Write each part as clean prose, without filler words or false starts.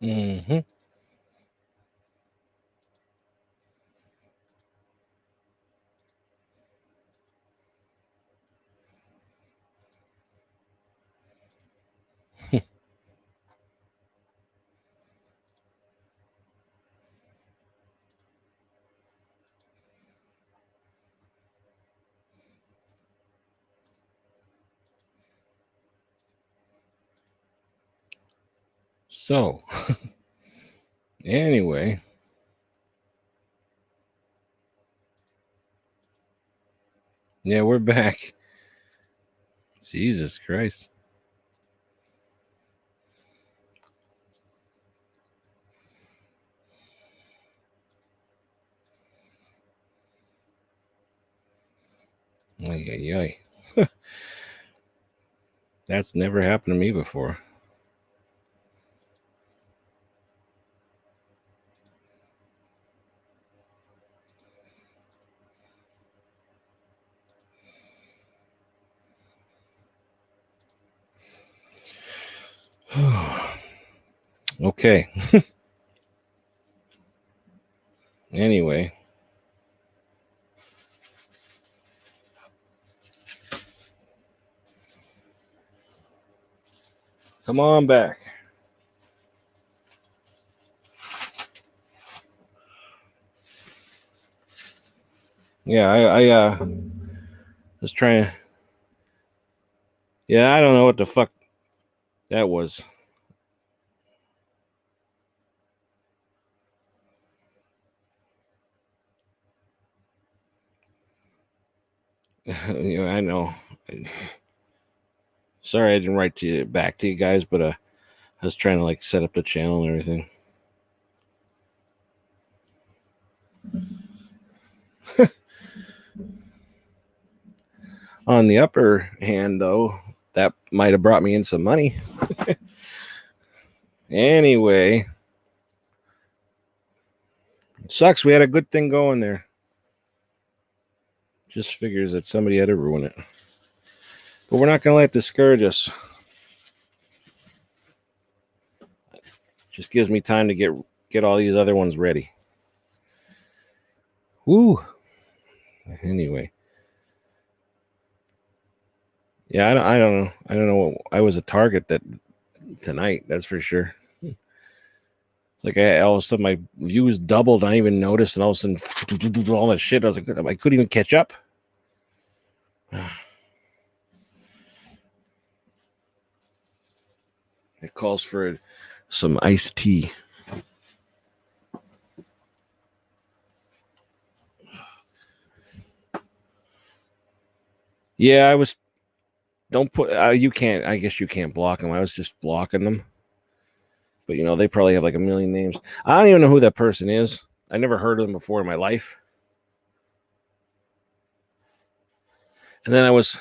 Mm-hmm. So, anyway, yeah, we're back. Jesus Christ. Ay, ay, ay. That's never happened to me before. Okay. Anyway. Come on back. Yeah, I was trying to. Yeah, I don't know what the fuck that was. You know, I know. Sorry, I didn't write to you back to you guys, but I was trying to like set up the channel and everything. On the upper hand, though, that might have brought me in some money. Anyway, it sucks. We had a good thing going there. Just figures that somebody had to ruin it. But we're not going to let it discourage us. Just gives me time to get all these other ones ready. Woo. Anyway. Yeah, I don't know. I don't know. I was a target that tonight. That's for sure. It's like all of a sudden my views doubled. I didn't even notice, and all of a sudden all that shit. I was like, I couldn't even catch up. It calls for some iced tea. Yeah, I was. Don't put. You can't. I guess you can't block them. I was just blocking them. But you know, they probably have like a million names. I don't even know who that person is. I never heard of them before in my life. And then I was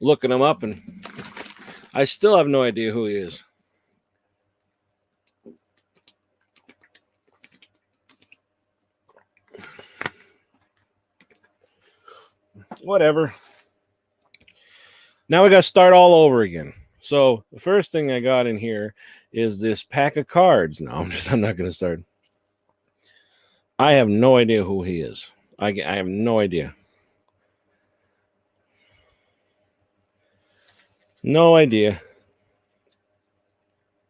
looking him up, and I still have no idea who he is. Whatever. Now we got to start all over again. So the first thing I got in here is this pack of cards. No, I'm not going to start. I have no idea who he is. I have no idea. No idea.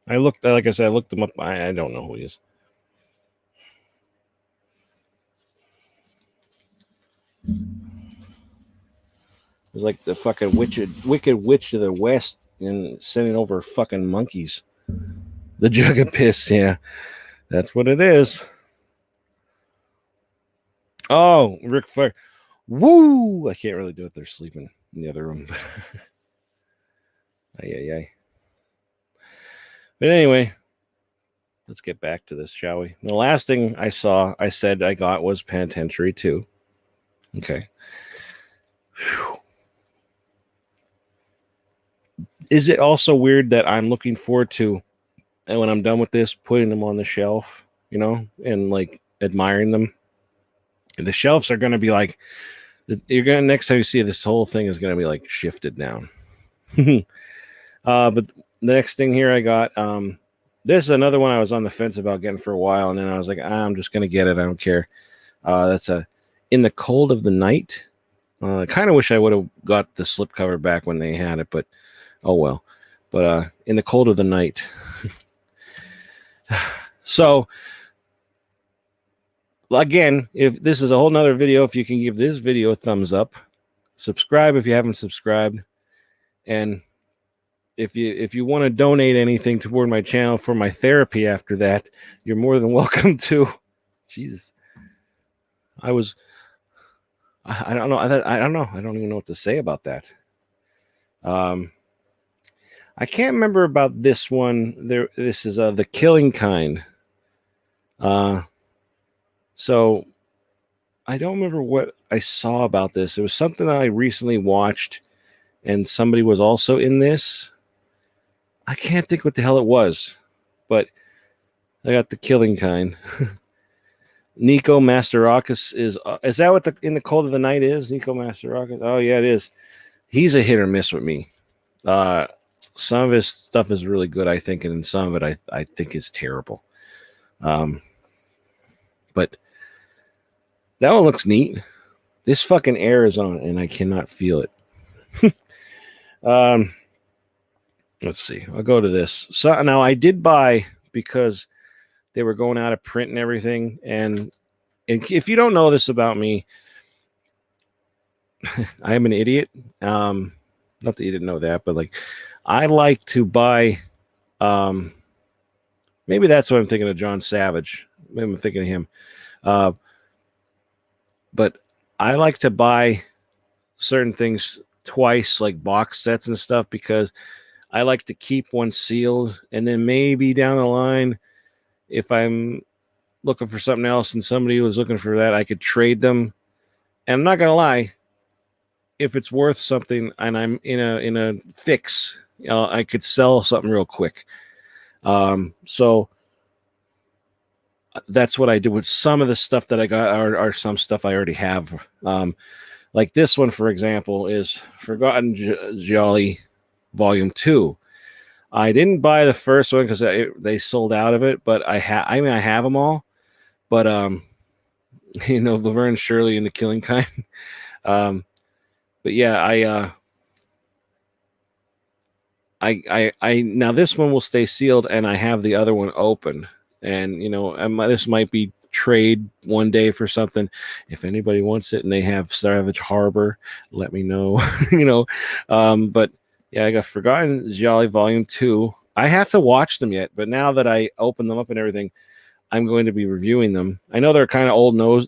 I looked, like I said, I looked him up. I don't know who he is. It's like the fucking wicked witch of the west and sending over fucking monkeys. The jug of piss, yeah. That's what it is. Oh, Rick Flair. Woo! I can't really do it. They're sleeping in the other room. Ay. But anyway, let's get back to this, shall we? The last thing I said I got was Penitentiary 2. Okay. Whew. Is it also weird that I'm looking forward to, and when I'm done with this, putting them on the shelf, you know, and like admiring them? And the shelves are going to be like, you're going to, next time you see this whole thing is going to be like shifted down. But the next thing here I got, This is another one I was on the fence about getting for a while, and then I was like, I'm just gonna get it. I don't care. That's a In the Cold of the Night. I kind of wish I would have got the slipcover back when they had it, but oh well. But In the Cold of the Night. So again, if this is a whole nother video, if you can give this video a thumbs up, subscribe if you haven't subscribed, and if you want to donate anything toward my channel for my therapy after that, you're more than welcome to. Jesus, I don't know. I don't know. I don't even know what to say about that. I can't remember about this one. This is The Killing Kind. So I don't remember what I saw about this. It was something that I recently watched, and somebody was also in this. I can't think what the hell it was, but I got The Killing Kind. Nico Masterakis is that what In the Cold of the Night is? Nico Masterakis? Oh yeah, it is. He's a hit or miss with me. Some of his stuff is really good, I think, and some of it I think is terrible. But that one looks neat. This fucking air is on, and I cannot feel it. Let's see. I'll go to this. So now I did buy, because they were going out of print and everything. And if you don't know this about me, I am an idiot. Not that you didn't know that, but like, I like to buy. Maybe that's what I'm thinking of, John Savage. Maybe I'm thinking of him. But I like to buy certain things twice, like box sets and stuff, because I like to keep one sealed, and then maybe down the line, if I'm looking for something else and somebody was looking for that, I could trade them. And I'm not gonna lie, if it's worth something and I'm in a fix, I could sell something real quick. So that's what I do with some of the stuff that I got, are some stuff I already have. Like this one, for example, is Forgotten Jolly Volume 2. I didn't buy the first one because they sold out of it, but I have them all. But Laverne Shirley and The Killing Kind. But yeah, I now this one will stay sealed, and I have the other one open, and this might be trade one day for something. If anybody wants it and they have Savage Harbor, let me know. But yeah, I got Forgotten Jolly Volume 2. I have to watch them yet, but now that I open them up and everything, I'm going to be reviewing them. I know they're kind of old news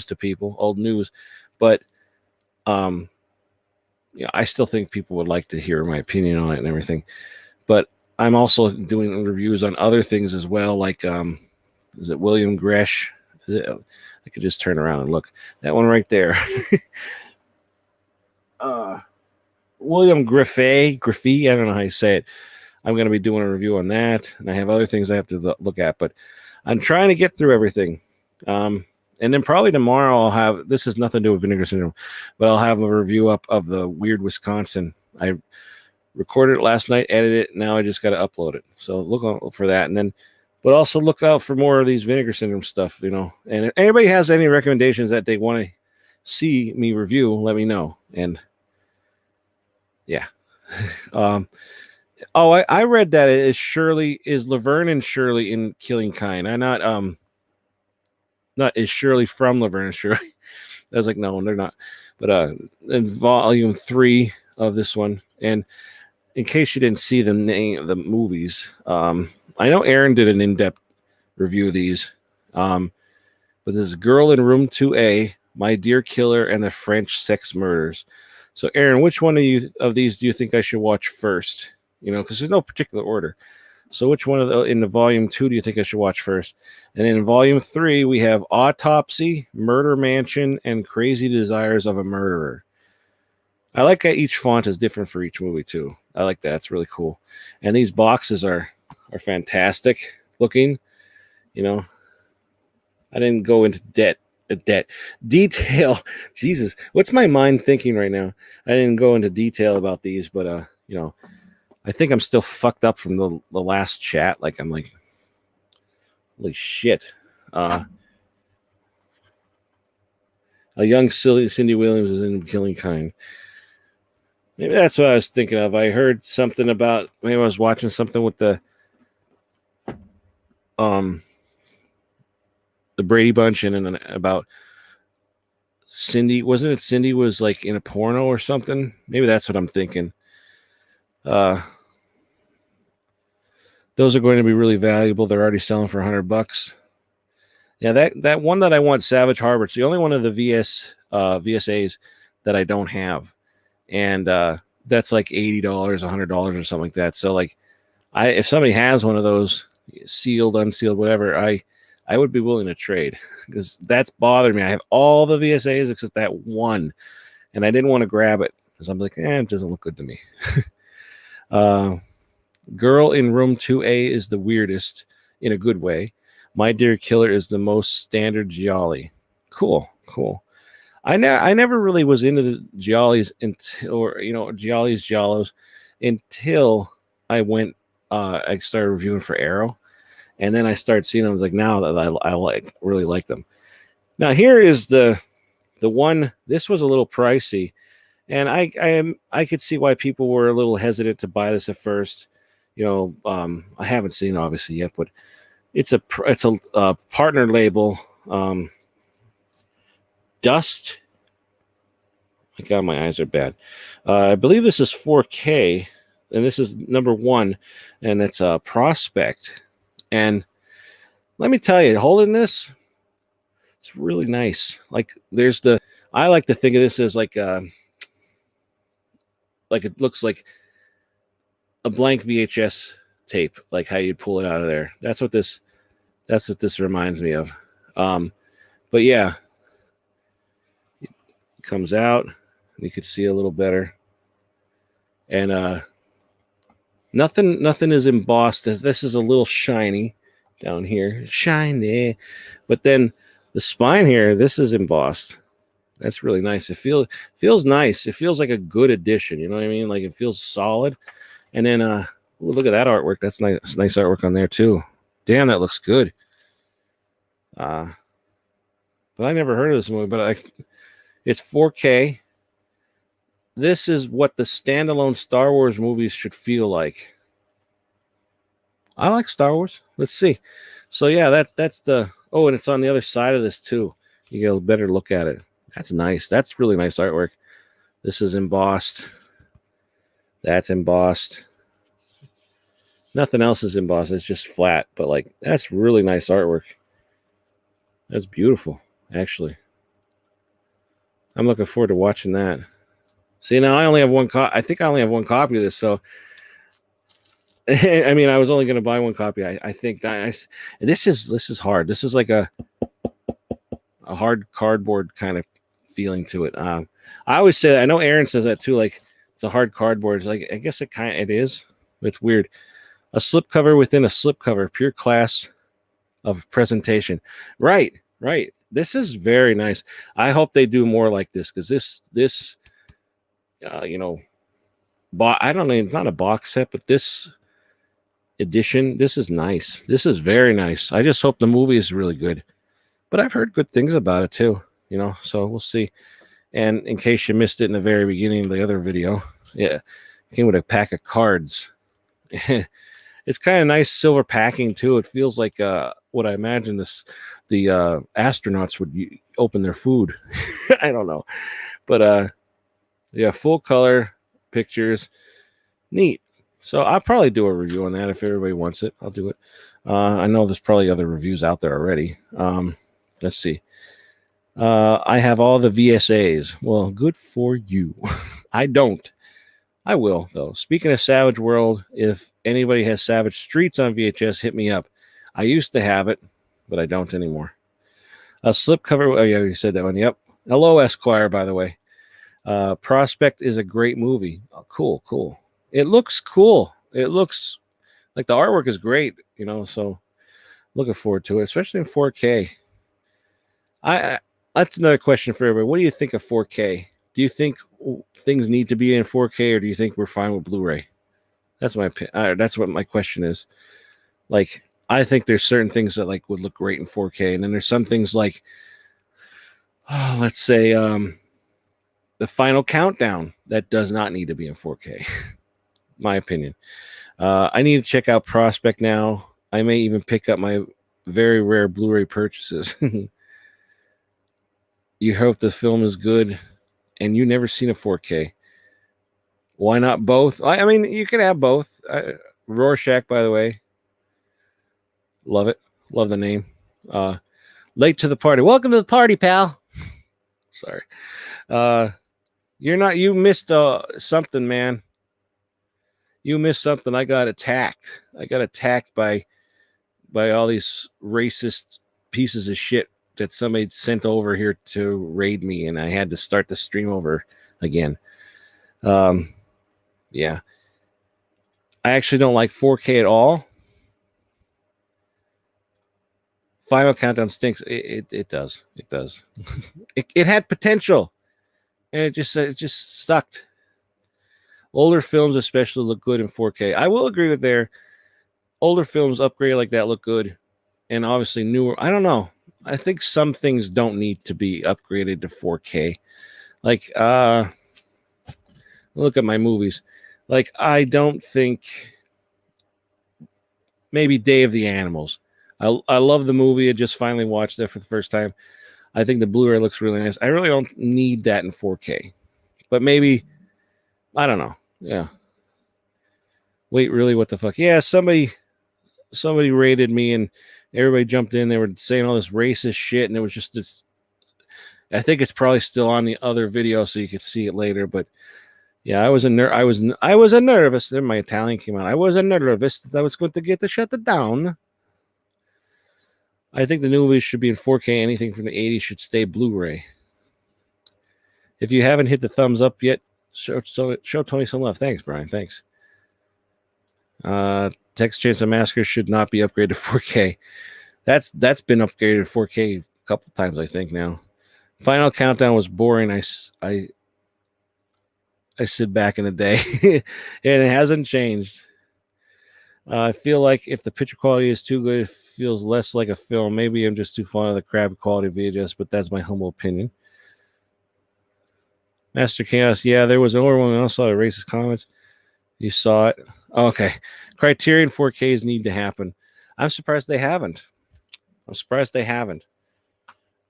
to people, old news, but I still think people would like to hear my opinion on it and everything. But I'm also doing reviews on other things as well, like is it William Gresh? I could just turn around and look. That one right there. William Griffey, I don't know how you say it. I'm going to be doing a review on that, and I have other things I have to look at, but I'm trying to get through everything. And then probably tomorrow I'll have, this has nothing to do with Vinegar Syndrome, but I'll have a review up of the Weird Wisconsin. I recorded it last night, edited it, now I just got to upload it. So look out for that, and then, but also look out for more of these Vinegar Syndrome stuff, And if anybody has any recommendations that they want to see me review, let me know. And yeah. I read that it is Laverne and Shirley in Killing Kind. I'm not is Shirley from Laverne and Shirley. I was like, no, they're not. But it's volume 3 of this one. And in case you didn't see the name of the movies, I know Aaron did an in-depth review of these. But this Girl in Room 2A, My Dear Killer, and the French Sex Murders. So Aaron, which one of these do you think I should watch first? Because there's no particular order. So which one in the volume 2 do you think I should watch first? And in volume 3, we have Autopsy, Murder Mansion, and Crazy Desires of a Murderer. I like that each font is different for each movie too. I like that. It's really cool. And these boxes are fantastic looking. I didn't go into detail. Jesus, what's my mind thinking right now? I didn't go into detail about these, but I think I'm still fucked up from the last chat. Like, I'm like, holy shit. A young, silly Cindy Williams is in Killing Kind. Maybe that's what I was thinking of. I heard something about, maybe I was watching something with the Brady Bunch and about Cindy. Wasn't it Cindy was like in a porno or something? Maybe that's what I'm thinking. Those are going to be really valuable. They're already selling for $100. Yeah, that one that I want, Savage Harbor, it's the only one of the VSAs that I don't have. And that's like $80, $100 or something like that. So like, if somebody has one of those, sealed, unsealed, whatever, I would be willing to trade, because that's bothered me. I have all the VSAs except that one, and I didn't want to grab it because I'm like, it doesn't look good to me. Girl in Room 2A is the weirdest in a good way. My Dear Killer is the most standard gialli. Cool. I never really was into the giallis until, giallos until I went. I started reviewing for Arrow, and then I started seeing them. I was like, now that I really like them. Now here is the one. This was a little pricey, and I could see why people were a little hesitant to buy this at first. I haven't seen it obviously yet, but it's a partner label. Dust. My God, my eyes are bad. I believe this is 4K, and this is number 1, and it's a Prospect. And let me tell you, holding this, it's really nice. Like, I like to think of this as like it looks like a blank VHS tape, like how you'd pull it out of there. That's what this reminds me of. But yeah, it comes out. You could see a little better, and nothing is embossed, as this is a little shiny down here, shiny. But then the spine here, this is embossed. That's really nice. It feels nice. It feels like a good addition. You know what I mean? Like, it feels solid. And then look at that artwork. That's nice artwork on there too. Damn, that looks good. But I never heard of this movie. But it's 4K. This is what the standalone Star Wars movies should feel like. I like Star Wars. Let's see. So yeah, that's the. Oh, and it's on the other side of this too. You get a better look at it. That's nice. That's really nice artwork. This is embossed. That's embossed. Nothing else is embossed. It's just flat. But like, that's really nice artwork. That's beautiful, actually. I'm looking forward to watching that. See, now I only have one copy. I think I only have one copy of this. So, I mean, I was only going to buy one copy. I think this is hard. This is like a hard cardboard kind of feeling to it. I always say that. I know Aaron says that too. Like, it's a hard cardboard. It's like, I guess it is. It's weird. A slipcover within a slipcover. Pure class of presentation. Right. This is very nice. I hope they do more like this, because this I don't know, it's not a box set, but this edition, this is nice. This is very nice. I just hope the movie is really good. But I've heard good things about it too, so we'll see. And in case you missed it in the very beginning of the other video, yeah, it came with a pack of cards. It's kind of nice silver packing too. It feels like what I imagine the astronauts would open their food. I don't know, but yeah, full color pictures, neat. So I'll probably do a review on that if everybody wants it. I'll do it. I know there's probably other reviews out there already. Let's see. I have all the VSAs. Well, good for you. I don't. I will, though. Speaking of Savage World, if anybody has Savage Streets on VHS, hit me up. I used to have it, but I don't anymore. A slipcover. Oh, yeah, you said that one. Yep. Hello, Esquire, by the way. Prospect is a great movie. Oh, cool. It looks cool. It looks like the artwork is great, so looking forward to it, especially in 4K. That's another question for everybody. What do you think of 4K? Do you think things need to be in 4K, or do you think we're fine with Blu-ray? That's that's what my question is. Like, I think there's certain things that like would look great in 4K, and then there's some things like, let's say, the Final Countdown that does not need to be in 4K. My opinion. I need to check out Prospect now. I may even pick up my very rare Blu-ray purchases. You hope the film is good, and you never seen a 4K. Why not both? I mean, you can have both. Rorschach, by the way, love it. Love the name. Late to the party. Welcome to the party, pal. Sorry. You missed something, man. You missed something. I got attacked. I got attacked by all these racist pieces of shit that somebody sent over here to raid me, and I had to start the stream over again. Yeah. I actually don't like 4K at all. Final Countdown stinks. It does. It does. it had potential, and it just sucked. Older films especially look good in 4K. I will agree with their older films upgraded like that look good, and obviously newer. I don't know. I think some things don't need to be upgraded to 4K. Like, look at my movies. Like, I don't think maybe Day of the Animals. I love the movie. I just finally watched it for the first time. I think the Blu-ray looks really nice. I really don't need that in 4K, but maybe, I don't know. Yeah. Wait, really? What the fuck? Yeah, somebody raided me, and everybody jumped in. They were saying all this racist shit, and it was just this. I think it's probably still on the other video, so you could see it later. But yeah, I was a nervous. Then my Italian came out. I was a nervous that I was going to get to shut it down. I think the new movies should be in 4K. Anything from the 80s should stay Blu-ray. If you haven't hit the thumbs up yet, show Tony some love. Thanks, Brian. Thanks. Texas Chainsaw Massacre should not be upgraded to 4K. That's been upgraded to 4K a couple times, I think now. Final Countdown was boring. I said back in the day, and it hasn't changed. I feel like if the picture quality is too good, it feels less like a film. Maybe I'm just too fond of the crap quality VHS, but that's my humble opinion. Master Chaos, yeah, there was an older one. I saw the racist comments. You saw it. Okay. Criterion 4Ks need to happen. I'm surprised they haven't.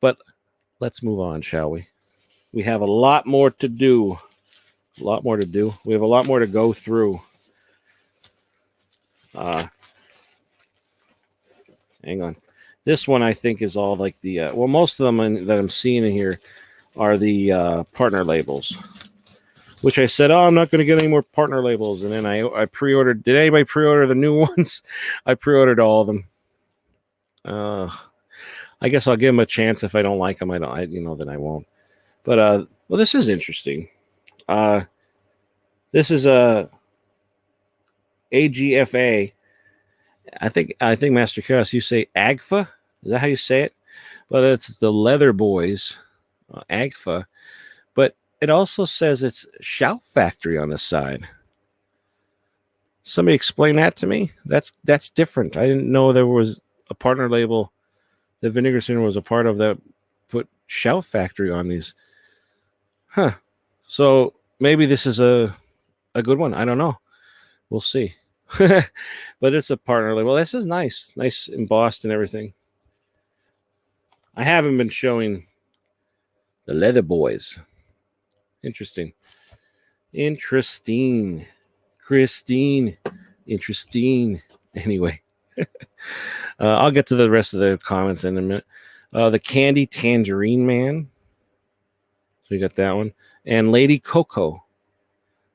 But let's move on, shall we? We have a lot more to do. We have a lot more to go through. Hang on. This one I think is all like the most of them that I'm seeing in here are the partner labels, which I said, I'm not going to get any more partner labels, and then I pre-ordered. Did anybody pre-order the new ones? I pre-ordered all of them. I guess I'll give them a chance. If I don't like them, then I won't. But well, this is interesting. This is a AGFA. I think Master Chaos, you say AGFA? Is that how you say it? But it's the Leather Boys, AGFA. But it also says it's Shout Factory on the side. Somebody explain that to me. That's different. I didn't know there was a partner label that Vinegar Syndrome was a part of that put Shout Factory on these. Huh. So maybe this is a good one. I don't know. We'll see. But it's a partner label. This is nice embossed and everything. I haven't been showing the Leather Boys. Interesting. Christine. Interesting. Anyway, I'll get to the rest of the comments in a minute. The Candy Tangerine Man. So you got that one. And Lady Coco.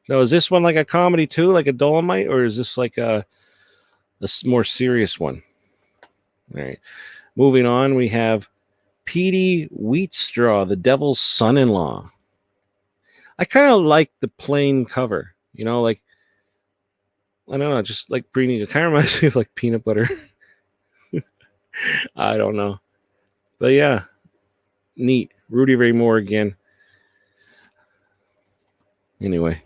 Now, is this one like a comedy too, like a Dolomite, or is this like a more serious one? All right. Moving on, we have Petey Wheatstraw, the Devil's Son-in-Law. I kind of like the plain cover, like, I don't know, just like pretty neat. It kind of reminds me of like peanut butter. I don't know. But yeah, neat. Rudy Ray Moore again. Anyway,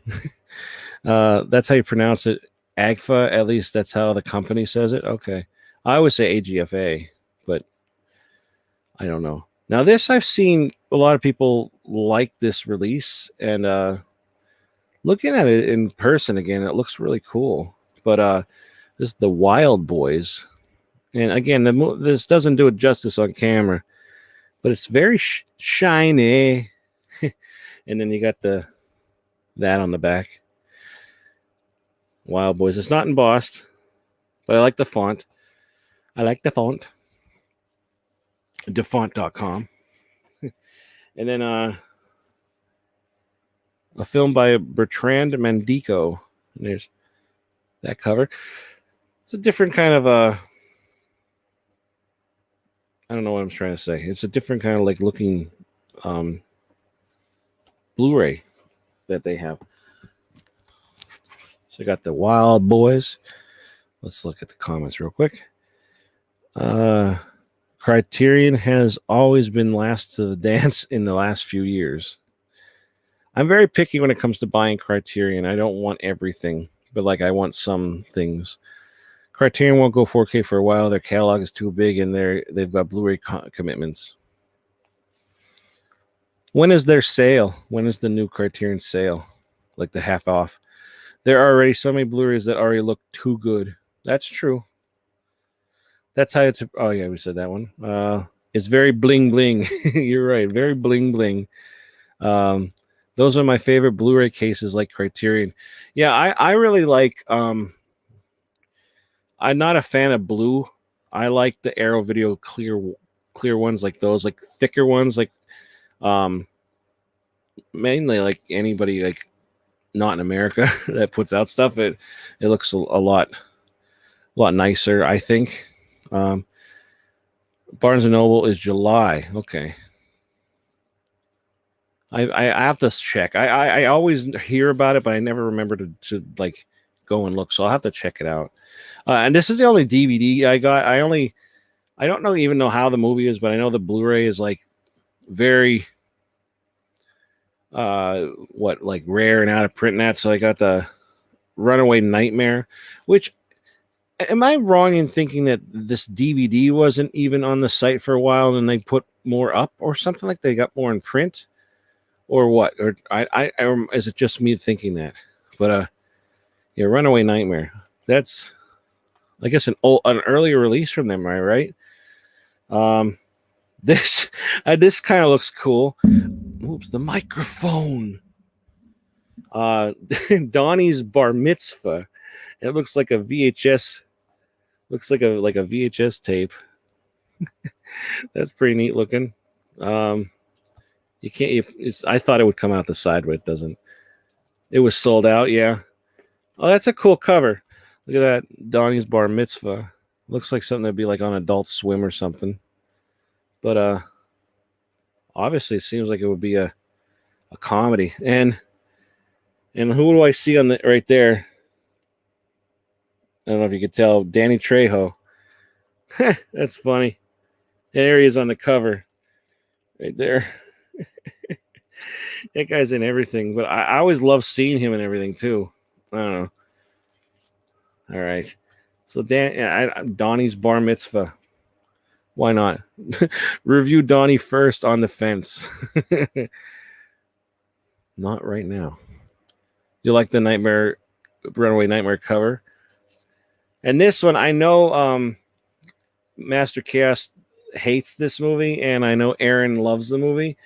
that's how you pronounce it. AGFA, at least that's how the company says it. Okay. I always say AGFA, but I don't know. Now, this I've seen a lot of people like this release, and looking at it in person again, it looks really cool. But this is the Wild Boys. And again, this doesn't do it justice on camera, but it's very shiny. And then you got that on the back. Wild Boys. It's not embossed, but I like the font. I like the font. Defont.com. And then a film by Bertrand Mandico. And there's that cover. It's a different kind of I don't know what I'm trying to say. It's a different kind of like looking Blu-ray that they have. So I got the Wild Boys. Let's look at the comments real quick. Criterion has always been last to the dance in the last few years. I'm very picky when it comes to buying Criterion. I don't want everything, but like I want some things. Criterion won't go 4K for a while. Their catalog is too big, and they've got Blu-ray commitments. When is their sale? When is the new Criterion sale? Like the half off. There are already so many Blu-rays that already look too good. That's true. That's how it's. Oh yeah, we said that one. It's very bling bling. You're right. Very bling bling. Those are my favorite Blu-ray cases, like Criterion. Yeah, I really like. I'm not a fan of blue. I like the Arrow Video clear ones, like those, like thicker ones, like mainly like anybody like not in America that puts out stuff. It looks a lot nicer, I think. Barnes and Noble is July. Okay. I have to check. I always hear about it, but I never remember to like go and look. So I'll have to check it out. And this is the only DVD I got. I don't even know how the movie is, but I know the Blu-ray is like very like rare and out of print and that. So I got the Runaway Nightmare, which, am I wrong in thinking that this DVD wasn't even on the site for a while and they put more up or something, like they got more in print or what? Or I is it just me thinking that? But yeah, Runaway Nightmare. That's, I guess, an earlier release from them, right? This kind of looks cool. Oops, the microphone. Donny's Bar Mitzvah. It looks like a VHS. Looks like a VHS tape. That's pretty neat looking. You can't. I thought it would come out the side, but it doesn't. It was sold out. Yeah. Oh, that's a cool cover. Look at that, Donny's Bar Mitzvah. Looks like something that'd be like on Adult Swim or something. But obviously it seems like it would be a comedy. And who do I see on the right there? I don't know if you could tell. Danny Trejo. That's funny. There he is on the cover. Right there. That guy's in everything. But I always love seeing him in everything too. I don't know. All right. So Donny's Bar Mitzvah. Why not? Review Donny first on the fence. Not right now. You like the Runaway Nightmare cover? And this one, I know Master Chaos hates this movie, and I know Aaron loves the movie,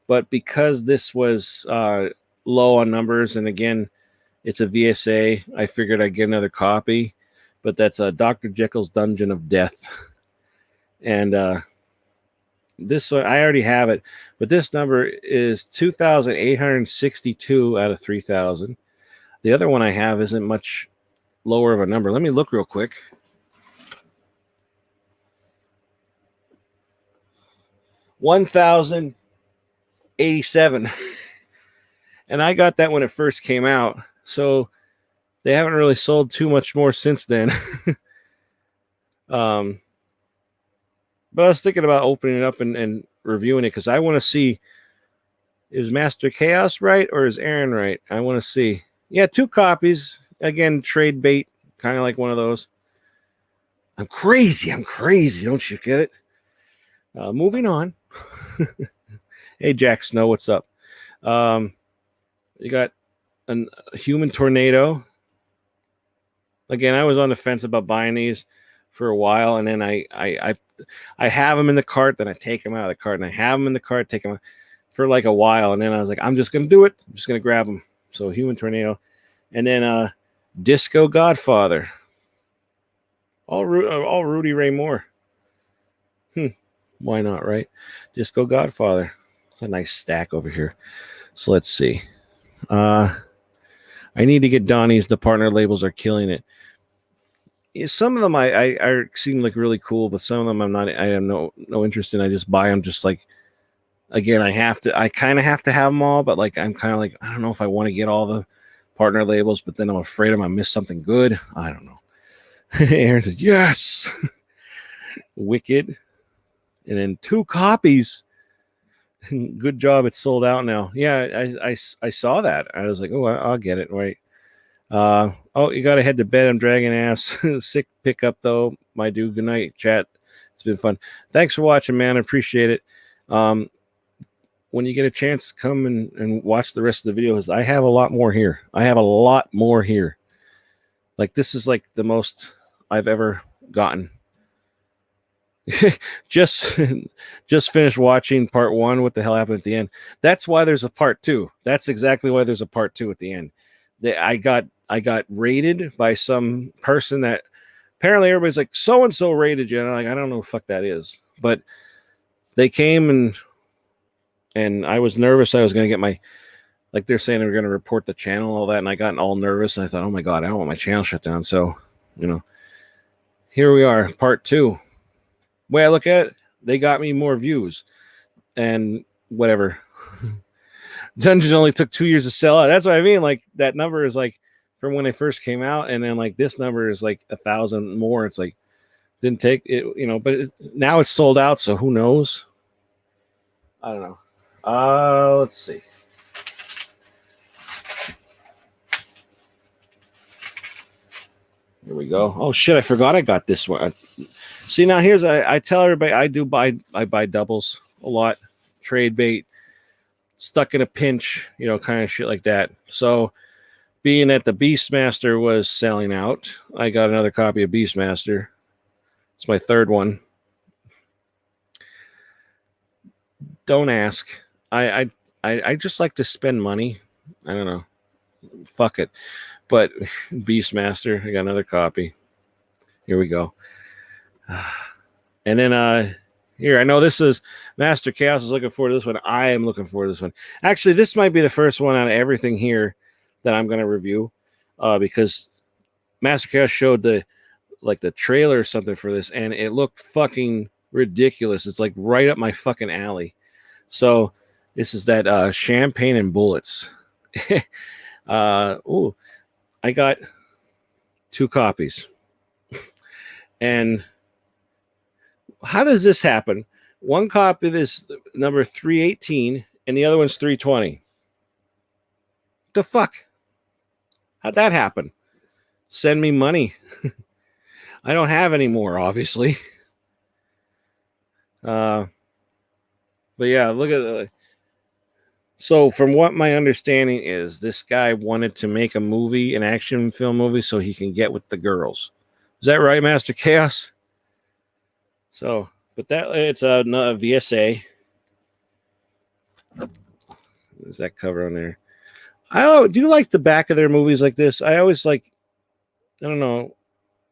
but because this was low on numbers, and again, it's a VSA, I figured I'd get another copy. But that's Dr. Jekyll's Dungeon of Death. And this one, I already have it, but this number is 2,862 out of 3,000. The other one I have isn't much lower of a number. Let me look real quick. $1,087. And I got that when it first came out. So they haven't really sold too much more since then. But I was thinking about opening it up and reviewing it because I want to see, is Master Chaos right or is Aaron right? I want to see. Yeah, 2 copies. Again, trade bait kind of like one of those. I'm crazy. Don't you get it? Moving on. Hey, Jack Snow, what's up? You got a human tornado. Again, I was on the fence about buying these for a while, and then I have them in the cart, then I take them out of the cart, and I have them in the cart, take them out for like a while, and then I was like, I'm just gonna do it. I'm just gonna grab them. So human tornado, and then Disco Godfather. All Rudy Ray Moore. Why not, right? Disco Godfather. It's a nice stack over here. So let's see. I need to get Donny's. The partner labels are killing it. Some of them I seem like really cool, but some of them I'm not. I have no interest in. I just buy them. Just like, again, I kind of have to have them all, but like I'm kind of like, I don't know if I want to get all the partner labels, but then I'm afraid I'm gonna miss something good. I don't know. Aaron says yes. Wicked, and then 2 copies. Good job, it's sold out now. Yeah, I saw that. I was like, oh, I'll get it. Right. Oh, you gotta head to bed. I'm dragging ass. Sick pickup though, my dude. Good night, chat. It's been fun. Thanks for watching, man. I appreciate it. When you get a chance, come and watch the rest of the videos. I have a lot more here. Like, this is like the most I've ever gotten. just finished watching part 1. What the hell happened at the end? That's why there's a part 2. That's exactly why there's a part 2 at the end. I got raided by some person that apparently everybody's like, so and so raided you, and I'm like, I don't know who the fuck that is, but they came and I was nervous. I was gonna get my, like, they're saying they're gonna report the channel, all that, and I got all nervous, and I thought, oh my god, I don't want my channel shut down. So, here we are, part 2. Way I look at it, they got me more views and whatever. Dungeon only took 2 years to sell out. That's what I mean. Like, that number is like from when they first came out, and then like this number is like 1,000 more. It's like, didn't take it, but now it's sold out. So who knows? I don't know. Let's see. Here we go. Oh shit! I forgot I got this one. See, now here's I tell everybody I buy doubles a lot, trade bait, stuck in a pinch, kind of shit like that. So, being that the Beastmaster was selling out, I got another copy of Beastmaster. It's my 3rd one. Don't ask. I just like to spend money. I don't know. Fuck it. But Beastmaster, I got another copy. Here we go. And then here, I know this is Master Chaos is looking forward to this one. I am looking forward to this one. Actually, this might be the first one out of everything here that I'm going to review, because Master Chaos showed the trailer or something for this, and it looked fucking ridiculous. It's like right up my fucking alley. So this is that Champagne and Bullets. Oh, I got 2 copies. And how does this happen? One copy is number 318 and the other one's 320. The fuck? How'd that happen? Send me money. I don't have any more, obviously. But yeah, look at it. So from what my understanding is, this guy wanted to make a movie, an action film movie, so he can get with the girls. Is that right, Master Chaos? So, but it's a VSA. There's that cover on there. I do like the back of their movies like this. I always I don't know,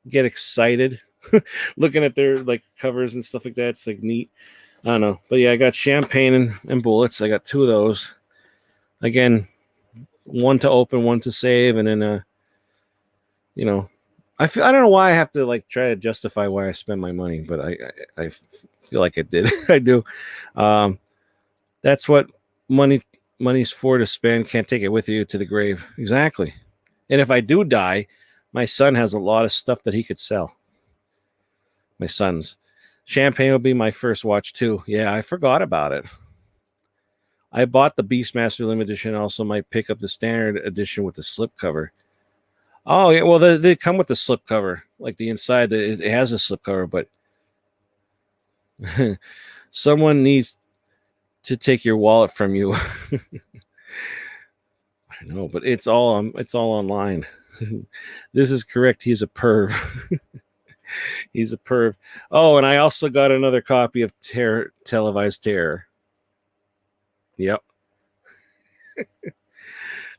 get excited looking at their covers and stuff like that. It's neat. I don't know, but yeah, I got Champagne and Bullets. I got 2 of those. Again, 1 to open, 1 to save, and then I don't know why I have to try to justify why I spend my money, but I feel like I did. I do. That's what money's for, to spend. Can't take it with you to the grave. Exactly. And if I do die, my son has a lot of stuff that he could sell. My son's Champagne will be my first watch too. Yeah, I forgot about it. I bought the Beastmaster limited edition. Also might pick up the standard edition with the slipcover. Oh yeah, well they come with the slip cover, like the inside. It has a slip cover, but someone needs to take your wallet from you. I know, but it's all online. This is correct. He's a perv. He's a perv. Oh, and I also got another copy of Televised Terror. Yep.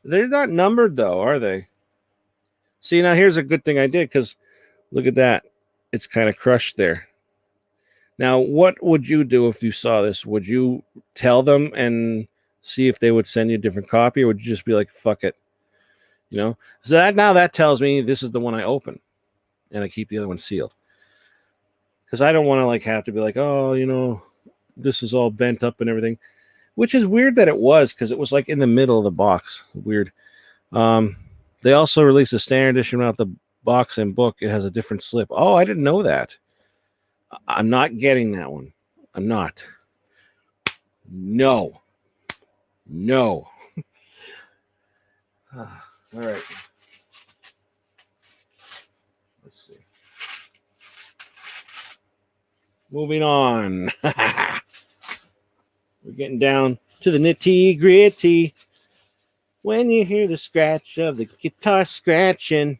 They're not numbered though, are they? See, now here's a good thing I did, because look at that. It's kind of crushed there. Now, what would you do if you saw this? Would you tell them and see if they would send you a different copy, or would you just be like, fuck it? You know? So that tells me this is the one I open and I keep the other one sealed. Because I don't want to like have to be like, oh, this is all bent up and everything. Which is weird that it was, because it was like in the middle of the box. Weird. They also released a standard edition without the box and book. It has a different slip. Oh, I didn't know that. I'm not getting that one. I'm not. No. All right. Let's see. Moving on. We're getting down to the nitty gritty. When you hear the scratch of the guitar scratching,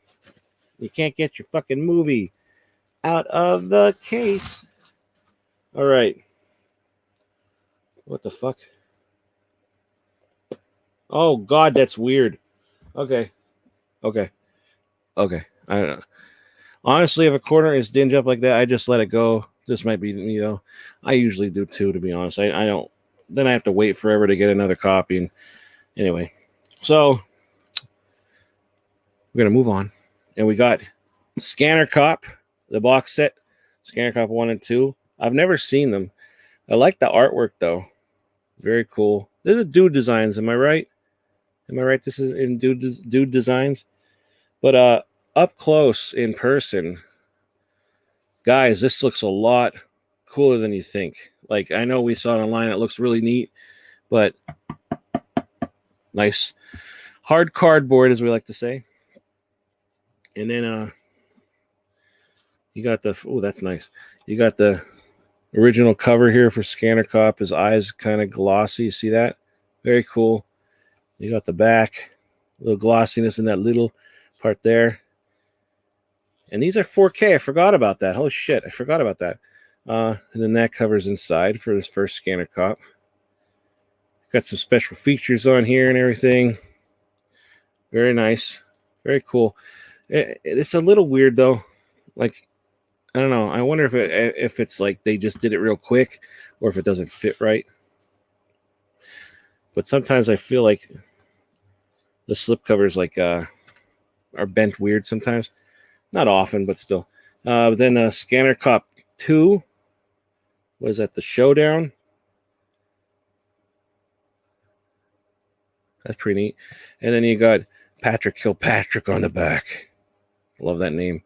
you can't get your fucking movie out of the case. All right. What the fuck? Oh, God, that's weird. Okay. I don't know. Honestly, if a corner is dinged up like that, I just let it go. This might be me, though. I usually do, too, to be honest. I don't. Then I have to wait forever to get another copy. And anyway, so we're going to move on. And we got Scanner Cop, the box set, Scanner Cop 1 and 2. I've never seen them. I like the artwork, though. Very cool. These are dude designs, am I right? This is in dude designs. But up close in person, guys, this looks a lot cooler than you think. Like, I know we saw it online. It looks really neat, but nice hard cardboard, as we like to say. And then you got that's nice. You got the original cover here for Scanner Cop. His eyes kind of glossy. See that? Very cool. You got the back, a little glossiness in that little part there. And these are 4K. I forgot about that. Holy shit, I forgot about that. And then that covers inside for this first Scanner Cop. Got some special features on here and everything. Very nice. Very cool. It's a little weird, though. Like, I don't know. I wonder if it's like they just did it real quick, or if it doesn't fit right. But sometimes I feel like the slip covers are bent weird sometimes. Not often, but still. Then Scanner Cop 2 was at the Showdown. That's pretty neat. And then you got Patrick Kilpatrick on the back. Love that name.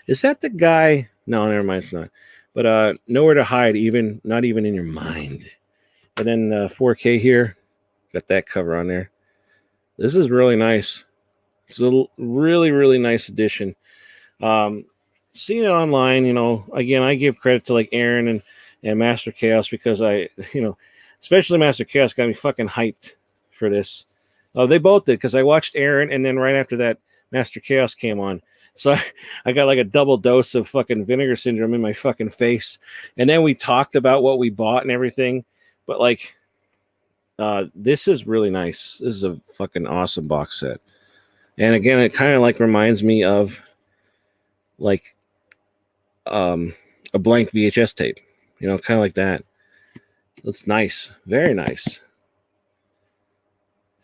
Is that the guy? No, never mind, it's not. But Nowhere to Hide, not even in your mind. And then 4K here. Got that cover on there. This is really nice. It's a really, really nice edition. Seeing it online, again, I give credit to like Aaron and Master Chaos, because especially Master Chaos got me fucking hyped for this. They both did, because I watched Aaron, and then right after that, Master Chaos came on. So I got like a double dose of fucking Vinegar Syndrome in my fucking face. And then we talked about what we bought and everything. But this is really nice. This is a fucking awesome box set. And again, it kind of like reminds me of like a blank VHS tape, kind of like that. It's nice. Very nice.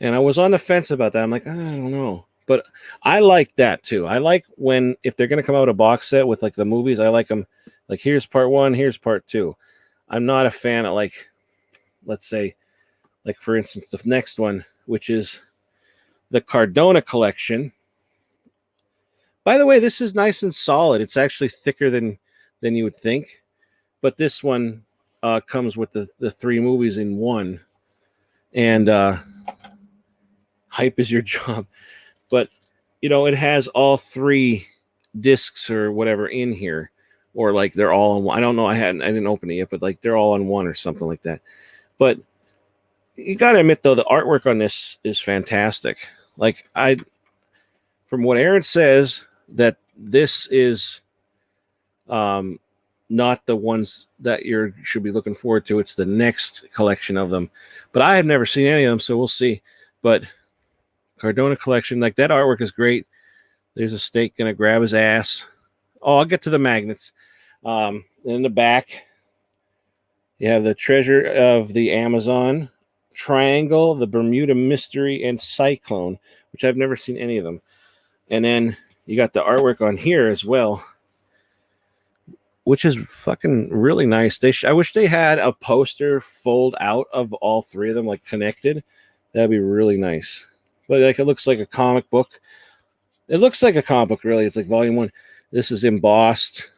And I was on the fence about that. I'm like, I don't know. But I like that too. I like if they're going to come out with a box set with like the movies, I like them like, here's part 1, here's part 2. I'm not a fan of let's say, like for instance, the next one, which is the Cardona collection. By the way, this is nice and solid. It's actually thicker than you would think. But this one comes with the 3 movies in one. And hype is your job. But it has all 3 discs or whatever in here, or like they're all in one. I don't know. I didn't open it yet, but like they're all in one or something like that. But you got to admit though, the artwork on this is fantastic. Like from what Aaron says, that this is not the ones that you should be looking forward to. It's the next collection of them. But I have never seen any of them, so we'll see. But Cardona collection, like that artwork is great. There's a snake gonna grab his ass. Oh, I'll get to the magnets. In the back, you have the Treasure of the Amazon, Triangle, the Bermuda Mystery, and Cyclone, which I've never seen any of them. And then you got the artwork on here as well, which is fucking really nice. I wish they had a poster fold out of all 3 of them, like connected. That'd be really nice. But like it looks like a comic book. It looks like a comic book, really. It's like volume 1. This is embossed.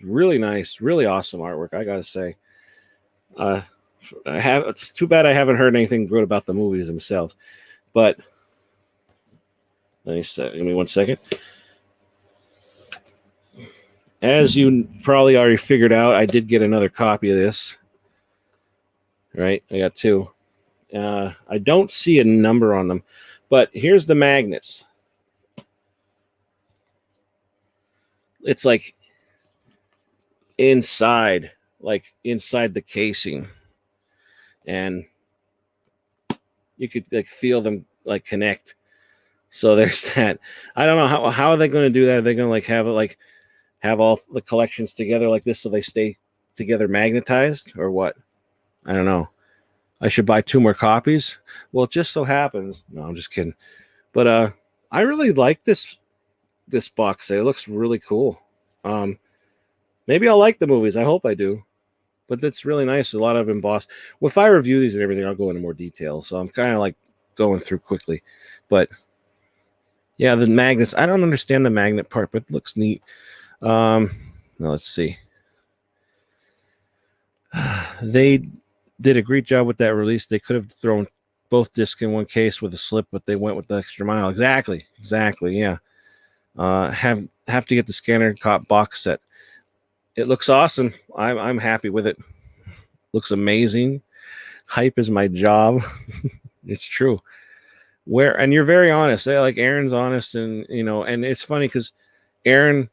Really nice, really awesome artwork, I gotta say. It's too bad I haven't heard anything good about the movies themselves. But give me 1 second. As you probably already figured out, I did get another copy of this. Right, I got 2. I don't see a number on them, but here's the magnets. It's like inside the casing, and you could like feel them like connect. So there's that. I don't know how are they going to do that. Are they going to like have all the collections together like this so they stay together magnetized, or what? I don't know. I should buy 2 more copies. Well, it just so happens. No, I'm just kidding. But I really like this box set. It looks really cool. Maybe I'll like the movies. I hope I do. But it's really nice. A lot of embossed. Well, if I review these and everything, I'll go into more detail. So I'm kind of like going through quickly. But yeah, the magnets. I don't understand the magnet part, but it looks neat. Now let's see. They did a great job with that release. They could have thrown both discs in one case with a slip, but they went with the extra mile. Exactly. Yeah. Have to get the scanner cop box set. It looks awesome. I'm happy with it. Looks amazing. Hype is my job. It's true. And you're very honest. Like Aaron's honest, and and it's funny because Aaron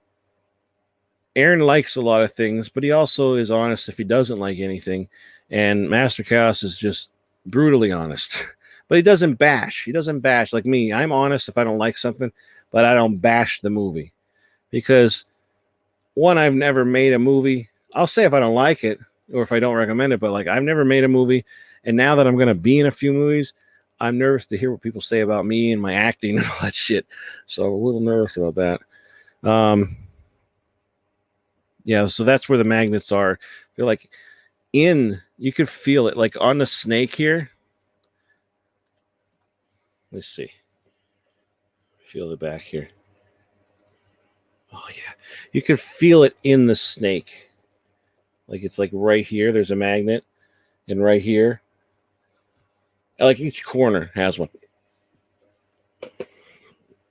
likes a lot of things, but he also is honest if he doesn't like anything. And Master Chaos is just brutally honest. But he doesn't bash. He doesn't bash like me. I'm honest if I don't like something, but I don't bash the movie. Because one, I've never made a movie. I'll say if I don't like it or if I don't recommend it, but like I've never made a movie. And now that I'm going to be in a few movies, I'm nervous to hear what people say about me and my acting and all that shit. So I'm a little nervous about that. Yeah, so that's where the magnets are. They're like you could feel it like on the snake here. Let's see. Feel the back here. Oh yeah, you can feel it in the snake. Like it's like right here. There's a magnet, and right here, like each corner has one.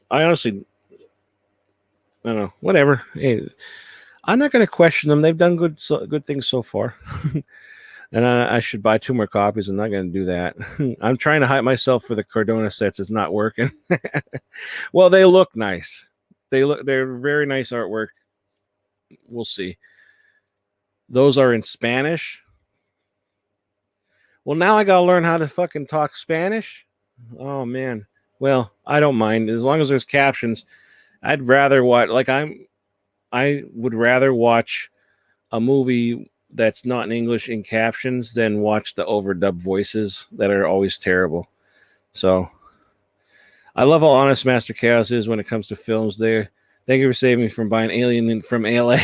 I honestly, I don't know. Whatever. Hey, I'm not going to question them. They've done good things so far. And I should buy 2 more copies. I'm not going to do that. I'm trying to hype myself for the Cardona sets. It's not working. Well, they look nice. They're very nice artwork. We'll see. Those are in Spanish. Well, now I got to learn how to fucking talk Spanish. Oh, man. Well, I don't mind. As long as there's captions, I'd rather watch, I would rather watch a movie that's not in English in captions than watch the overdub voices that are always terrible. So I love how honest Master Chaos is when it comes to films there. Thank you for saving me from buying Alien from LA.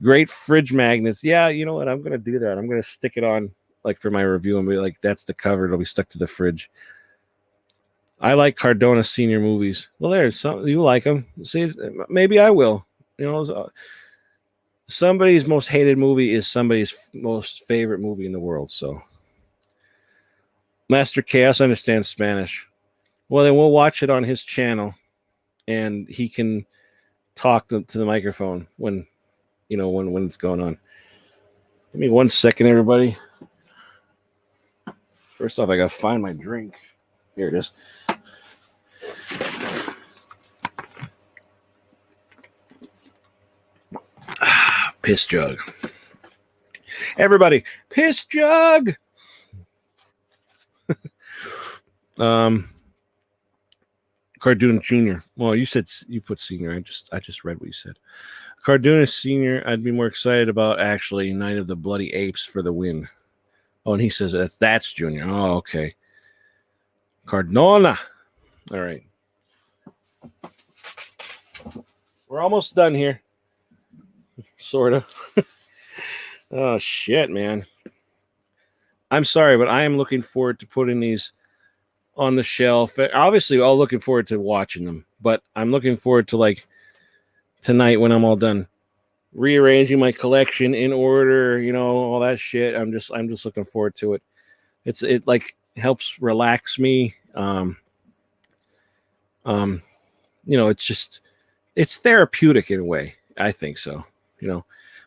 Great fridge magnets. Yeah, you know what? I'm going to do that. I'm going to stick it on like for my review and be like, that's the cover. It'll be stuck to the fridge. I like Cardona senior movies. Well, there's some, you like them. See, maybe I will. Somebody's most hated movie is somebody's most favorite movie in the world. So Master Chaos understands Spanish. Well, then we'll watch it on his channel, and he can talk to the microphone when when it's going on. Give me 1 second, everybody. First off, I gotta find my drink. Here it is. Piss jug. Everybody, piss jug. Cardona Jr. Well, you put senior. I just read what you said. Cardona Senior. I'd be more excited about actually Night of the Bloody Apes for the win. Oh, and he says that's Junior. Oh, okay. Cardona. All right. We're almost done here. Sort of. Oh, shit, man. I'm sorry, but I am looking forward to putting these on the shelf. Obviously, I'm looking forward to watching them, but I'm looking forward to, like, tonight when I'm all done rearranging my collection in order, all that shit. I'm just looking forward to it. It like helps relax me. It's therapeutic in a way. I think so,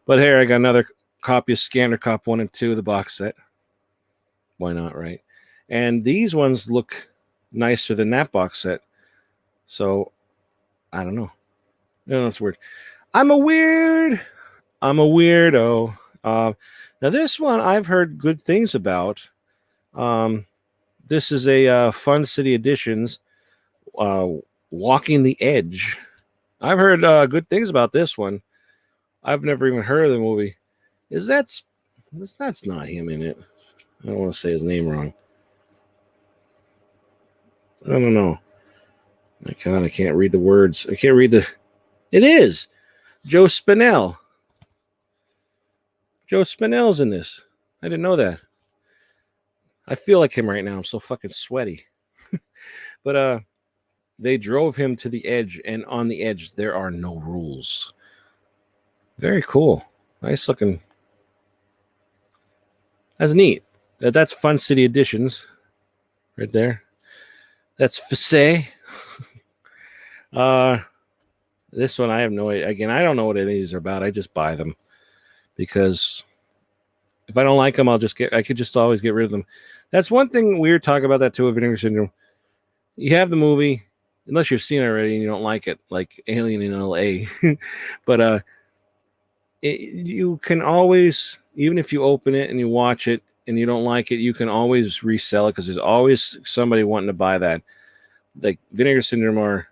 But here I got another copy of Scanner Cop 1 and 2, the box set. Why not, right? And these ones look nicer than that box set. So I don't know. No, it's weird. I'm a weirdo. Now this one I've heard good things about. This is a Fun City Editions, Walking the Edge. I've heard good things about this one. I've never even heard of the movie. That's not him in it. I don't want to say his name wrong. I don't know. I can't read the words. I can't read the. It is Joe Spinell. Joe Spinell's in this. I didn't know that. I feel like him right now. I'm so fucking sweaty. But they drove him to the edge, and on the edge there are no rules. Very cool. Nice looking. That's neat. That's Fun City Editions right there. That's Fassé. This one I have no idea. Again, I don't know what any of these are about. I just buy them because if I don't like them, I could just always get rid of them. That's one thing weird talking about that too with Vinegar Syndrome. You have the movie, unless you've seen it already and you don't like it, like Alien in LA. But you can always, even if you open it and you watch it and you don't like it, you can always resell it because there's always somebody wanting to buy that. Like Vinegar Syndrome are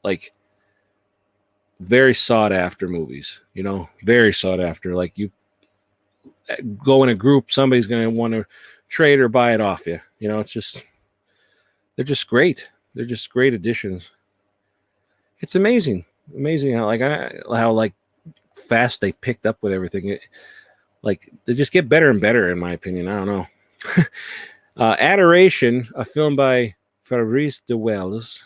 like very sought after movies, very sought after. Like you go in a group, somebody's going to want to trade or buy it off you. They're just great. They're just great additions. It's amazing how fast they picked up with everything. They just get better and better, in my opinion. I don't know. Adoration, a film by Fabrice de Wells.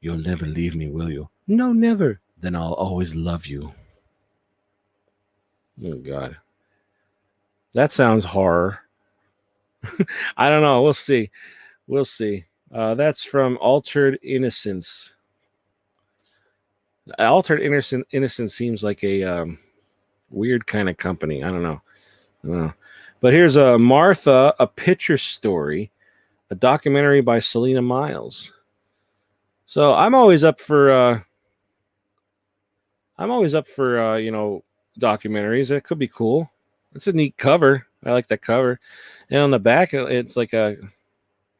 You'll never leave me, will you? No, never. Then I'll always love you. Oh, God. That sounds horror. I don't know. We'll see. That's from Altered Innocence. Altered Innocence seems like a weird kind of company. I don't know. But here's Martha, a Picture Story, a documentary by Selena Miles. So I'm always up for documentaries. It could be cool. It's a neat cover. I like that cover. And on the back, it's like a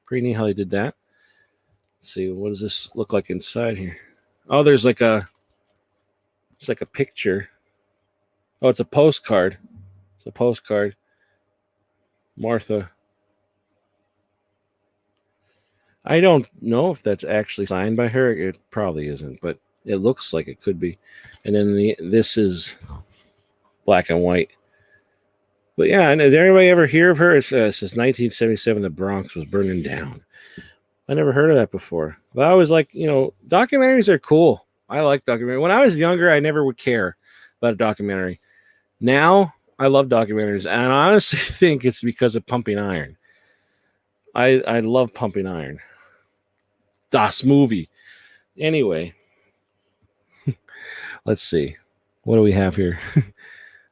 pretty neat how they did that. Let's see, what does this look like inside here? Oh, it's like a picture. Oh, it's a postcard. Martha. I don't know if that's actually signed by her. It probably isn't, but it looks like it could be. And then this is black and white. But yeah, and did anybody ever hear of her? It says 1977, the Bronx was burning down. I never heard of that before. But I was like, documentaries are cool. I like documentaries. When I was younger, I never would care about a documentary. Now, I love documentaries. And I honestly think it's because of Pumping Iron. I love Pumping Iron. Das Movie. Anyway, let's see. What do we have here?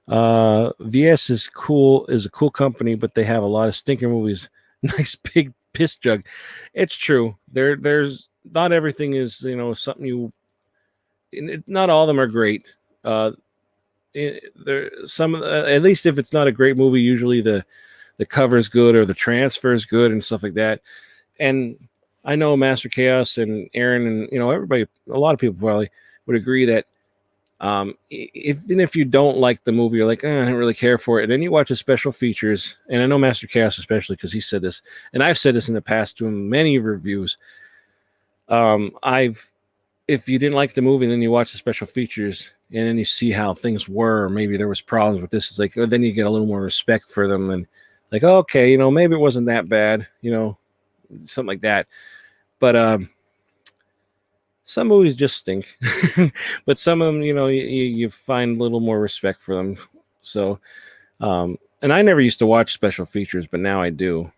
VS is a cool company, but they have a lot of stinker movies. Nice big piss jug. It's true. There's not everything is, something you, not all of them are great. There some at least if it's not a great movie, usually the cover is good or the transfer is good and stuff like that. And I know Master Chaos and Aaron and everybody, a lot of people probably would agree that if you don't like the movie, you're like, I don't really care for it, and then you watch the special features, and I know Master Chaos especially because he said this, and I've said this in the past to him, many reviews. If you didn't like the movie and then you watch the special features and then you see how things were, or maybe there was problems with this, it's like, then you get a little more respect for them and like, okay, maybe it wasn't that bad, something like that. But some movies just stink, but some of them, you find a little more respect for them. So, and I never used to watch special features, but now I do.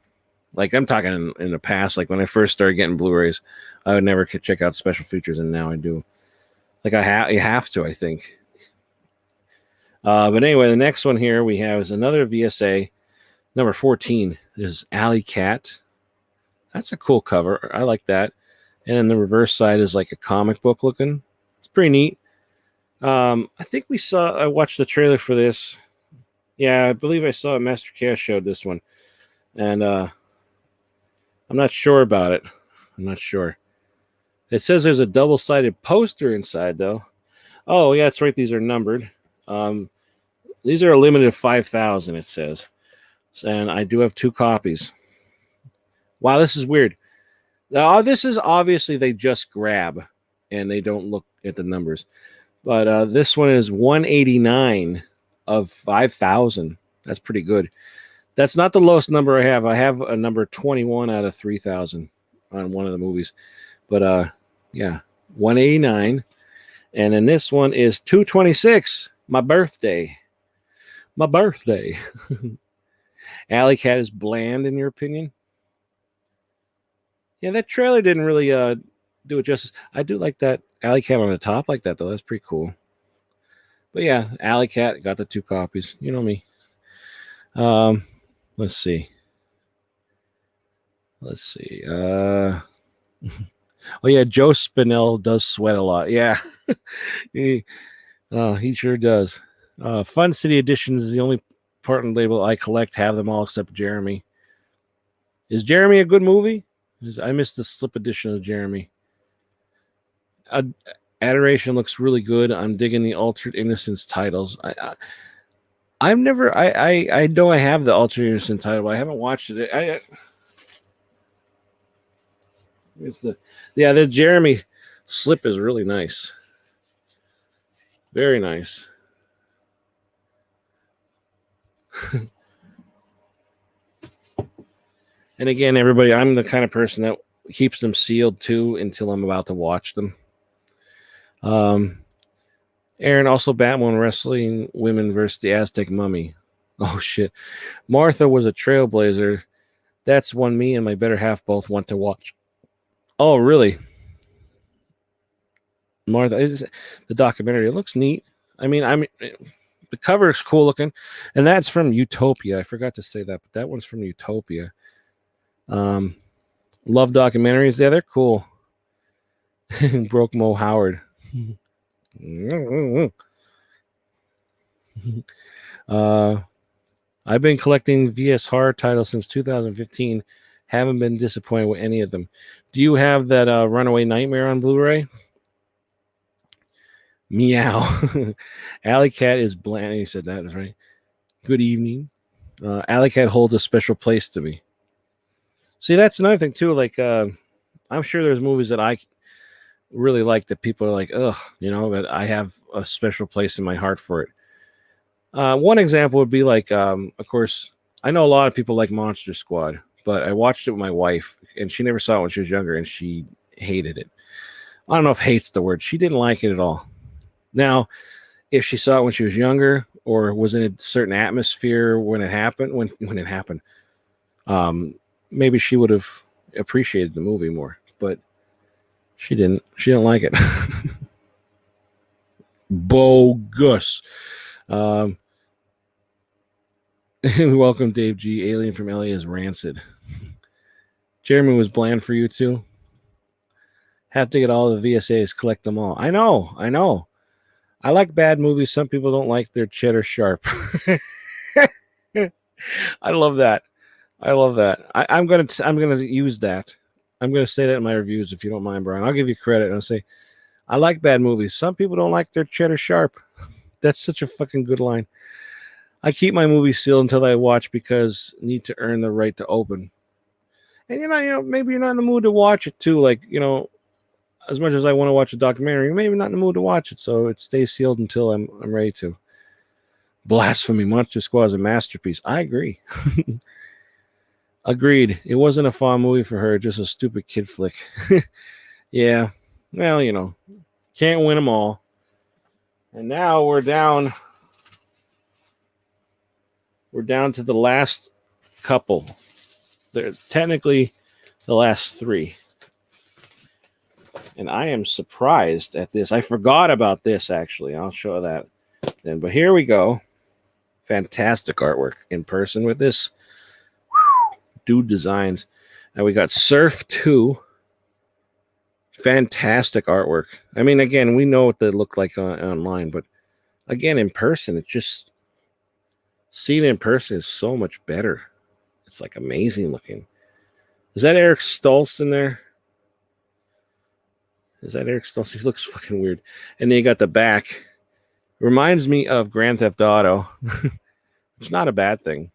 Like I'm talking in the past, like when I first started getting Blu-rays, I would never check out special features, and now I do. Like you have to, I think. But anyway, the next one here we have is another VSA, number 14 is Alley Cat. That's a cool cover. I like that. And then the reverse side is like a comic book looking. It's pretty neat. I think I watched the trailer for this. Yeah, I believe I saw Master Chaos showed this one. And I'm not sure about it. I'm not sure. It says there's a double-sided poster inside, though. Oh, yeah, that's right. These are numbered. These are a limited of 5,000, it says. And I do have 2 copies. Wow, this is weird. Now, this is obviously they just grab, and they don't look at the numbers. But this one is 189 of 5,000. That's pretty good. That's not the lowest number I have. I have a number 21 out of 3,000 on one of the movies. But yeah, 189. And then this one is 226. My birthday. My birthday. Alley Cat is bland, in your opinion? Yeah, that trailer didn't really do it justice. I do like that Alley Cat on the top like that, though. That's pretty cool. But yeah, Alley Cat got the 2 copies. You know me. Let's see. Oh yeah, Joe Spinell does sweat a lot. Yeah. he sure does. Fun City Editions is the only part in the label I collect. Have them all except Jeremy. Is Jeremy a good movie? I missed the slip edition of Jeremy. Adoration looks really good. I'm digging the Altered Innocence titles. I've never. I know I have the Altered Innocence title, but I haven't watched it. The Jeremy slip is really nice. Very nice. And again, everybody, I'm the kind of person that keeps them sealed too until I'm about to watch them. Aaron, also Batman wrestling women versus the Aztec mummy. Oh shit. Martha was a trailblazer. That's one me and my better half both want to watch. Oh, really? Martha is the documentary. It looks neat. I mean, the cover is cool looking, and that's from Utopia. I forgot to say that, but that one's from Utopia. Love documentaries. Yeah, they're cool. Broke Mo Howard. I've been collecting VS horror titles since 2015. Haven't been disappointed with any of them. Do you have that Runaway Nightmare on Blu-ray? Meow. Alley Cat is bland. He said that is right. Good evening. Alley Cat holds a special place to me. See, that's another thing too. Like, I'm sure there's movies that I really like that people are like, ugh, but I have a special place in my heart for it. One example would be like, of course, I know a lot of people like Monster Squad, but I watched it with my wife, and she never saw it when she was younger, and she hated it. I don't know if hate's the word. She didn't like it at all. Now, if she saw it when she was younger or was in a certain atmosphere when it happened, maybe she would have appreciated the movie more, but she didn't. She didn't like it. Bogus. Um, welcome, Dave G. Alien from LA is rancid. Jeremy was bland for you too. Have to get all the VSAs, collect them all. I know. I like bad movies. Some people don't like their cheddar sharp. I love that. I'm gonna use that. I'm gonna say that in my reviews if you don't mind, Brian. I'll give you credit and I'll say I like bad movies. Some people don't like their cheddar sharp. That's such a fucking good line. I keep my movies sealed until I watch because I need to earn the right to open. And maybe you're not in the mood to watch it too. Like, as much as I want to watch a documentary, maybe not in the mood to watch it, so it stays sealed until I'm ready to. Blasphemy, Monster Squad is a masterpiece. I agree. Agreed. It wasn't a fun movie for her, just a stupid kid flick. Yeah. Well, can't win them all. And now we're down to the last couple. They're technically the last three. And I am surprised at this. I forgot about this, actually. I'll show that then. But here we go. Fantastic artwork in person with this. Dude designs. Now we got Surf 2. Fantastic artwork. I mean, again, we know what they look like online, but again, in person, it just... seeing it in person is so much better. It's like amazing looking. Is that Eric Stoltz in there? Is that Eric Stoltz? He looks fucking weird. And then you got the back. Reminds me of Grand Theft Auto. It's not a bad thing.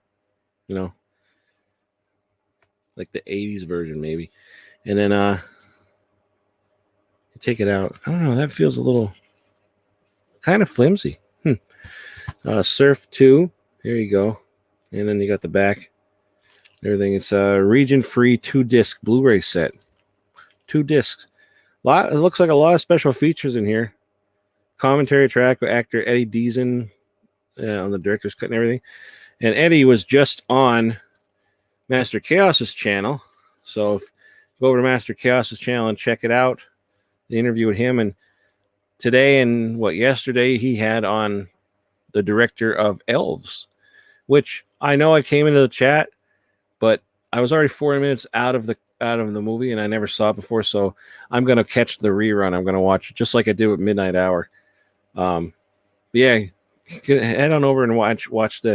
Like the 80s version, maybe. And then you take it out. I don't know. That feels a little kind of flimsy. Surf 2. Here you go. And then you got the back. Everything. It's a region-free 2-disc Blu-ray set. 2 discs. It looks like a lot of special features in here. Commentary track with actor Eddie Deason on the director's cut and everything. And Eddie was just on Master Chaos's channel. So go over to Master Chaos's channel and check it out. The interview with him. And today and yesterday he had on the director of Elves, which I know I came into the chat, but I was already 40 minutes out of the movie and I never saw it before, so I'm gonna catch the rerun. I'm gonna watch it just like I did with Midnight Hour. Yeah, head on over and watch with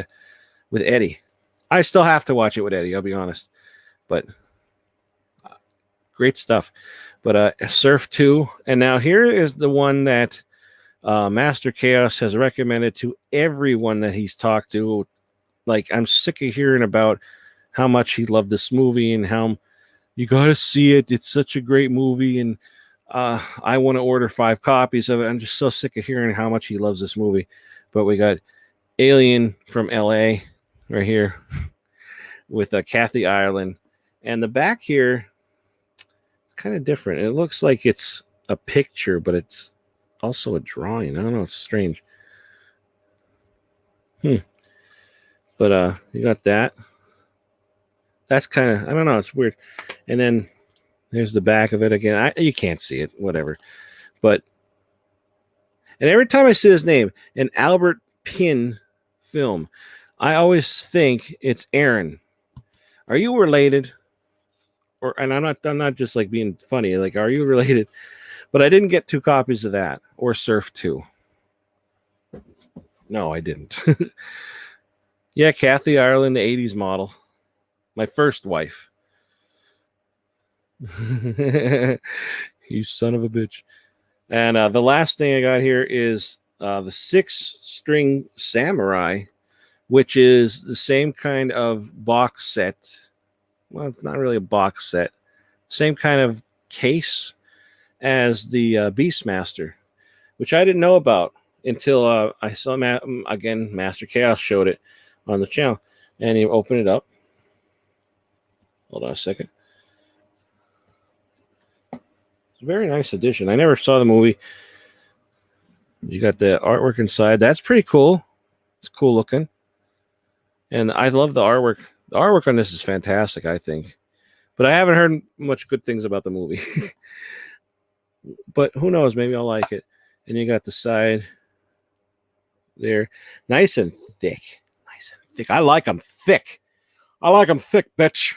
Eddie. I still have to watch it with Eddie, I'll be honest, but great stuff. But Surf 2, and now here is the one that Master Chaos has recommended to everyone that he's talked to. Like, I'm sick of hearing about how much he loved this movie and how you got to see it. It's such a great movie. And I want to order 5 copies of it. I'm just so sick of hearing how much he loves this movie. But we got Alien from LA right here with Kathy Ireland. And the back here, it's kind of different. It looks like it's a picture, but it's also a drawing. I don't know. It's strange. But you got that. That's kind of, I don't know, it's weird. And then there's the back of it again. You can't see it, whatever. But, and every time I see his name, an Albert Pin film, I always think it's Aaron. Are you related? And I'm not just like being funny. Like, are you related? But I didn't get 2 copies of that or Surf 2. No, I didn't. Yeah, Kathy Ireland, the 80s model. My first wife. You son of a bitch. And the last thing I got here is the 6-string Samurai, which is the same kind of box set. Well, it's not really a box set. Same kind of case as the Beastmaster, which I didn't know about until I saw, again, Master Chaos showed it on the channel. And you open it up. Hold on a second. It's a very nice edition. I never saw the movie. You got the artwork inside. That's pretty cool. It's cool looking. And I love the artwork. The artwork on this is fantastic, I think. but I haven't heard much good things about the movie. But who knows? Maybe I'll like it. And you got the side there, nice and thick. Nice and thick. I like them thick. I like them thick, bitch.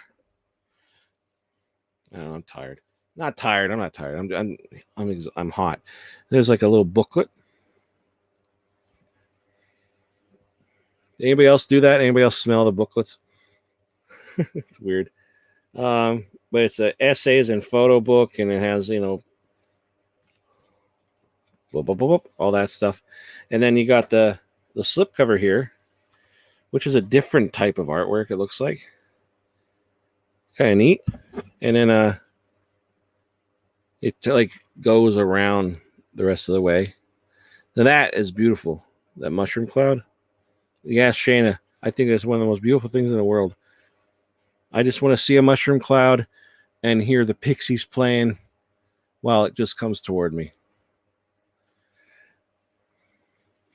Oh, I'm tired. Not tired. I'm not tired. I'm hot. There's like a little booklet. Anybody else do that? Anybody else smell the booklets? It's weird. But it's a essays and photo book, and it has, you know, all that stuff. And then you got the slipcover here, which is a different type of artwork, it looks like. Kind of neat. And then it like goes around the rest of the way. Now that is beautiful. That mushroom cloud. Yeah, Shayna, I think that's one of the most beautiful things in the world. I just want to see a mushroom cloud and hear the Pixies playing while it just comes toward me.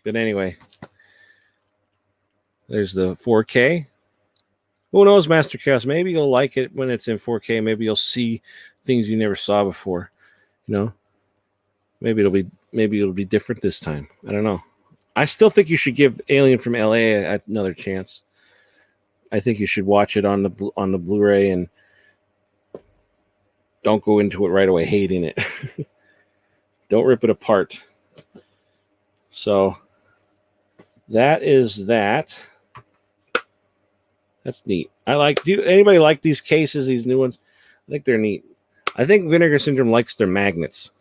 But anyway, there's the 4K. Who knows, Master Chaos? Maybe you'll like it when it's in 4K. Maybe you'll see things you never saw before. You know, maybe it'll be different this time. I don't know. I still think you should give Alien from LA another chance. I think you should watch it on the Blu-ray and don't go into it right away hating it. Don't rip it apart. So that is that. That's neat. Do anybody like these cases, these new ones? I think they're neat. I think Vinegar Syndrome likes their magnets.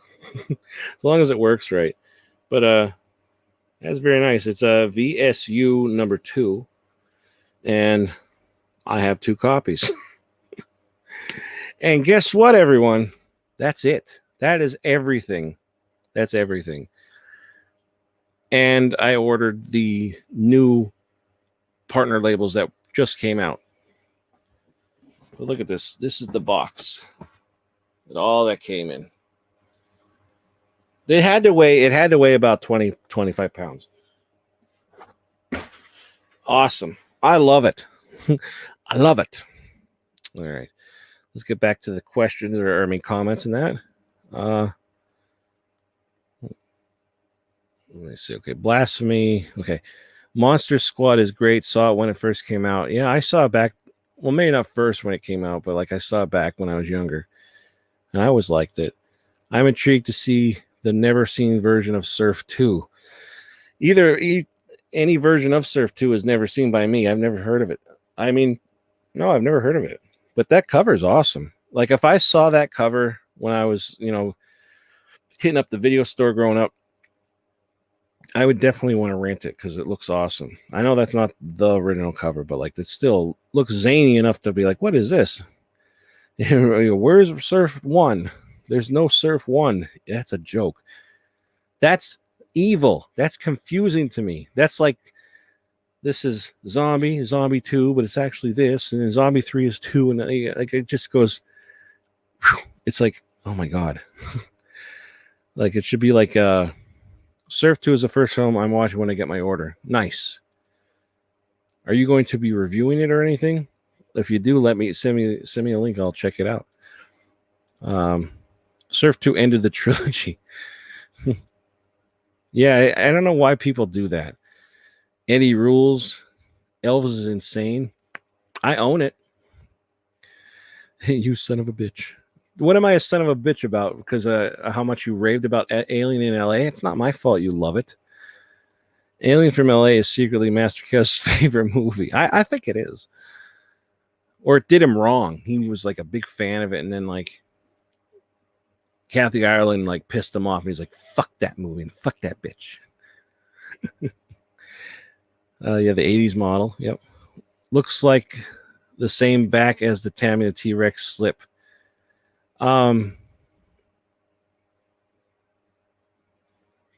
As long as it works right. But that's very nice. It's a VSU number 2. And I have 2 copies. And guess what, everyone? That's it. That is everything. That's everything. And I ordered the new partner labels that just came out. But look at this. This is the box. With all that came in. It had to weigh about 20, 25 pounds. Awesome. I love it. I love it. All right. Let's get back to the questions comments in that. Let's see. Okay. Blasphemy. Okay. Monster Squad is great. Saw it when it first came out. Yeah, I saw it back. Well, maybe not first when it came out, but like I saw it back when I was younger. And I always liked it. I'm intrigued to see the never seen version of Surf 2. Any version of Surf 2 is never seen by me. I've never heard of it. I mean, no, I've never heard of it. But that cover is awesome. Like if I saw that cover when I was, hitting up the video store growing up, I would definitely want to rent it because it looks awesome. I know that's not the original cover, but like it still looks zany enough to be like, what is this? Where's Surf 1? There's no Surf 1. That's a joke. That's evil. That's confusing to me. That's like, this is Zombie 2, but it's actually this, and then Zombie 3 is 2, and like it just goes, it's like, oh my God. Like it should be like Surf 2 is the first film I'm watching when I get my order. Nice. Are you going to be reviewing it or anything? If you do, send me a link. I'll check it out. Surf 2 ended the trilogy. Yeah, I don't know why people do that. Eddie rules. Elvis is insane. I own it. You son of a bitch. What am I a son of a bitch about? Because how much you raved about Alien in LA? It's not my fault you love it. Alien from LA is secretly Master Chaos' favorite movie. I think it is. Or it did him wrong. He was like a big fan of it, and then like Kathy Ireland like pissed him off. And he's like, fuck that movie and fuck that bitch. Yeah, the 80s model. Yep. Looks like the same back as the Tammy the T-Rex slip. For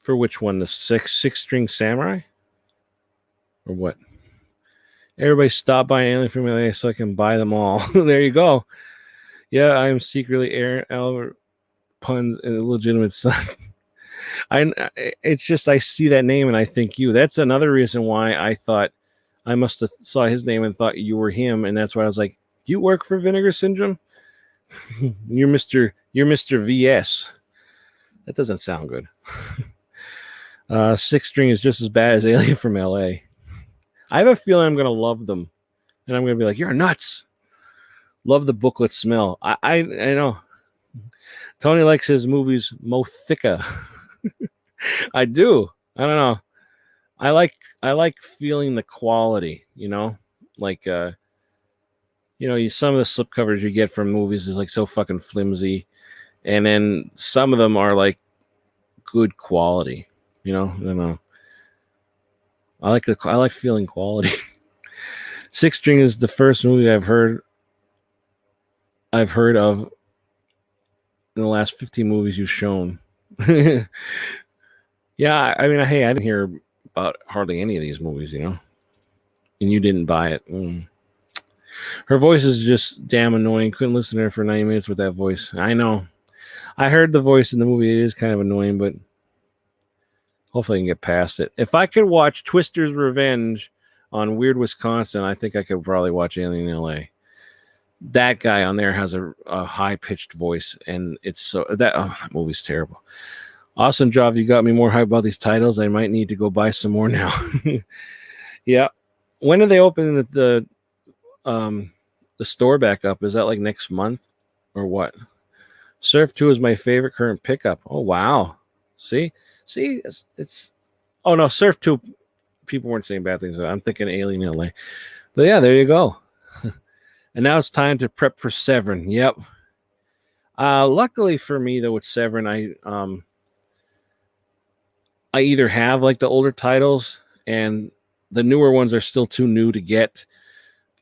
which one? The six-string samurai? Or what? Everybody stop by Alien from LA so I can buy them all. There you go. Yeah, I am secretly Aaron Albert Puns and a legitimate son. It's just I see that name and I think you. That's another reason why I thought I must have saw his name and thought you were him, and that's why I was like, "You work for Vinegar Syndrome?" You're Mr. VS. That doesn't sound good. Sixth String is just as bad as Alien from LA. I have a feeling I'm gonna love them, and I'm gonna be like, "You're nuts." Love the booklet smell. I know. Tony likes his movies mo thicka. I do. I don't know. I like feeling the quality. Like some of the slipcovers you get from movies is like so fucking flimsy, and then some of them are like good quality. I don't know. I like feeling quality. Six String is the first movie I've heard of in the last 15 movies you've shown. Yeah, I mean, hey, I didn't hear about hardly any of these movies, and you didn't buy it. Her voice is just damn annoying. Couldn't listen to her for 90 minutes with that voice. I know. I heard the voice in the movie. It is kind of annoying, but hopefully I can get past it. If I could watch Twister's Revenge on Weird Wisconsin, I think I could probably watch Alien in LA. That guy on there has a high-pitched voice, and that movie's terrible. Awesome job. You got me more hype about these titles. I might need to go buy some more now. Yeah. When are they opening the store back up? Is that like next month or what? Surf 2 is my favorite current pickup. Oh, wow. See, it's oh no, Surf 2, people weren't saying bad things. I'm thinking Alien in LA. But yeah, there you go. And now it's time to prep for Severin. Yep. Luckily for me though, with Severin, I either have like the older titles, and the newer ones are still too new to get.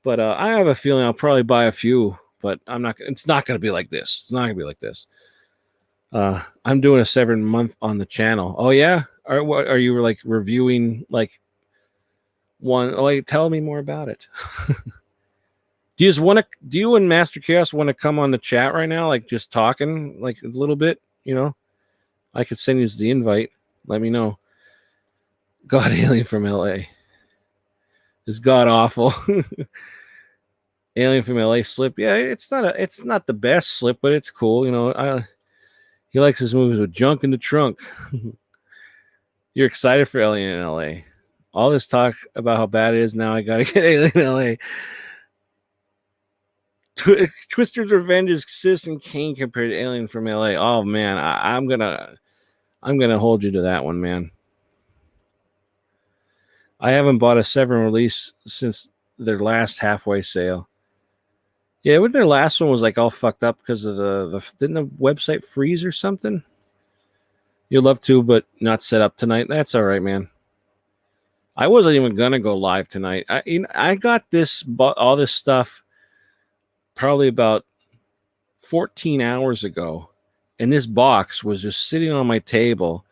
But I have a feeling I'll probably buy a few, but I'm not. It's not going to be like this. It's not going to be like this. I'm doing a Severin month on the channel. Oh yeah, what are you like reviewing? Like one? Oh, like, tell me more about it. Do you and Master Chaos want to come on the chat right now? Like just talking, like a little bit. I could send you the invite. Let me know. God, Alien from LA is god awful. Alien from LA slip. Yeah, it's not the best slip, but it's cool. He likes his movies with junk in the trunk. You're excited for Alien in LA. All this talk about how bad it is now, I gotta get Alien in LA. Twister's Revenge is Citizen Kane compared to Alien from LA. Oh man, I'm gonna hold you to that one, man. I haven't bought a Severin release since their last halfway sale. Yeah, when their last one was like all fucked up because of didn't the website freeze or something? You'd love to, but not set up tonight. That's all right, man. I wasn't even gonna go live tonight. I got all this stuff probably about 14 hours ago, and this box was just sitting on my table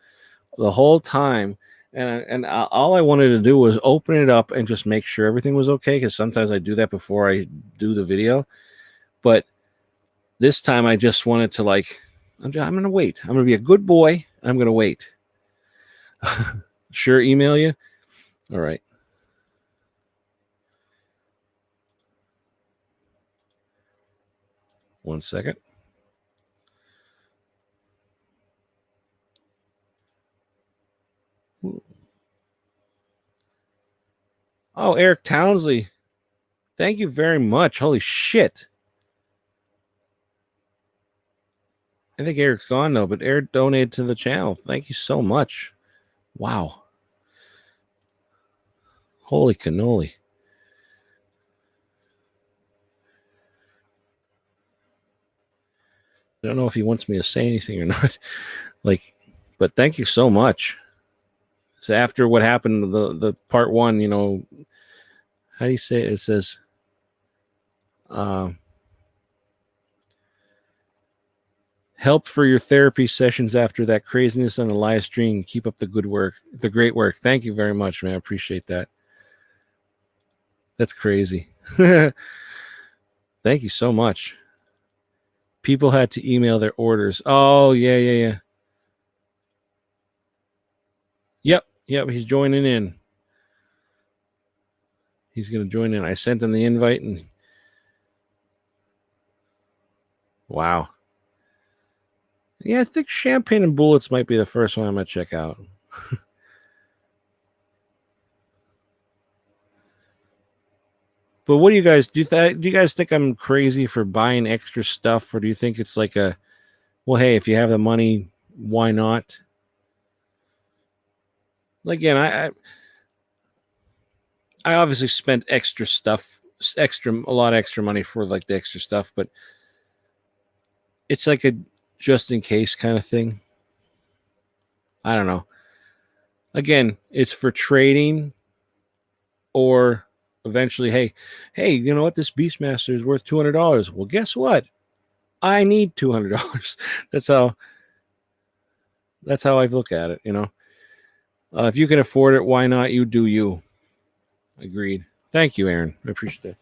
the whole time. And all I wanted to do was open it up and just make sure everything was okay, because sometimes I do that before I do the video. But this time I just wanted to I'm going to wait. I'm going to be a good boy. I'm going to wait. Sure, email you. All right. One second. Oh, Eric Townsley. Thank you very much. Holy shit. I think Eric's gone though, but Eric donated to the channel. Thank you so much. Wow. Holy cannoli. I don't know if he wants me to say anything or not. But thank you so much. So after what happened, the part one, how do you say it? It says, help for your therapy sessions after that craziness on the live stream. Keep up the good work, the great work. Thank you very much, man. I appreciate that. That's crazy. Thank you so much. People had to email their orders. Oh, yeah. Yep. He's joining in. He's going to join in. I sent him the invite, and Wow. Yeah, I think Champagne and Bullets might be the first one I'm gonna check out. But what do you guys do? Do you guys think I'm crazy for buying extra stuff, or do you think it's like a, well, hey, if you have the money, why not? Like, again, I obviously spent extra stuff, a lot of extra money for like the extra stuff, but it's like a just in case kind of thing. I don't know. Again, it's for trading or eventually, hey, you know what? This Beastmaster is worth $200. Well, guess what? I need $200. that's how I look at it. If you can afford it, why not? You do you. Agreed. Thank you, Aaron. I appreciate that.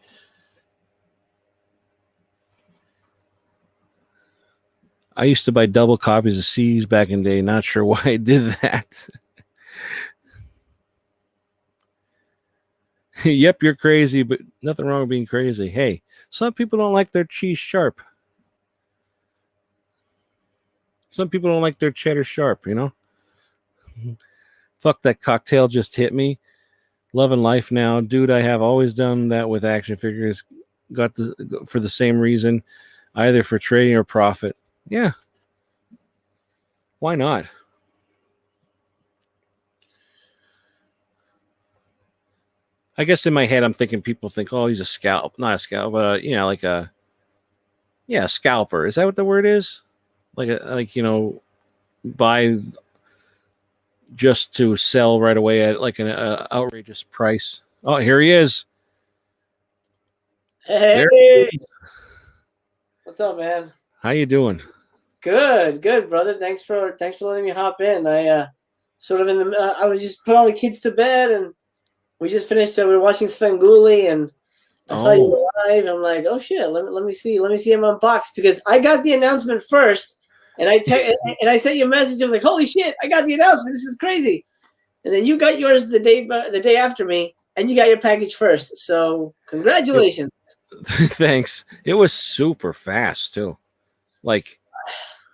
I used to buy double copies of CDs back in the day. Not sure why I did that. Yep, you're crazy, but nothing wrong with being crazy. Hey, some people don't like their cheese sharp. Some people don't like their cheddar sharp, Fuck, that cocktail just hit me. Loving life now. Dude, I have always done that with action figures. For the same reason, either for trading or profit. Yeah. Why not? I guess in my head, I'm thinking people think, oh, he's a scalp. Not a scalp, but, like a scalper. Is that what the word is? Buy just to sell right away at like an outrageous price. Oh, here he is. Hey, what's up, man? How you doing? Good, brother. Thanks for letting me hop in. I sort of I was just put all the kids to bed, and we just finished. We were watching Svengoolie, and I saw you live. I'm like, oh shit, let me see him unbox, because I got the announcement first, and I sent you a message. I'm like, holy shit, I got the announcement. This is crazy. And then you got yours the day after me, and you got your package first. So congratulations. Thanks. It was super fast too, like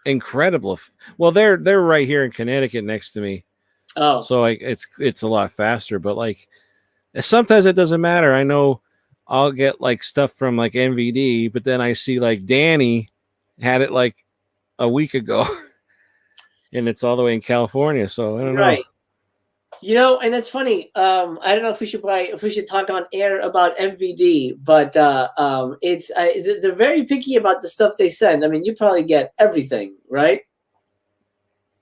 incredible. Well, they're right here in Connecticut next to me. Oh, so it's a lot faster. But like sometimes it doesn't matter. I know I'll get like stuff from like NVD, but then I see like Danny had it like a week ago, and it's all the way in California. So I don't know. And it's funny. I don't know if we should talk on air about MVD, but they're very picky about the stuff they send. I mean, you probably get everything, right?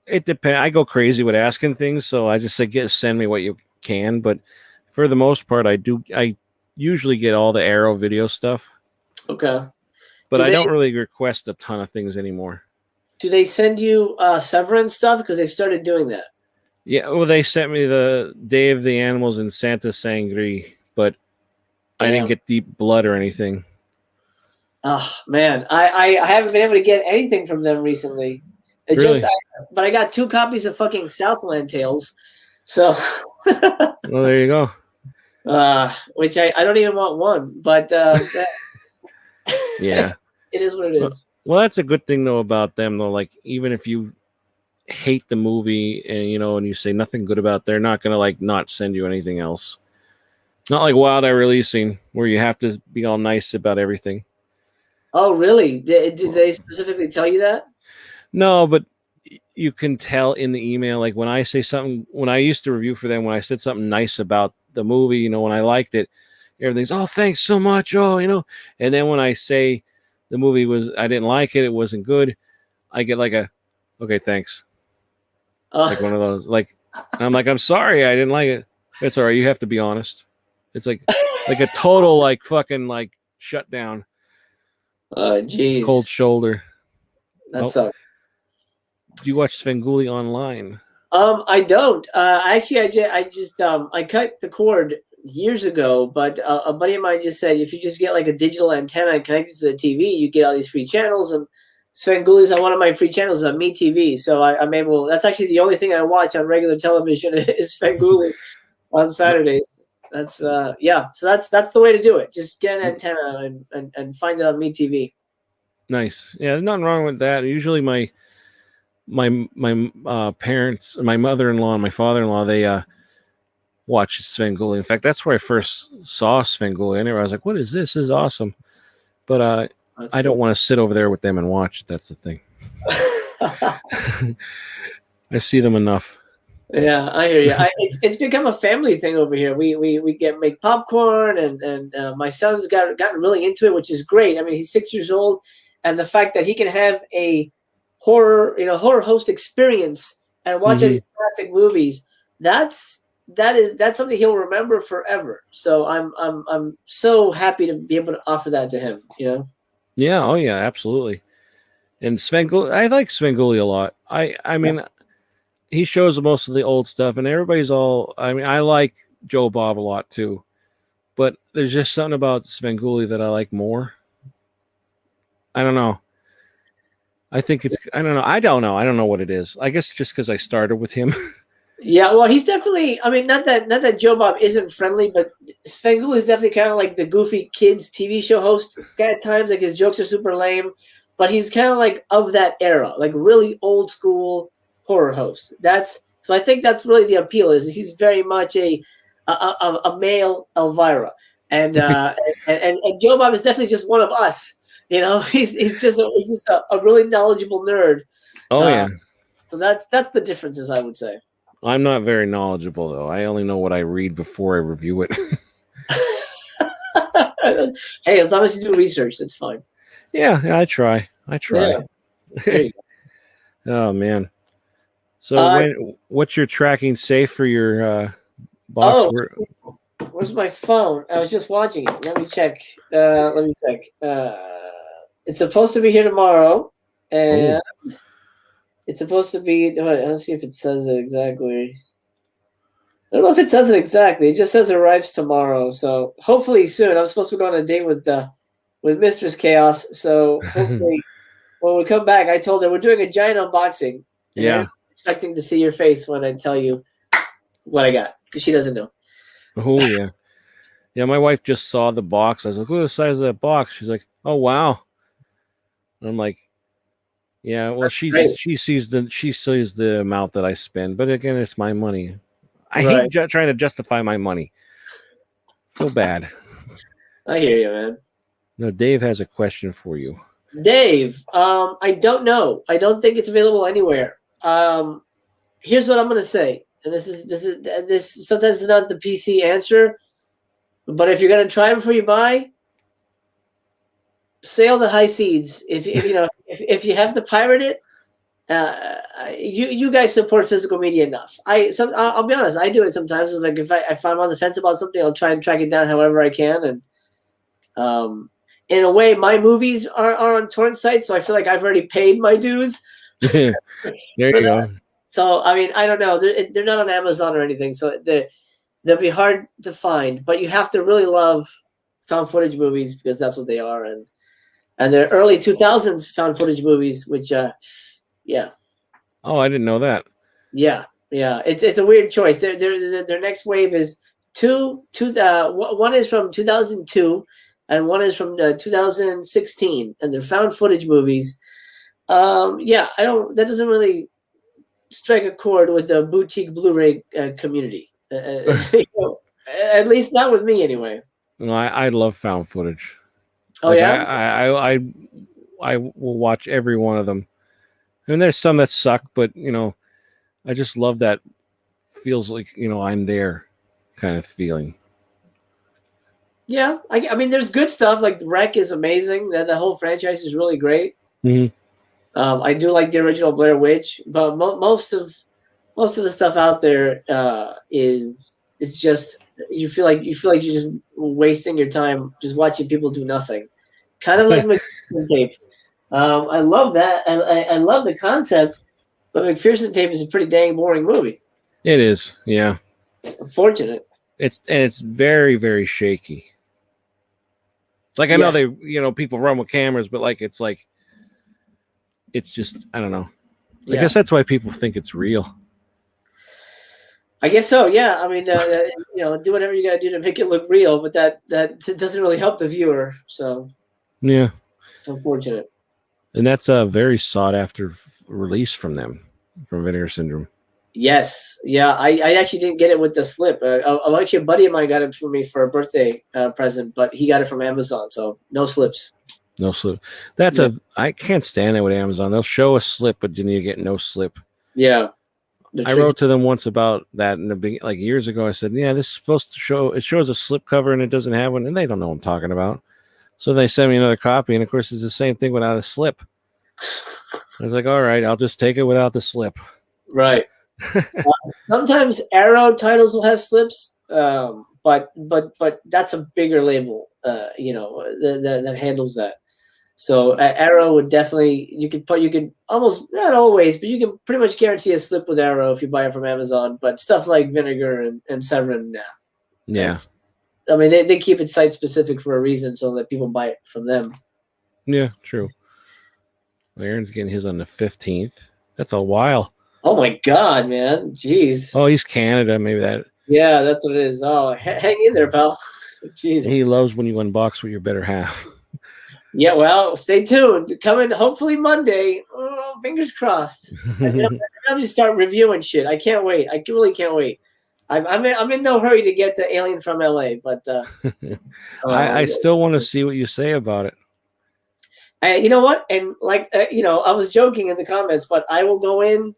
It depends. I go crazy with asking things, so I just say, send me what you can. But for the most part, I usually get all the Arrow video stuff. Okay. But I don't really request a ton of things anymore. Do they send you Severance stuff? Because they started doing that. Yeah, well, they sent me the Day of the Animals and Santa Sangre, but I didn't get Deep Blood or anything. Oh man, I haven't been able to get anything from them recently. Really? But I got 2 copies of fucking Southland Tales, so. Well, there you go. Which I don't even want one, but yeah, it is what it is. Well, that's a good thing though about them though. Like, even if you hate the movie and and you say nothing good about it, they're not gonna like not send you anything else. Not like Wild Eye Releasing, where you have to be all nice about everything. Oh, really? Did they specifically tell you that? No, but you can tell in the email. Like when I say something, when I used to review for them, when I said something nice about the movie, when I liked it, everything's, oh, thanks so much. Oh, and then when I say the movie I didn't like it, it wasn't good, I get like okay, thanks. Like one of those, like, I'm like, I'm sorry, I didn't like it. It's all right. You have to be honest. It's like a total like fucking like shutdown. Oh, geez. Cold shoulder. That sucks. Do you watch Svengoolie online? I don't. Actually, I cut the cord years ago, but a buddy of mine just said if you just get like a digital antenna connected to the TV, you get all these free channels. And Svengoolie's on one of my free channels on MeTV, so I'm able. That's actually the only thing I watch on regular television is Svengoolie on Saturdays. That's So that's the way to do it. Just get an antenna and find it on MeTV. Nice. Yeah, there's nothing wrong with that. Usually my parents, my mother-in-law and my father-in-law, they watch Svengoolie. In fact, that's where I first saw Svengoolie. I was like, what is this? This is awesome. But I don't want to sit over there with them and watch it. That's the thing. I see them enough. Yeah, I hear you. It's become a family thing over here. We make popcorn, and my son's gotten really into it, which is great. I mean, he's 6 years old, and the fact that he can have a horror host experience and watch these classic movies, that's something he'll remember forever. So I'm so happy to be able to offer that to him. Yeah. Oh yeah. Absolutely. And Svengoolie, I like Svengoolie a lot. I mean, he shows most of the old stuff, and everybody's all. I mean, I like Joe Bob a lot too, but there's just something about Svengoolie that I like more. I don't know. I think it's. I don't know. I don't know what it is. I guess just because I started with him. Yeah, well, he's definitely. I mean, not that Joe Bob isn't friendly, but Svengoolie is definitely kind of like the goofy kids TV show host guy at times. Like his jokes are super lame, but he's kind of like of that era, like really old school horror host. So I think that's really the appeal. Is he's very much a male Elvira, and Joe Bob is definitely just one of us. He's just a really knowledgeable nerd. Oh yeah. So that's the differences, I would say. I'm not very knowledgeable though. I only know what I read before I review it. Hey, as long as you do research, that's fine. Yeah, I try. Yeah. Oh man. So what's your tracking safe for your box? Where's my phone? I was just watching it. Let me check. It's supposed to be here tomorrow, and it's supposed to be. Let's see if it says it exactly. I don't know if it says it exactly. It just says it arrives tomorrow. So hopefully soon. I'm supposed to go on a date with Mistress Chaos. So hopefully when we come back, I told her we're doing a giant unboxing. Yeah. I'm expecting to see your face when I tell you what I got, because she doesn't know. Oh yeah. Yeah, my wife just saw the box. I was like, look at the size of that box. She's like, oh wow. And I'm like, yeah, well, she sees the amount that I spend, but again, it's my money. I hate trying to justify my money. Feel bad. I hear you, man. No, Dave has a question for you. Dave, I don't know. I don't think it's available anywhere. Here's what I'm gonna say, and this sometimes is not the PC answer, but if you're gonna try before you buy, sail the high seas. If you have to pirate it, you guys support physical media enough. I'll be honest, I do it sometimes. Like if I'm on the fence about something, I'll try and track it down however I can. And in a way, my movies are on torrent sites, so I feel like I've already paid my dues. There you go. So I mean, I don't know. They're not on Amazon or anything, so they'll be hard to find. But you have to really love found footage movies, because that's what they are, and they're early 2000s found footage movies, which yeah. Oh, I didn't know that. Yeah. It's a weird choice. Their next wave is one is from 2002, and one is from 2016, and they're found footage movies. That doesn't really strike a chord with the boutique Blu-ray community. At least not with me, anyway. No, I love found footage. Oh, like, yeah? I will watch every one of them. I mean, there's some that suck, but I just love that. Feels like I'm there, kind of feeling. Yeah, I mean, there's good stuff. Like Wreck is amazing. The whole franchise is really great. Mm-hmm. I do like the original Blair Witch, but most of the stuff out there is just you feel like you're just wasting your time just watching people do nothing. Kind of like McPherson Tape. I love that. I love the concept, but McPherson Tape is a pretty dang boring movie. It is, yeah. Unfortunate. It's very, very shaky. Like I know they people run with cameras, but it's just I don't know. I guess that's why people think it's real. I guess so. Yeah. I mean, do whatever you got to do to make it look real, but that doesn't really help the viewer. So yeah, it's unfortunate. And that's a very sought after release from them, from Vinegar Syndrome. Yes, yeah. I actually didn't get it with the slip. Actually, a buddy of mine got it for me for a birthday present, but he got it from Amazon, so no slips. No slip. That's I can't stand that with Amazon. They'll show a slip, but then you get no slip. Yeah. I wrote to them once about that in the beginning, like years ago. I said, "Yeah, this is supposed to show. It shows a slip cover and it doesn't have one," and they don't know what I'm talking about. So they sent me another copy, and of course, it's the same thing without a slip. I was like, "All right, I'll just take it without the slip." Right. Sometimes Arrow titles will have slips, but that's a bigger label, that handles that. So Arrow would definitely you could almost not always, but you can pretty much guarantee a slip with Arrow if you buy it from Amazon. But stuff like Vinegar and Severin, nah. Yeah. I mean, they keep it site specific for a reason so that people buy it from them. Yeah, true. Aaron's getting his on the 15th. That's a while. Oh my God, man! Jeez. Oh, he's Canada. Maybe that. Yeah, that's what it is. Oh, hang in there, pal. Jeez. He loves when you unbox with your better half. Yeah, well, stay tuned. Coming hopefully Monday. Oh, fingers crossed. I'm just start reviewing shit. I can't wait. I really can't wait. I'm in no hurry to get to Alien from LA, but I still want to see what you say about it. You know what? And I was joking in the comments, but I will go in.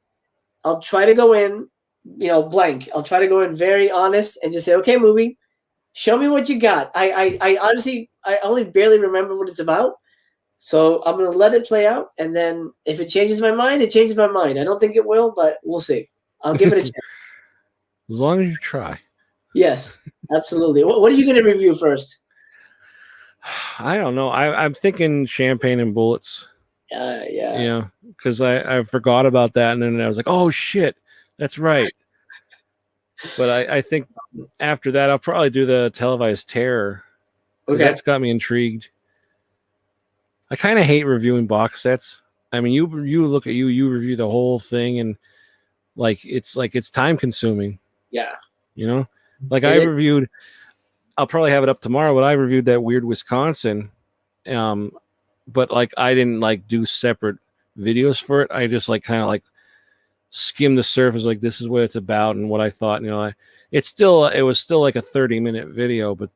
I'll try to go in, blank. I'll try to go in very honest and just say, okay, movie, show me what you got. I honestly, I only barely remember what it's about. So I'm going to let it play out. And then if it changes my mind, it changes my mind. I don't think it will, but we'll see. I'll give it a chance. As long as you try. Yes, absolutely. What are you going to review first? I don't know. I'm thinking Champagne and Bullets. Yeah. Yeah, because I forgot about that, and then I was like, oh shit, that's right. But I think after that, I'll probably do the Televised Terror. Okay, that's got me intrigued. I kind of hate reviewing box sets. I mean, you look at you review the whole thing, and it's time consuming. Yeah, I reviewed. I'll probably have it up tomorrow, but I reviewed that Weird Wisconsin. But I didn't do separate videos for it. I just kind of skim the surface, this is what it's about and what I thought. It was still like a 30-minute video, but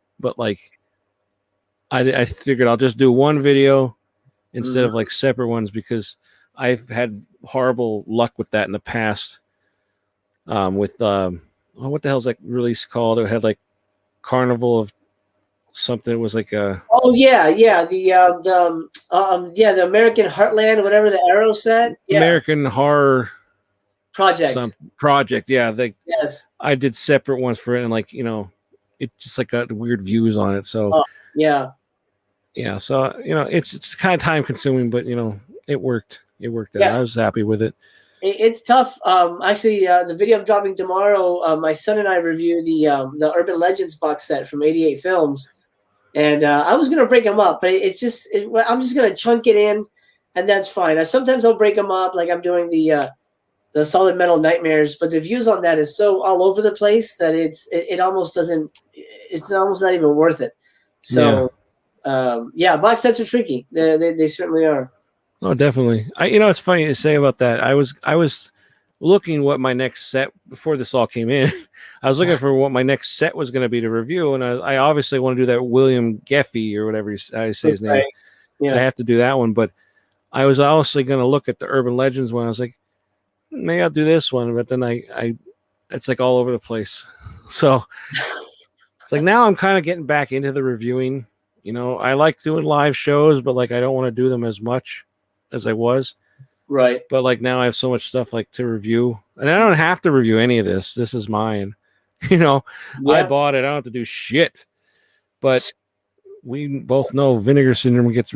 I figured I'll just do one video instead of separate ones, because I've had horrible luck with that in the past. With what the hell's that release called? It had Carnival of something. It was the American Heartland, whatever the Arrow said. Yeah. American Horror Project. Yeah, yes. I did separate ones for it, and it just got weird views on it. So yeah. So it's kind of time consuming, but it worked. It worked out. Yeah. I was happy with it. It's tough. Actually, the video I'm dropping tomorrow, my son and I review the Urban Legends box set from 88 Films. And I was going to break them up, but I'm just going to chunk it in, and that's fine. Sometimes I'll break them up, like I'm doing the Solid Metal Nightmares, but the views on that is so all over the place that it almost doesn't, it's almost not even worth it. So, box sets are tricky. They certainly are. Oh, definitely. It's funny to say about that. I was looking what my next set before this all came in. I was looking for what my next set was going to be to review, and I obviously want to do that William Geffey or whatever I say his name. Yeah. I have to do that one, but I was also going to look at the Urban Legends one. I was like, maybe I'll do this one, but then it's all over the place. So it's now I'm kind of getting back into the reviewing. I like doing live shows, but I don't want to do them as much as I was. Right. But now I have so much stuff to review, and I don't have to review any of this. This is mine. I bought it. I don't have to do shit. But we both know Vinegar Syndrome gets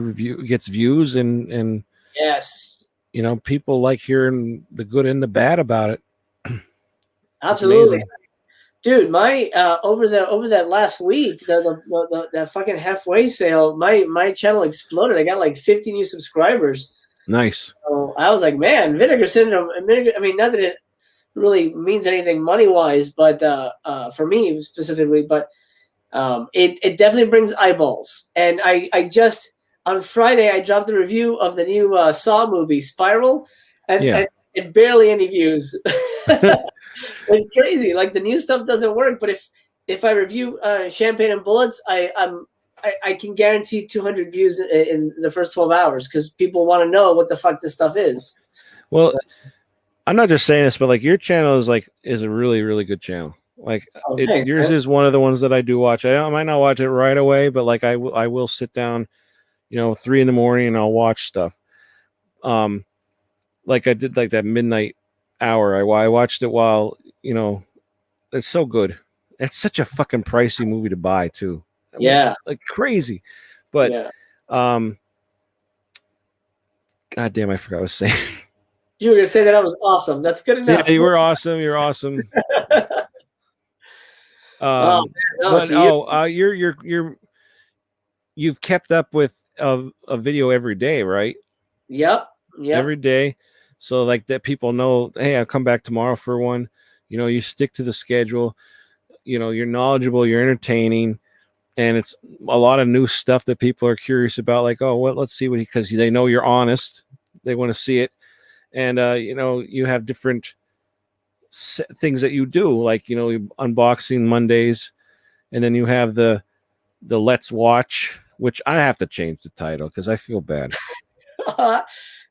views, and yes, people like hearing the good and the bad about it. Absolutely. Dude, my over that last week, the fucking halfway sale, my channel exploded. I got 50 new subscribers. Nice. So I was like, man, Vinegar Syndrome. I mean, not that it really means anything money wise, but for me specifically, but it definitely brings eyeballs. And I'm on Friday I dropped a review of the new Saw movie, Spiral, Yeah. and barely any views. It's crazy. Like the new stuff doesn't work, but if I review Champagne and Bullets, I can guarantee 200 views in the first 12 hours because people want to know what the fuck this stuff is. Well, I'm not just saying this, but like your channel is a really, really good channel. Like Thanks, yours man. is one of the ones that I do watch. I might not watch it right away, but like I will sit down, 3 a.m. and I'll watch stuff. Like I did like that midnight hour. I watched it while, it's so good. It's such a fucking pricey movie to buy too. Yeah. Like crazy. But Yeah. God damn, I forgot what I was saying. You were gonna say that I was awesome. That's good enough. Yeah, you were awesome. You're awesome. Oh, man, no, but you've kept up with a video every day, right? Yep. Every day, so like that people know, hey, I'll come back tomorrow for one. You stick to the schedule. You're knowledgeable, you're entertaining, and it's a lot of new stuff that people are curious about. Like, oh, well, let's see because they know you're honest. They want to see it, and you have different things that you do, like unboxing Mondays, and then you have the Let's Watch, which I have to change the title because I feel bad.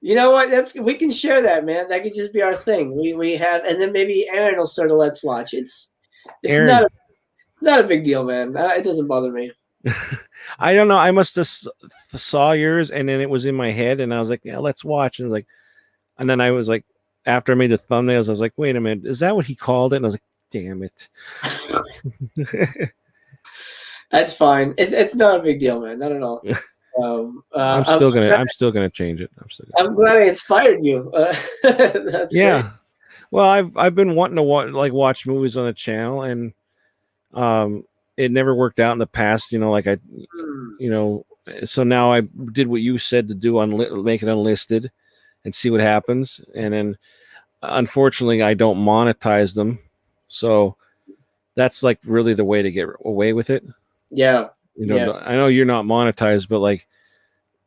You know what? We can share that, man. That could just be our thing. We have, and then maybe Aaron will start a Let's Watch. It's Aaron, not a big deal, man. It doesn't bother me. I don't know. I must have saw yours, and then it was in my head, and I was like, yeah, let's watch. And and then I was like, after I made the thumbnails, I was like, wait a minute, is that what he called it? And I was like, damn it. That's fine. It's not a big deal, man. Not at all. I'm still gonna change it. I'm glad I inspired you. That's yeah. Great. Well, I've been wanting to watch movies on the channel, and it never worked out in the past. So now I did what you said to do on make it unlisted, and see what happens. And then, unfortunately, I don't monetize them, so that's like really the way to get away with it. Yeah. I know you're not monetized, but like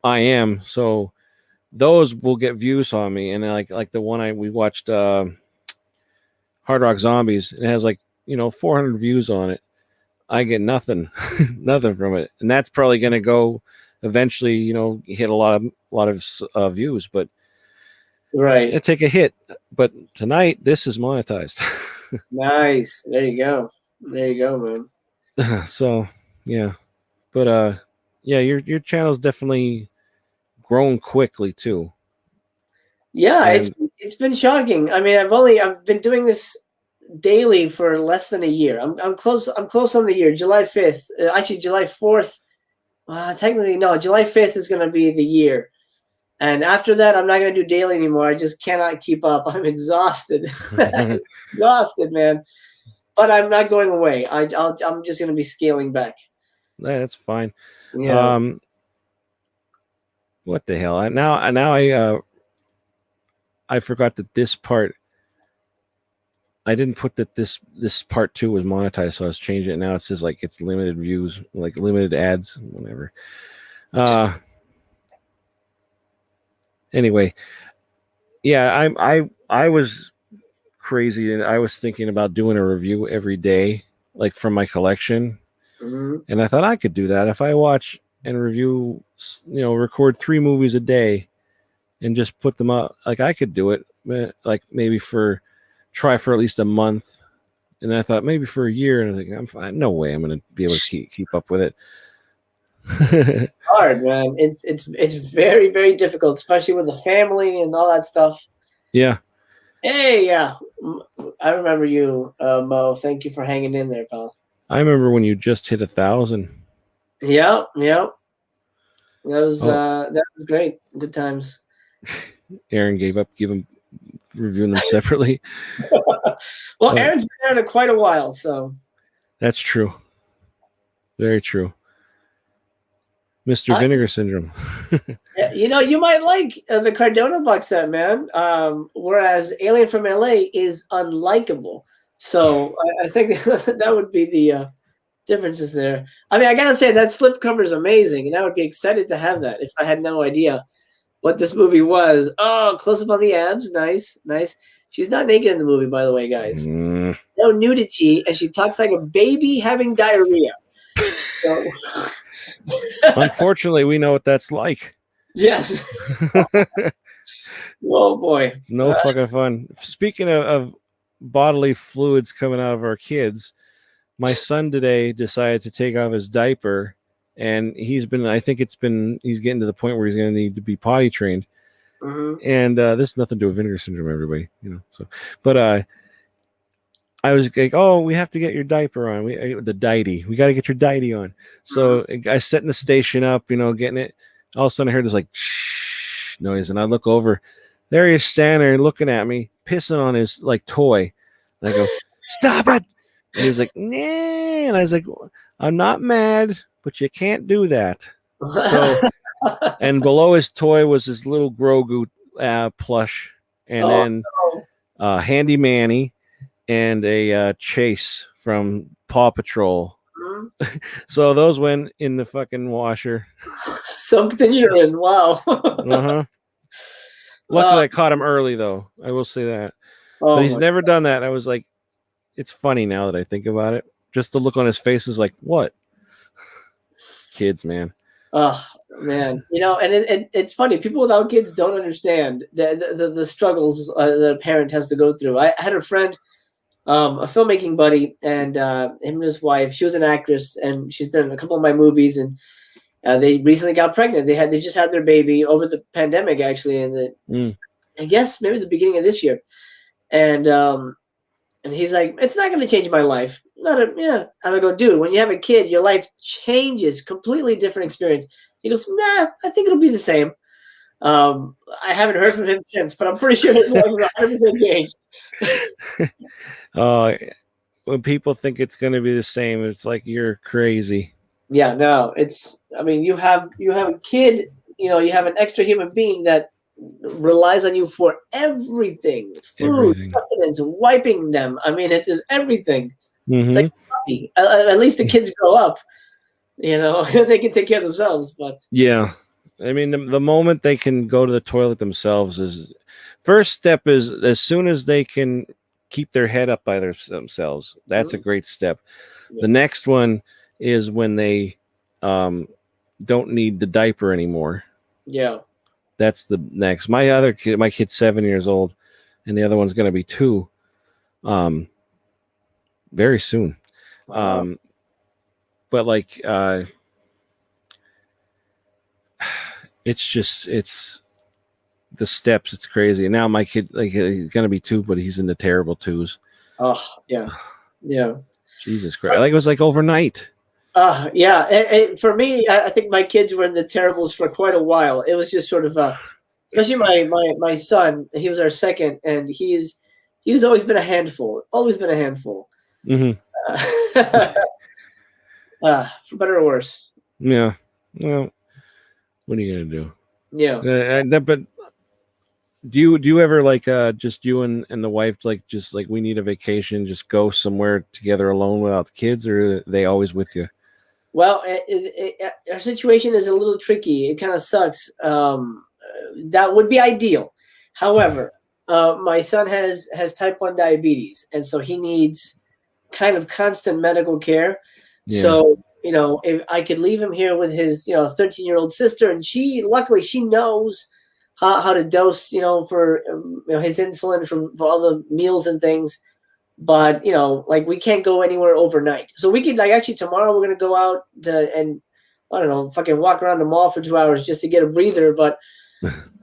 I am, so those will get views on me. And like the one we watched, Hard Rock Zombies, it has 400 views on it. I get nothing, nothing from it, and that's probably going to go eventually. Hit a lot of views, but right, it take a hit. But tonight, this is monetized. Nice. There you go, man. So yeah, but yeah, your channel's definitely grown quickly too. Yeah, it's been shocking. I mean, I've been doing this daily for less than a year. I'm close on the year. July 5th, actually July 4th. Technically, no. July 5th is going to be the year, and after that, I'm not going to do daily anymore. I just cannot keep up. I'm exhausted, exhausted, man. But I'm not going away. I'm just going to be scaling back. That's fine. Yeah. What the hell? I forgot that this part. I didn't put that this part 2 was monetized, so I was changing it. Now it says it's limited views, like limited ads, whatever. Anyway, yeah, I was crazy, and I was thinking about doing a review every day, like from my collection, and I thought I could do that if I watch and review, record 3 movies a day, and just put them up. Like I could do it, like maybe try for at least a month, and I thought maybe for a year, and I was like, I'm fine. No way I'm going to be able to keep up with it. Hard, man. It's very, very difficult, especially with the family and all that stuff. Yeah. Hey, yeah, I remember you, Mo. Thank you for hanging in there, pal. I remember when you just hit 1,000. Yeah. That was great. Good times. Aaron gave up reviewing them separately. Well, Aaron's been at it quite a while, so that's true. Very true. Mr. Vinegar Syndrome. You might like the Cardona box set, man. Whereas Alien from LA is unlikable. So I think that would be the differences there. I mean, I gotta say that slipcover is amazing, and I would be excited to have that if I had no idea what this movie was. Oh, close up on the abs, nice, nice. She's not naked in the movie, by the way, guys. Mm. No nudity, and she talks like a baby having diarrhea. So, Unfortunately, we know what that's like. yes. Oh boy. No fucking fun. Speaking of bodily fluids coming out of our kids, my son today decided to take off his diaper, and he's getting to the point where he's going to need to be potty trained. Mm-hmm. And this has nothing to do with Vinegar Syndrome, everybody, so, but I was like, oh, we have to get your diaper on. The diety. We got to get your diety on. So I setting the station up, getting it. All of a sudden I heard this like shh noise, and I look over. There he is standing there looking at me, pissing on his like toy. And I go, stop it. And he's like, nah. And I was like, I'm not mad, but you can't do that. So, and below his toy was his little Grogu plush, and then Handy Manny, and a Chase from Paw Patrol. Mm-hmm. So those went in the fucking washer. Soaked in urine. Wow. Luckily, I caught him early, though. I will say that. But he's never done that. I was like, it's funny now that I think about it. Just the look on his face is like, what? Kids, man. Oh, man. And it's funny. People without kids don't understand the struggles that a parent has to go through. I had a friend, a filmmaking buddy, and him and his wife. She was an actress, and she's been in a couple of my movies, and they recently got pregnant. They just had their baby over the pandemic, actually, and I guess maybe the beginning of this year. And he's like, it's not going to change my life. And I go, dude, when you have a kid, your life changes, completely different experience. He goes, nah, I think it'll be the same. I haven't heard from him since, but I'm pretty sure his life is 100% changed. When people think it's going to be the same, it's like, you're crazy. Yeah, no, you have a kid, you have an extra human being that relies on you for everything, food, sustenance, wiping them. I mean, it is everything. Mm-hmm. It's like a puppy. At least the kids grow up, they can take care of themselves. But yeah, I mean, the moment they can go to the toilet themselves is first step. Is as soon as they can keep their head up by themselves. That's a great step. Yeah. The next one is when they don't need the diaper anymore. Yeah. That's the next. My kid's 7 years old, and the other one's going to be 2 very soon. Wow. But like it's the steps. It's crazy. And now my kid, like, he's going to be 2, but he's in the terrible 2s. Oh, yeah. Yeah. Jesus Christ. Like, it was like overnight. Yeah. For me, I think my kids were in the terribles for quite a while. It was just sort of, especially my son, he was our second, and he's always been a handful. Always been a handful. Mm-hmm. For better or worse. Yeah. Well, what are you gonna do? Yeah. But do you ever like just you and the wife like just like we need a vacation, just go somewhere together alone without the kids, or are they always with you? Well, our situation is a little tricky. It kind of sucks. That would be ideal. However, my son has type 1 diabetes, and so he needs kind of constant medical care. Yeah. So, if I could leave him here with his, 13-year-old sister, and luckily she knows how to dose, for his insulin for all the meals and things. But, like, we can't go anywhere overnight. So we could, like, actually tomorrow we're going to go out and I don't know, fucking walk around the mall for 2 hours just to get a breather. But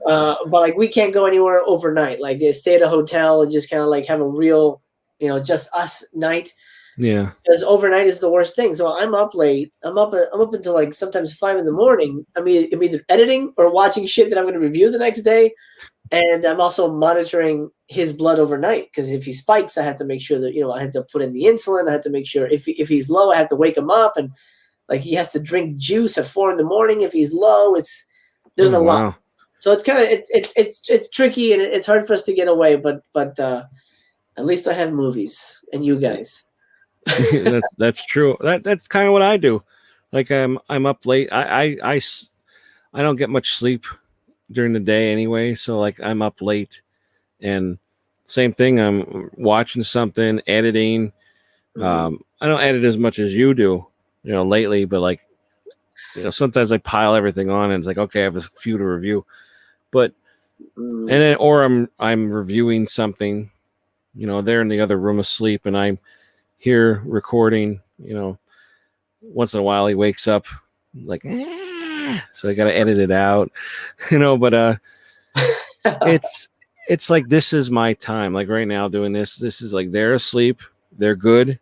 like, we can't go anywhere overnight. Like, stay at a hotel and just kind of like have a real, just us night. Yeah. Because overnight is the worst thing. So I'm up late. I'm up until like sometimes 5 a.m. I mean, I'm either editing or watching shit that I'm going to review the next day. And I'm also monitoring his blood overnight, because if he spikes, I have to make sure that, I have to put in the insulin. I have to make sure if he's low, I have to wake him up, and like he has to drink juice at 4 a.m. if he's low. There's a lot. So it's kind of it's tricky, and it's hard for us to get away. But at least I have movies and you guys. That's true. That's kind of what I do. Like I'm up late. I don't get much sleep during the day anyway, so like I'm up late, and same thing. I'm watching something, editing. I don't edit as much as you do, lately, but like, sometimes I pile everything on, and it's like, okay, I have a few to review, but and then, or I'm reviewing something, they're in the other room asleep, and I'm here recording. Once in a while he wakes up, like, so I got to edit it out, but it's like, this is my time. Like right now doing this is like, they're asleep, they're good,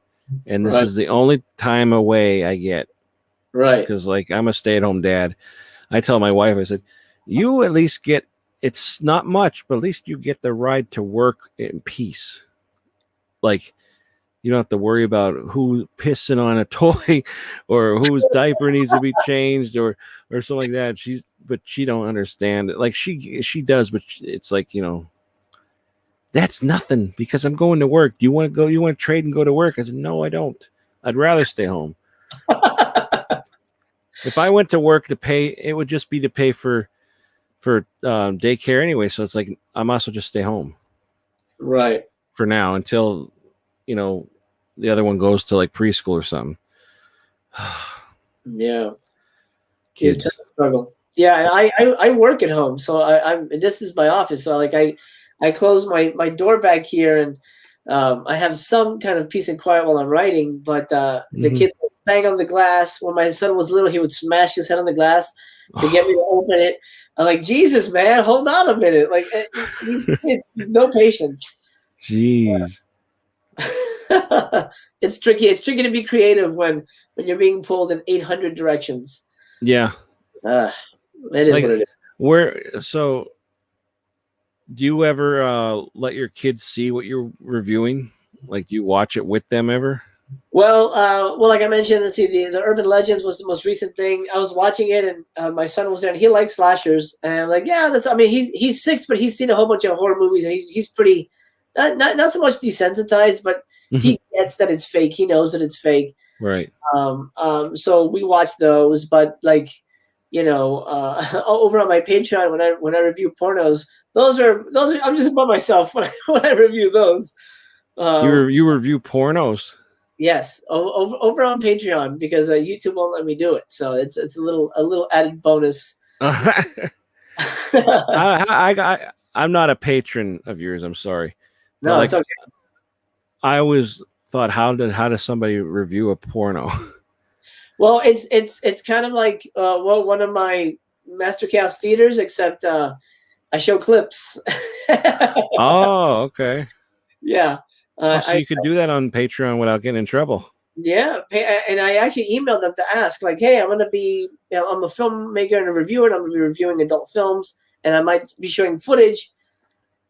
and this is the only time away I get. Right. Because like, I'm a stay-at-home dad. I tell my wife, I said, you at least get, it's not much, but at least you get the ride to work in peace. Like, you don't have to worry about who's pissing on a toy or whose diaper needs to be changed or something like that. But she don't understand it. Like she does, but it's like, that's nothing because I'm going to work. Do you want to go? You want to trade and go to work? I said, no, I don't. I'd rather stay home. If I went to work to pay, it would just be to pay for daycare anyway. So it's like, I might as well just stay home. Right. For now, until, the other one goes to like preschool or something. Yeah. Kids. Struggle. Yeah. I work at home. So this is my office. So like I close my door back here, and I have some kind of peace and quiet while I'm writing, but the kids bang on the glass. When my son was little, he would smash his head on the glass to get me to open it. I'm like, Jesus, man, hold on a minute. Like, it's no patience. Jeez. It's tricky. It's tricky to be creative when you're being pulled in 800 directions. Yeah. It is like, what it is. So do you ever let your kids see what you're reviewing? Like, do you watch it with them ever? Well, like I mentioned, let's see, the Urban Legends was the most recent thing. I was watching it, and my son was there, and he likes slashers, and like, yeah, that's. I mean, he's 6, but he's seen a whole bunch of horror movies, and he's pretty not so much desensitized, but he gets that it's fake. He knows that it's fake. Right. So we watch those, but like, over on my Patreon when I review pornos, those are I'm just by myself when I review those. You review pornos. Yes, over on Patreon, because YouTube won't let me do it. So it's a little added bonus. I'm not a patron of yours. I'm sorry. No, like, it's okay. I always thought, how does somebody review a porno? Well, it's kind of like one of my Master Chaos theaters, except I show clips. Oh, okay. Yeah. So you could do that on Patreon without getting in trouble. Yeah, and I actually emailed them to ask, like, hey, I'm going to be, I'm a filmmaker and a reviewer, and I'm going to be reviewing adult films, and I might be showing footage.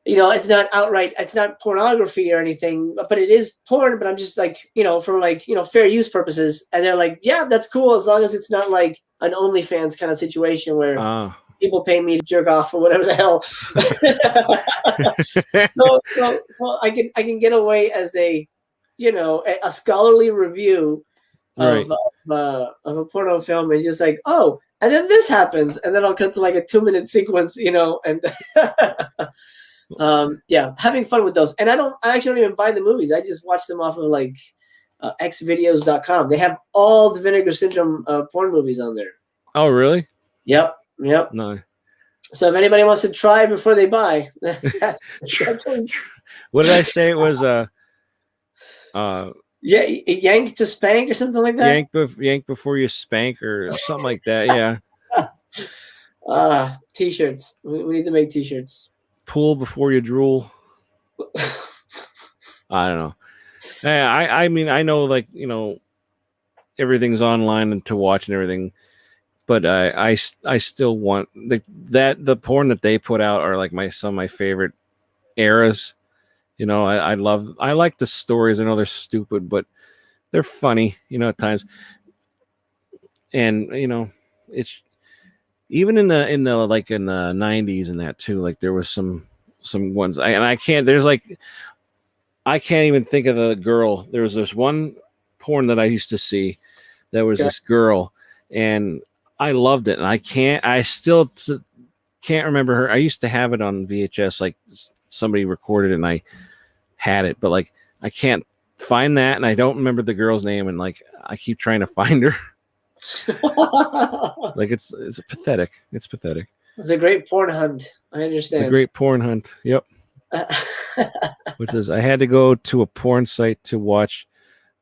It's not outright, it's not pornography or anything, but it is porn. But I'm just like, for like, fair use purposes. And they're like, yeah, that's cool, as long as it's not like an OnlyFans kind of situation where people pay me to jerk off or whatever the hell. so I can get away as a scholarly review of a porno film, and just like, oh, and then this happens, and then I'll cut to like a 2-minute sequence, and having fun with those. And I actually don't even buy the movies. I just watch them off of like xvideos.com. They have all the Vinegar Syndrome porn movies on there. Oh, really? Yep. No. So if anybody wants to try before they buy, that's what did I say? It was yank to spank or something like that. Yank before you spank or something like that. Yeah. T-shirts. We need to make T-shirts. Pull before you drool. I don't know. I mean, I know, like, everything's online and to watch and everything, but I still want the porn that they put out are like some of my favorite eras. I like the stories. I know they're stupid, but they're funny, at times. And it's even in the like in the 90s and that too. Like there was some ones I can't even think of the girl. There was this one porn that I used to see. There was this girl, and I loved it. And I still can't remember her. I used to have it on VHS, like somebody recorded it and I had it, but like I can't find that, and I don't remember the girl's name, and like I keep trying to find her. Like it's pathetic. It's pathetic. The great porn hunt. I understand. The great porn hunt. Yep. What says I had to go to a porn site to watch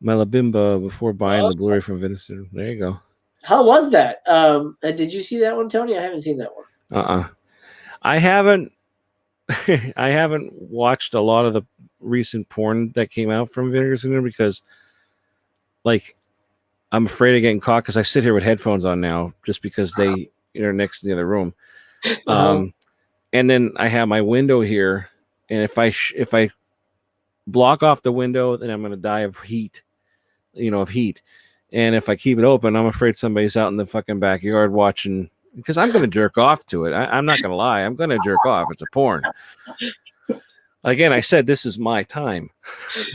Malabimba before buying the Blu-ray from Vinegar Syndrome. There you go. How was that? Did you see that one, Tony? I haven't seen that one. I haven't. I haven't watched a lot of the recent porn that came out from Vinegar Syndrome because, like, I'm afraid of getting caught because I sit here with headphones on now just because they are next to the other room. And then I have my window here, and if I block off the window, then I'm going to die of heat, of heat. And if I keep it open, I'm afraid somebody's out in the fucking backyard watching, because I'm going to jerk off to it. I'm not going to lie. I'm going to jerk off. It's a porn. Again, I said this is my time.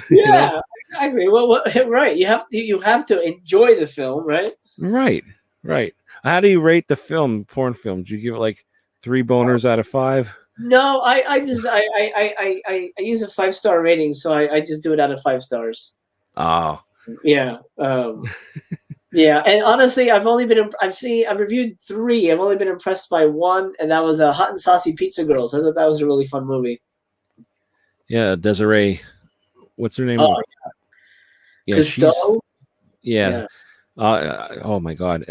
Yeah, exactly. Well, right. You have to enjoy the film, right? Right. How do you rate the film, porn film? Do you give it like 3 boners out of 5? No, I use a 5-star rating, so I just do it out of 5 stars. Oh. Yeah. Yeah, and honestly, I've reviewed 3. I've only been impressed by 1, and that was Hot and Saucy Pizza Girls. I thought that was a really fun movie. Yeah, Desiree. What's her name? Oh, yeah. Cousteau? Yeah. Oh my God.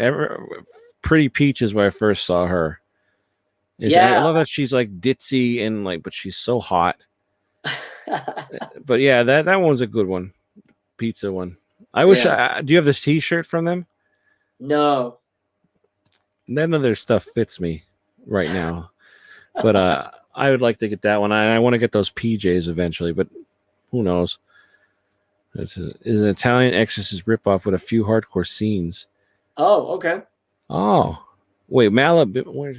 Pretty Peach is where I first saw her. I love that she's like ditzy and like, but she's so hot. But yeah, that one was a good one. Pizza one. I wish. Do you have this T-shirt from them? No. None of their stuff fits me right now, but I would like to get that one. I want to get those PJs eventually, but who knows? Is an Italian Exorcist ripoff with a few hardcore scenes. Oh, okay. Oh, wait, Malibu. Where?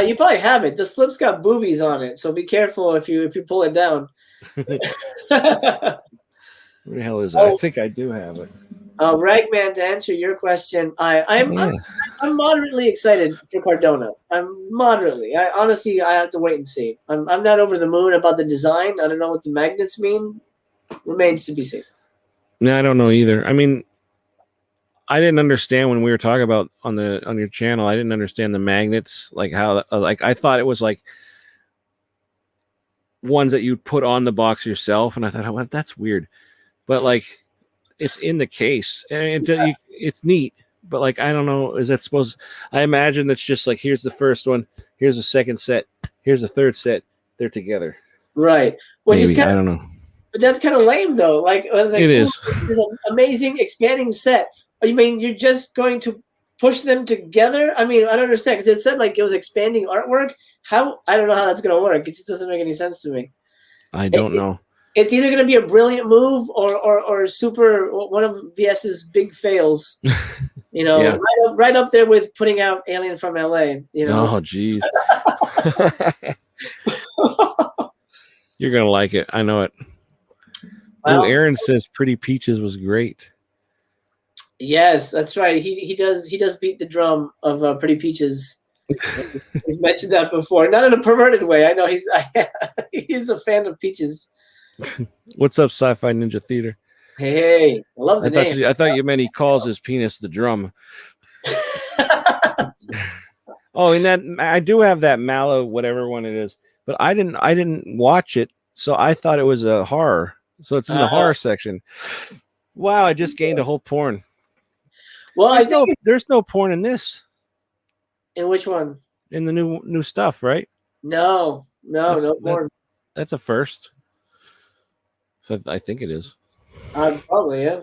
You probably have it. The slip's got boobies on it, so be careful if you pull it down. Where the hell is it? I think I do have it. Ragman, to answer your question, I'm moderately excited for Cardona. I'm moderately. Honestly, I have to wait and see. I'm not over the moon about the design. I don't know what the magnets mean. Remains to be seen. No, I don't know either. I mean, I didn't understand when we were talking about on your channel. I didn't understand the magnets, like how, like I thought it was like ones that you'd put on the box yourself, and I thought, well, that's weird. But like, it's in the case, and it's neat. But like, I don't know, is that supposed? I imagine it's just like, here's the first one, here's the second set, here's the third set. They're together, right? Which is kind I don't know. But that's kind of lame, though. Like it is. It's an amazing expanding set. You mean you're just going to push them together? I mean, I don't understand, because it said like it was expanding artwork. How? I don't know how that's going to work. It just doesn't make any sense to me. I don't know. It's either going to be a brilliant move or super one of VS's big fails. Yeah. right up there with putting out Alien from LA. Oh, geez. You're gonna like it. I know it. Well, Aaron says Pretty Peaches was great. Yes, that's right. He does beat the drum of Pretty Peaches. He's mentioned that before, not in a perverted way. I know he's a fan of Peaches. What's up, Sci-Fi Ninja Theater? Hey, I love the name. I thought you meant he calls his penis the drum. Oh, and that I do have that Mallow, whatever one it is, but I didn't watch it, so I thought it was a horror. So it's in the horror section. Wow, I just gained a whole porn. Well, there's no porn in this. In which one? In the new stuff, right? No porn. That's a first. So I think it is. Probably, yeah.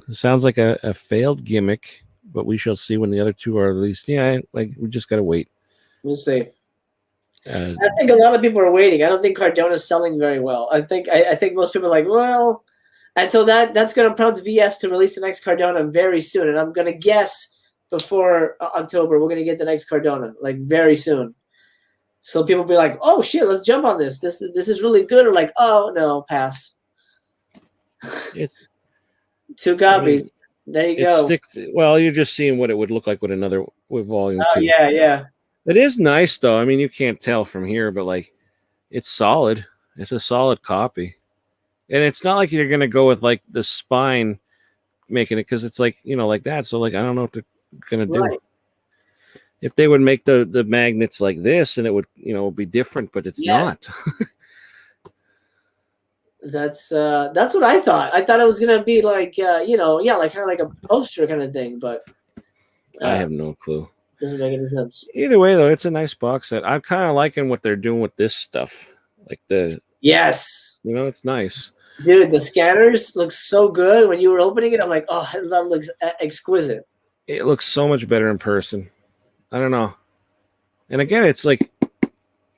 It sounds like a failed gimmick, but we shall see when the other 2 are released. Yeah, like we just gotta wait. We'll see. I think a lot of people are waiting. I don't think Cardona's selling very well. I think most people are like, well, and so that's going to prompt VS to release the next Cardona very soon. And I'm going to guess before October we're going to get the next Cardona, like very soon. So people will be like, oh shit, let's jump on this. This is really good, or like, oh no, pass. 2 I mean, copies. There you it go. sticks. Well, you're just seeing what it would look like with volume Oh 2. yeah, yeah. It is nice though. I mean, you can't tell from here, but like, it's solid. It's a solid copy, and it's not like you're gonna go with like the spine making it because it's like like that. So like, I don't know what they're gonna do. Right. If they would make the magnets like this, and it would be different, but it's Yeah. not. That's what I thought. I thought it was gonna be like like kind of like a poster kind of thing, but I have no clue. doesn't make any sense. Either way, though, it's a nice box set. I'm kind of liking what they're doing with this stuff. Like Yes, it's nice. dude. The scanners look so good. When you were opening it, I'm like, oh, that looks exquisite. It looks so much better in person. I don't know. And again, it's like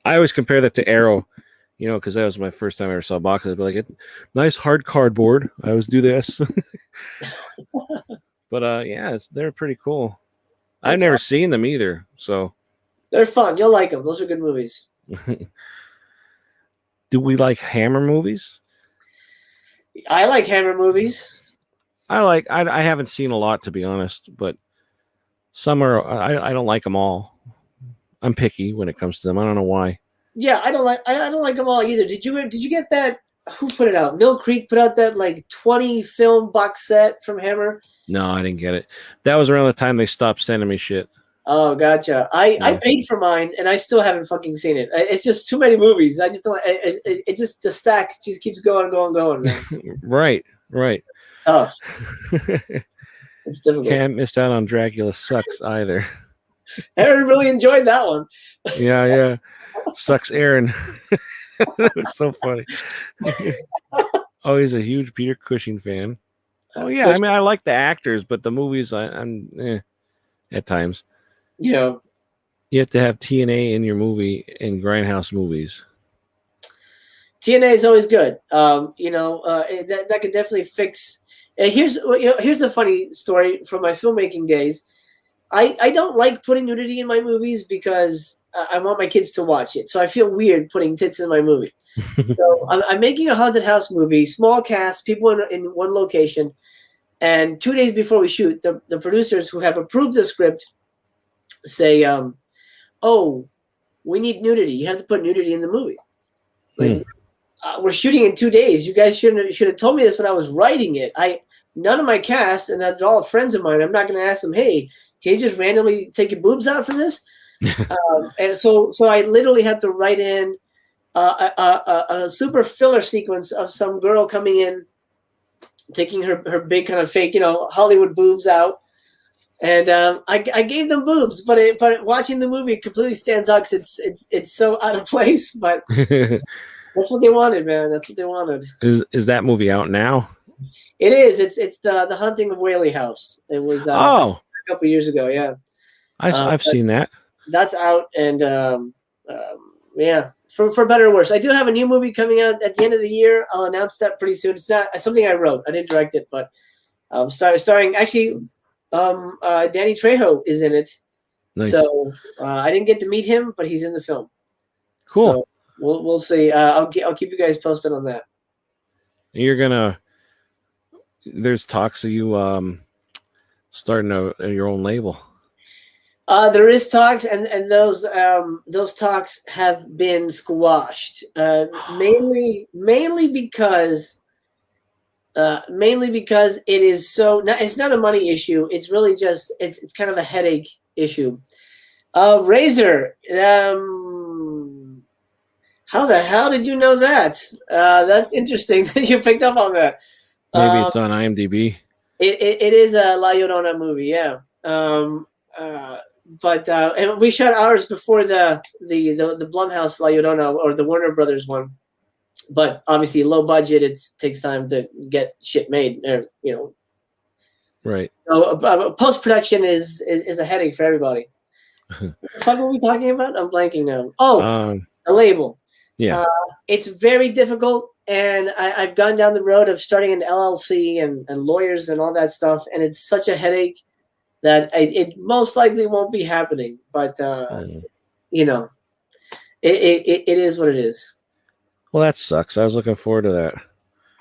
I always compare that to Arrow, because that was my first time I ever saw boxes. I'd be like, it's nice hard cardboard. I always do this. But yeah, they're pretty cool. I've never seen them either, so they're fun. You'll like them. Those are good movies. Do we like Hammer movies? I like Hammer movies. I haven't seen a lot, to be honest, but some are. I don't like them all. I'm picky when it comes to them. I don't know why. Yeah, I don't like them all either. Did you get that? Who put it out? Mill Creek put out that like 20 film box set from Hammer. No, I didn't get it. That was around the time they stopped sending me shit. Oh, gotcha. I paid for mine and I still haven't fucking seen it. It's just too many movies. I just don't. It just the stack just keeps going, man. Right. Oh, it's difficult. Can't miss out on Dracula Sucks either. Aaron really enjoyed that one. Yeah. Sucks Aaron. That was so funny. Oh, he's a huge Peter Cushing fan. Oh yeah, I mean I like the actors, but the movies I'm at times. Yeah. You have to have TNA in your movie in Grindhouse movies. TNA is always good. That could definitely fix. Here's the funny story from my filmmaking days. I don't like putting nudity in my movies because I want my kids to watch it. So I feel weird putting tits in my movie. So I'm making a haunted house movie, small cast, people in one location. And 2 days before we shoot, the producers who have approved the script say, oh, we need nudity. You have to put nudity in the movie. Like, we're shooting in 2 days. You guys should have told me this when I was writing it. None of my cast, and they're all friends of mine, I'm not going to ask them, hey, can you just randomly take your boobs out for this? And so I literally had to write in a super filler sequence of some girl coming in, taking her big kind of fake, Hollywood boobs out. And I gave them boobs, but watching the movie completely stands out because it's so out of place. But that's what they wanted, man. That's what they wanted. Is that movie out now? It is. It's the Haunting of Whaley House. It was a couple years ago. Yeah, I've seen that. That's out, and yeah, for better or worse. I do have a new movie coming out at the end of the year. I'll announce that pretty soon. It's not something I wrote. I didn't direct it, but starring actually. Danny Trejo is in it. Nice. So I didn't get to meet him, but he's in the film. Cool. So we'll see. I'll keep you guys posted on that. There's talks of you starting your own label. There is talks, and those talks have been squashed. Mainly because it is it's not a money issue. It's really just it's kind of a headache issue. Razor, how the hell did you know that? That's interesting that you picked up on that. Maybe it's on IMDb. It is a La Llorona movie, yeah. But and we shot ours before the Blumhouse La Llorona or the Warner Brothers one. But obviously, low budget. It takes time to get shit made. Right. So post production is a headache for everybody. What were we talking about? I'm blanking now. Oh, a label. Yeah. It's very difficult, and I've gone down the road of starting an LLC and lawyers and all that stuff, and it's such a headache that it most likely won't be happening. But it is what it is. Well, that sucks. I was looking forward to that.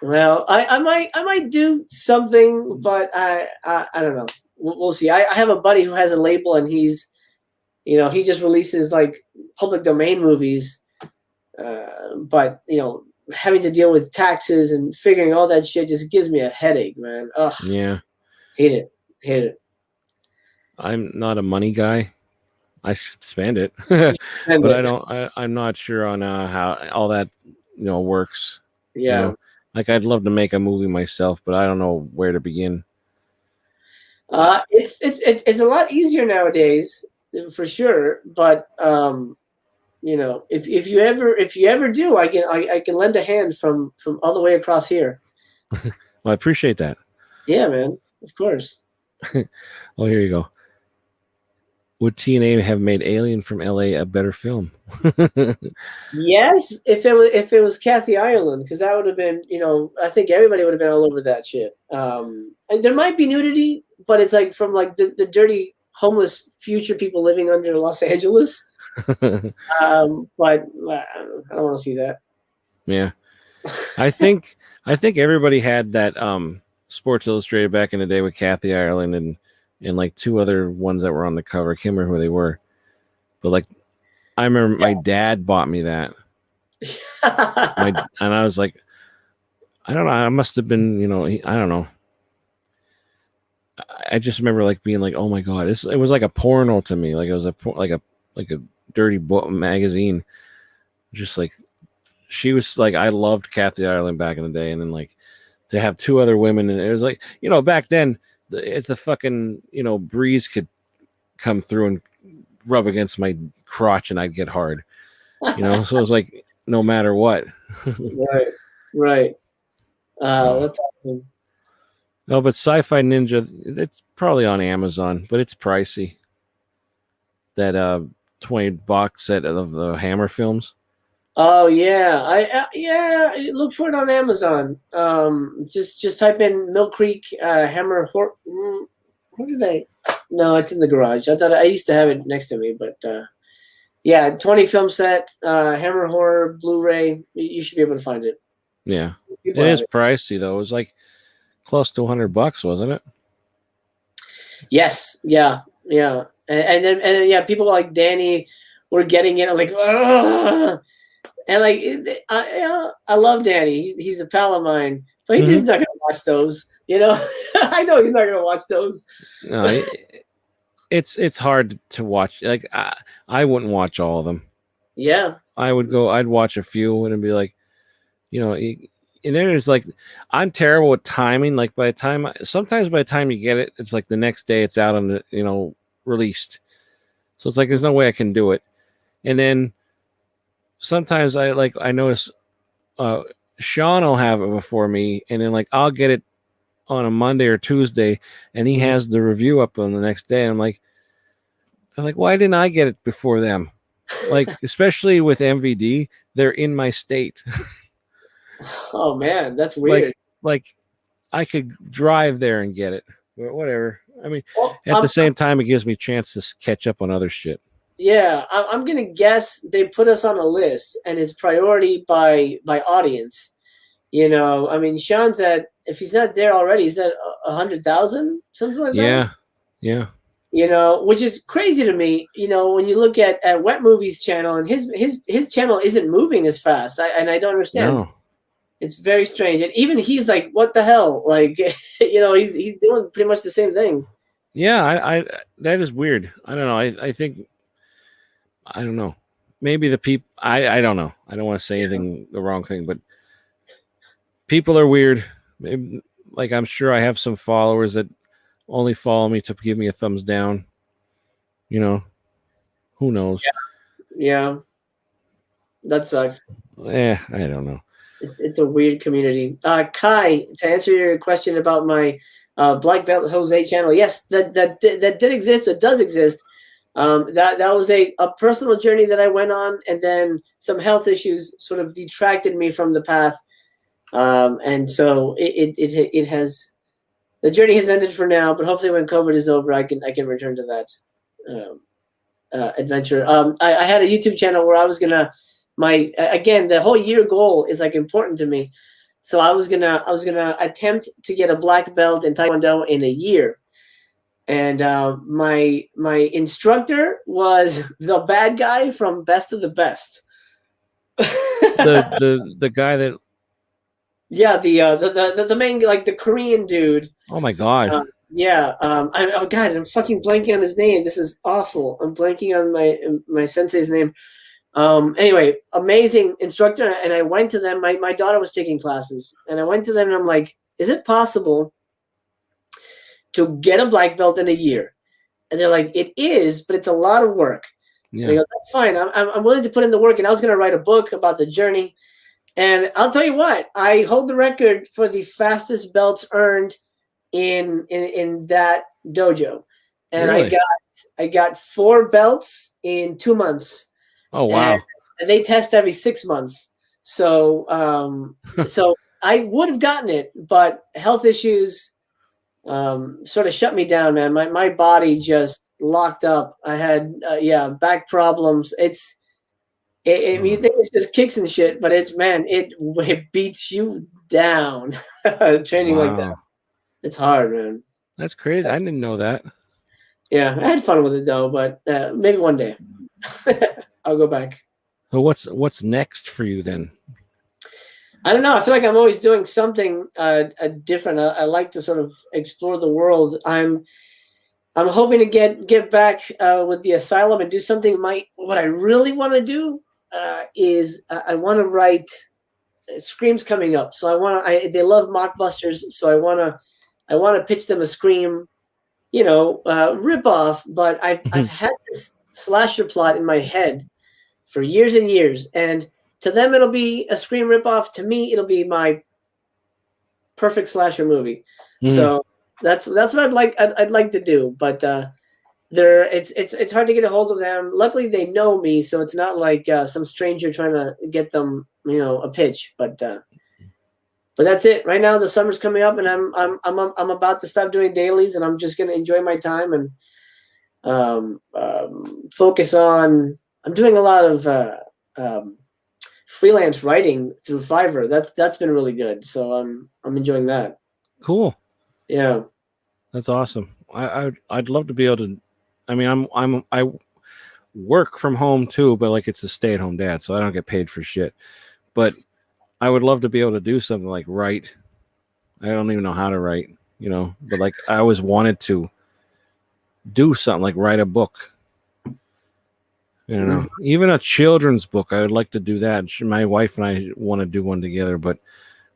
Well, I might do something, but I don't know. We'll see. I have a buddy who has a label, and he's, he just releases like public domain movies, but having to deal with taxes and figuring all that shit just gives me a headache, man. Ugh, Yeah. hate it, hate it. I'm not a money guy. I should spend it, And but I'm not sure on how all that works. yeah, Like I'd love to make a movie myself, but I don't know where to begin. it's a lot easier nowadays for sure. But if you ever do, I can lend a hand from all the way across here. Well, I appreciate that. Yeah, man. Of course. Oh, here you go. Would TNA have made Alien from LA a better film? Yes, if it was Kathy Ireland, because that would have been, I think everybody would have been all over that shit. And there might be nudity, but it's like from like the dirty homeless future people living under Los Angeles. But I don't want to see that. Yeah, I think everybody had that Sports Illustrated back in the day with Kathy Ireland and like two other ones that were on the cover. I can't remember who they were, but like I remember my dad bought me that. And I was like, I don't know. I must have been, I don't know. I just remember like being like, oh my god, it was like a porno to me. Like it was like a dirty book magazine. Just like she was like, I loved Kathy Ireland back in the day, and then like to have two other women, and it was like, back then it's the fucking breeze could come through and rub against my crotch and I'd get hard, so it was like no matter what. right That's awesome. No, but Sci-Fi Ninja, it's probably on Amazon, but it's pricey. That $20 set of the Hammer films. Oh yeah, look for it on Amazon. Just type in Mill Creek Hammer. Where did I? No, it's in the garage. I thought I used to have it next to me, but yeah, 20 film set, Hammer Horror Blu-ray. You should be able to find it. Yeah, it is pricey though. It was like close to $100, wasn't it? Yes, yeah, and then yeah, people like Danny were getting it. I'm like, ugh! And like, I love Danny. He's a pal of mine, but he's not gonna watch those. I know he's not gonna watch those. No, it's hard to watch. Like I wouldn't watch all of them. Yeah, I'd watch a few and it'd be like, and then it's like, I'm terrible with timing. Like sometimes by the time you get it, it's like the next day it's out on the, released. So it's like, there's no way I can do it. And then sometimes I notice Sean will have it before me, and then like I'll get it on a Monday or Tuesday, and he has the review up on the next day. I'm like, why didn't I get it before them? Like, especially with MVD, they're in my state. Oh man, that's weird. Like I could drive there and get it, but whatever. I mean, at the same time, it gives me a chance to catch up on other shit. Yeah, I'm gonna guess they put us on a list, and it's priority by audience. I mean, Sean's at, if he's not there already, he's at 100,000, something like that. Yeah. Which is crazy to me. When you look at Wet Movie's channel, and his channel isn't moving as fast, and I don't understand. No. It's very strange, and even he's like, "What the hell?" Like, he's doing pretty much the same thing. Yeah, I that is weird. I don't know. I think, I don't know. Maybe the people. I don't know. I don't want to say anything the wrong thing, but people are weird. Maybe, like, I'm sure I have some followers that only follow me to give me a thumbs down. Who knows? Yeah. That sucks. I don't know. It's a weird community. Kai, to answer your question about my Black Belt Jose channel, yes, that did exist. It does exist. That was a personal journey that I went on, and then some health issues sort of detracted me from the path. And so it has, the journey has ended for now, but hopefully when COVID is over, I can return to that adventure. I had a YouTube channel where I was gonna, again, the whole year goal is like important to me. So I was gonna attempt to get a black belt in Taekwondo in a year. And my instructor was the bad guy from Best of the Best. The guy that. Yeah, the main, like the Korean dude. Oh my God. Yeah. Oh God, I'm fucking blanking on his name. This is awful. I'm blanking on my sensei's name. Anyway, amazing instructor. And I went to them. My daughter was taking classes, and I went to them and I'm like, is it possible to get a black belt in a year? And they're like, it is, but it's a lot of work. Yeah. And I go, that's fine. I'm willing to put in the work. And I was going to write a book about the journey. And I'll tell you what, I hold the record for the fastest belts earned in that dojo. And Really? I got 4 belts in 2 months. Oh wow. And they test every 6 months. So so I would have gotten it, but health issues sort of shut me down, man. My body just locked up. I had back problems. You think it's just kicks and shit, but it beats you down. Training like that. It's hard, man. That's crazy. I didn't know that. Yeah, I had fun with it though, but maybe one day I'll go back. So what's next for you then? I don't know. I feel like I'm always doing something different. I like to sort of explore the world. I'm hoping to get back with the asylum and do something. What I really want to do is I want to write. Scream's coming up, so they love mockbusters, so I want to pitch them a Scream, rip off. But I've had this slasher plot in my head for years and years, and to them it'll be a Scream ripoff. To me, it'll be my perfect slasher movie. So that's what I'd like to do, but it's hard to get a hold of them. Luckily, they know me, so it's not like some stranger trying to get them, a pitch. But that's it. Right now, the summer's coming up, and I'm about to stop doing dailies, and I'm just gonna enjoy my time and focus on. I'm doing a lot of freelance writing through Fiverr. That's been really good. So I'm enjoying that. Cool. Yeah, that's awesome. I'd love to be able to. I mean, I work from home too, but like it's a stay-at-home dad, so I don't get paid for shit. But I would love to be able to do something like write. I don't even know how to write, but like I always wanted to do something like write a book. Even a children's book. I would like to do that. My wife and I want to do one together, but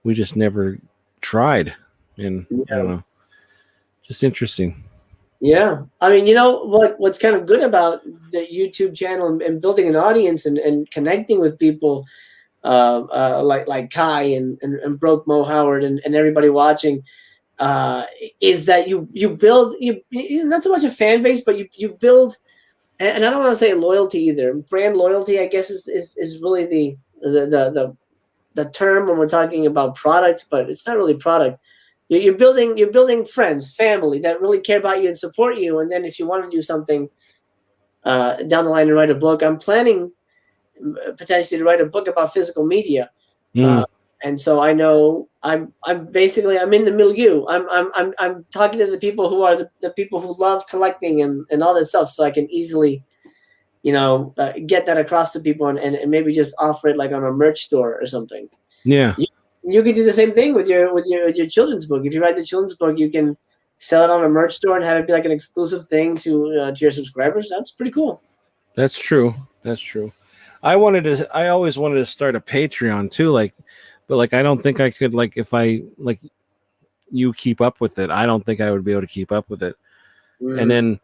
we just never tried. And I don't know, just interesting. Yeah, I mean, what's kind of good about the YouTube channel and building an audience and connecting with people like Kai and Broke Mo Howard and everybody watching is that you build not so much a fan base, but you build. And I don't want to say loyalty either. Brand loyalty, I guess, is really the term when we're talking about product, but it's not really product. You're building friends, family that really care about you and support you. And then if you want to do something down the line and write a book, I'm planning potentially to write a book about physical media. And so I know I'm in the milieu. I'm talking to the people who are the people who love collecting and all this stuff, so I can easily, get that across to people and maybe just offer it like on a merch store or something. Yeah, you can do the same thing with your children's book. If you write the children's book, you can sell it on a merch store and have it be like an exclusive thing to your subscribers. That's pretty cool. That's true. I always wanted to start a Patreon too, but I don't think I could, if I you keep up with it, I don't think I would be able to keep up with it. And then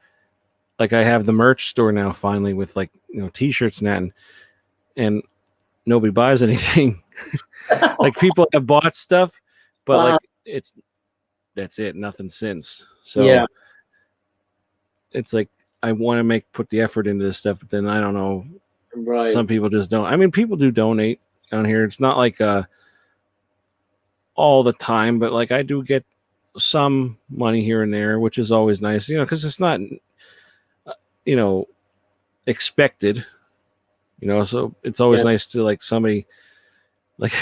I have the merch store now finally with t-shirts and that, and nobody buys anything. People have bought stuff, but that's it, nothing since. So yeah. It's I want to put the effort into this stuff, but then I don't know. Right. Some people just don't. I mean, people do donate on here. It's not all the time, but I do get some money here and there, which is always nice, because it's not, expected, so it's always nice to somebody Like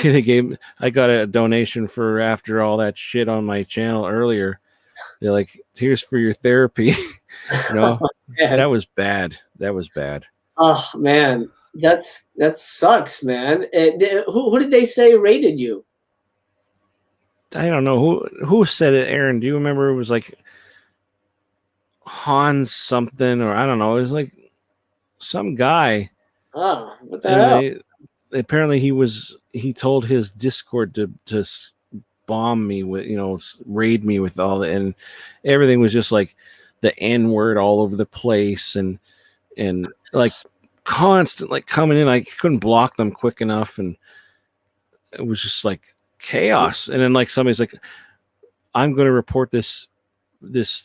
I got a donation for after all that shit on my channel earlier. They're like, here's for your therapy. That was bad. That was bad. Oh man, that sucks, man. Who did they say rated you? I don't know who said it. Aaron, do you remember? It was like Hans something, or I don't know. It was like some guy. Oh, what the And hell? apparently he told his Discord to bomb me with, raid me with all the, and everything was just like the N word all over the place, and like constant, like coming in. I couldn't block them quick enough, and it was just like chaos. And then like somebody's like, I'm going to report this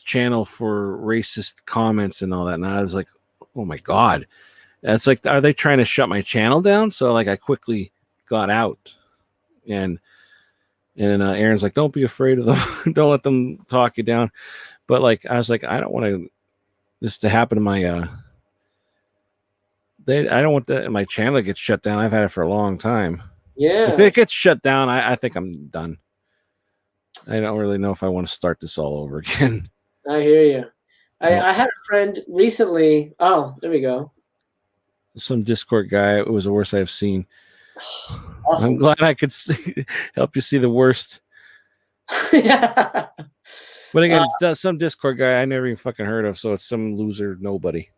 channel for racist comments and all that. And I was like, oh my God. That's like, are they trying to shut my channel down? So like I quickly got out, and Aaron's like, don't be afraid of them. Don't let them talk you down. But like, I was like, I don't want this to happen to my, I don't want my channel to get shut down. I've had it for a long time. Yeah. If it gets shut down, I think I'm done. I don't really know if I want to start this all over again. I hear you. I had a friend recently. Oh, there we go. Some Discord guy. It was the worst I've seen. Awesome. I'm glad I could help you see the worst. Yeah. But again, it's some Discord guy I never even fucking heard of, so it's some loser nobody.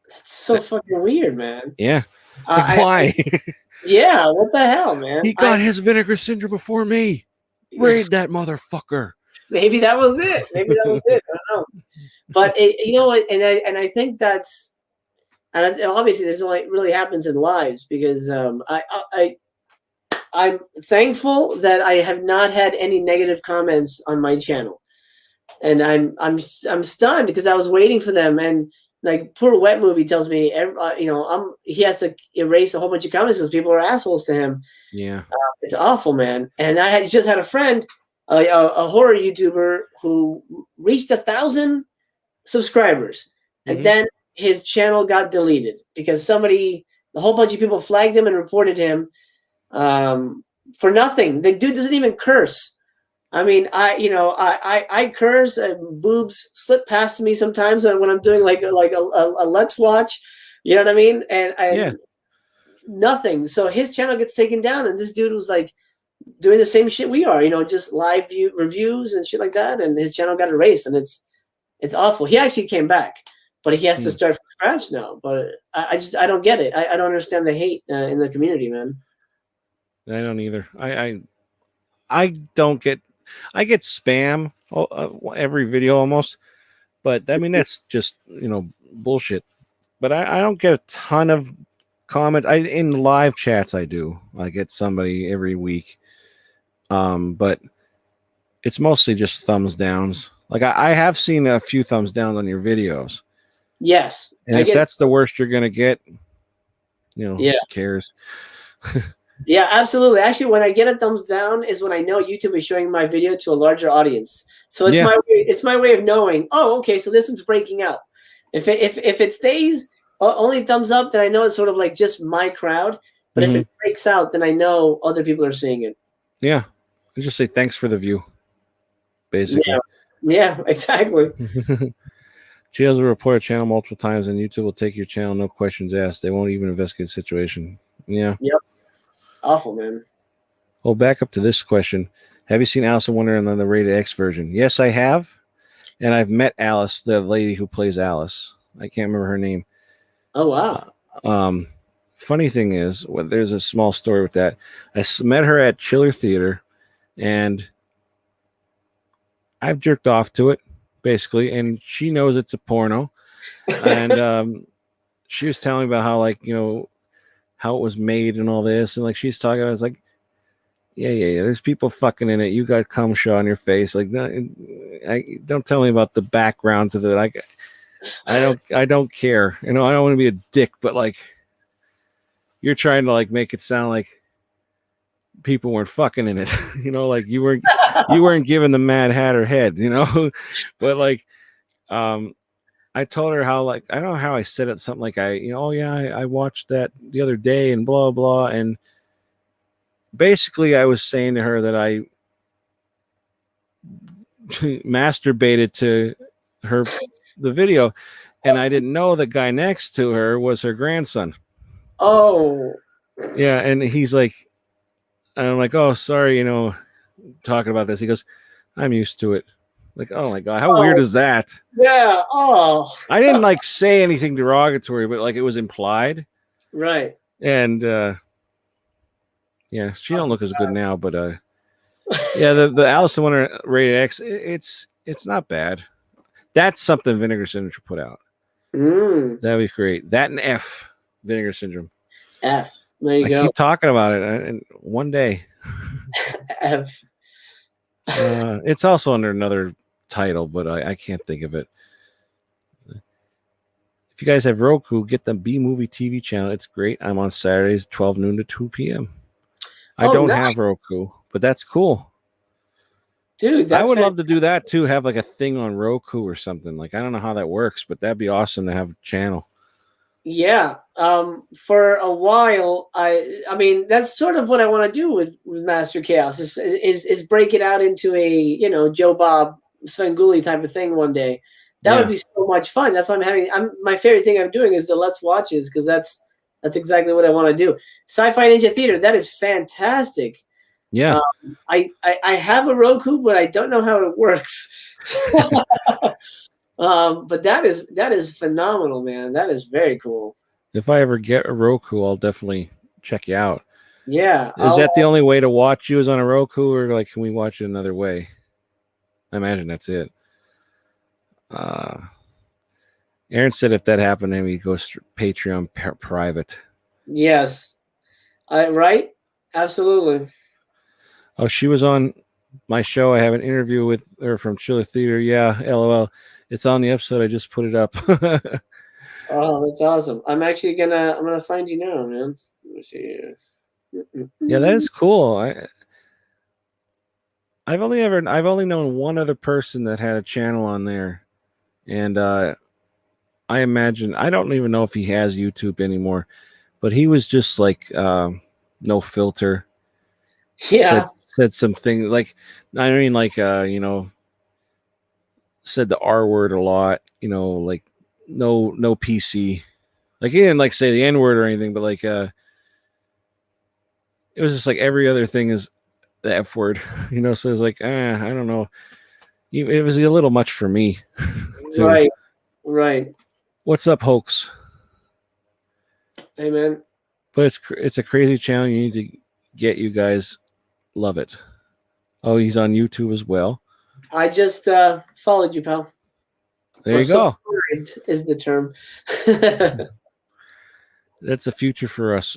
It's so fucking weird, man. Yeah. Like, why? Yeah, what the hell, man? He got his Vinegar Syndrome before me. Raid that motherfucker. Maybe that was it. Maybe that was it. I don't know. But you know what? And I think that's, and obviously this only really happens in lives, because I'm thankful that I have not had any negative comments on my channel, and I'm stunned because I was waiting for them, and like poor Wet Movie tells me, he has to erase a whole bunch of comments because people are assholes to him. Yeah, it's awful, man. And I just had a friend, a horror YouTuber, who reached 1,000 subscribers, and then his channel got deleted because a whole bunch of people flagged him and reported him for nothing. The dude doesn't even curse. I mean, I curse, and boobs slip past me sometimes when I'm doing like a Let's Watch, you know what I mean? And nothing. So his channel gets taken down, and this dude was like doing the same shit we are, just live reviews and shit like that, and his channel got erased, and it's awful. He actually came back, but he has to start from scratch now. But I don't get it. I don't understand the hate in the community, man. I don't either. I don't get. I get spam every video almost, but I mean that's just bullshit. But I don't get a ton of comments. In live chats I do. I get somebody every week, but it's mostly just thumbs downs. Like I have seen a few thumbs down on your videos. Yes, and if that's the worst you're gonna get, who cares? Yeah, absolutely. Actually, when I get a thumbs down is when I know YouTube is showing my video to a larger audience. So it's my way of knowing, oh, okay, so this one's breaking out. If it stays only thumbs up, then I know it's sort of like just my crowd. But if it breaks out, then I know other people are seeing it. Yeah. I just say thanks for the view. Basically. Yeah, exactly. Jails will report a channel multiple times, and YouTube will take your channel, no questions asked. They won't even investigate the situation. Yeah. Yep. Awful, man. Well, back up to this question. Have you seen Alice in Wonderland on the Rated X version? Yes, I have. And I've met Alice, the lady who plays Alice. I can't remember her name. Oh, wow. Funny thing is, there's a small story with that. I met her at Chiller Theater, and I've jerked off to it, basically, and she knows it's a porno. And she was telling me about how, like, how it was made and all this, and like she's talking, I was like, yeah, there's people fucking in it. You got cum shot on your face, like, don't tell me about the background to the, like, I don't care, I don't want to be a dick, but like, you're trying to like make it sound like people weren't fucking in it, like you weren't giving the Mad Hatter head, but like, I told her how, like, I don't know how I said it, something like I watched that the other day and blah, blah. And basically, I was saying to her that I masturbated to the video, and I didn't know the guy next to her was her grandson. Oh. Yeah, and he's like, and I'm like, oh, sorry, talking about this. He goes, I'm used to it. Like, oh my god, how weird is that? Yeah. Oh. I didn't like say anything derogatory, but like it was implied. Right. And yeah, she don't look as good now, but yeah, the Alice in Wonderland rated X, it's not bad. That's something Vinegar Syndrome should put out. That'd be great. That and F, Vinegar Syndrome. F. There you go. I keep talking about it, and one day. F. It's also under another title, but I can't think of it. If you guys have Roku, get the B Movie TV channel. It's great. I'm on Saturdays, 12 noon to 2 p.m. I don't have Roku, but that's cool. Dude, I would love to do that too. Have like a thing on Roku or something. Like, I don't know how that works, but that'd be awesome to have a channel. Yeah. For a while, I mean, that's sort of what I want to do with Master Chaos is break it out into a, Joe Bob Svengoolie type of thing one day. That would be so much fun. That's what my favorite thing I'm doing is the Let's Watches, because that's exactly what I want to do. Sci-Fi Ninja Theater, that is fantastic. Yeah. I have a Roku, but I don't know how it works. But that is phenomenal, man. That is very cool. If I ever get a Roku, I'll definitely check you out. Yeah. Is that the only way to watch you is on a Roku, or like, can we watch it another way? I imagine that's it. Aaron said if that happened to him, he'd go Patreon private. Yes. Right? Absolutely. Oh, she was on my show. I have an interview with her from Chiller Theater. Yeah, LOL. It's on the episode. I just put it up. Oh, that's awesome. I'm actually gonna find you now, man. Let me see here. Yeah, that is cool. I've only known one other person that had a channel on there, and I imagine, I don't even know if he has YouTube anymore, but he was just like no filter. Yeah. Said something like, I mean, like said the R word a lot, like no PC. Like, he didn't like say the N word or anything, but like it was just like every other thing is the F word, so it's like, I don't know. It was a little much for me. Right. What's up, Hoax? Hey, man. But it's a crazy channel. You need to get, you guys love it. Oh, he's on YouTube as well. I just followed you, pal. There you go. Is the term. That's the future for us.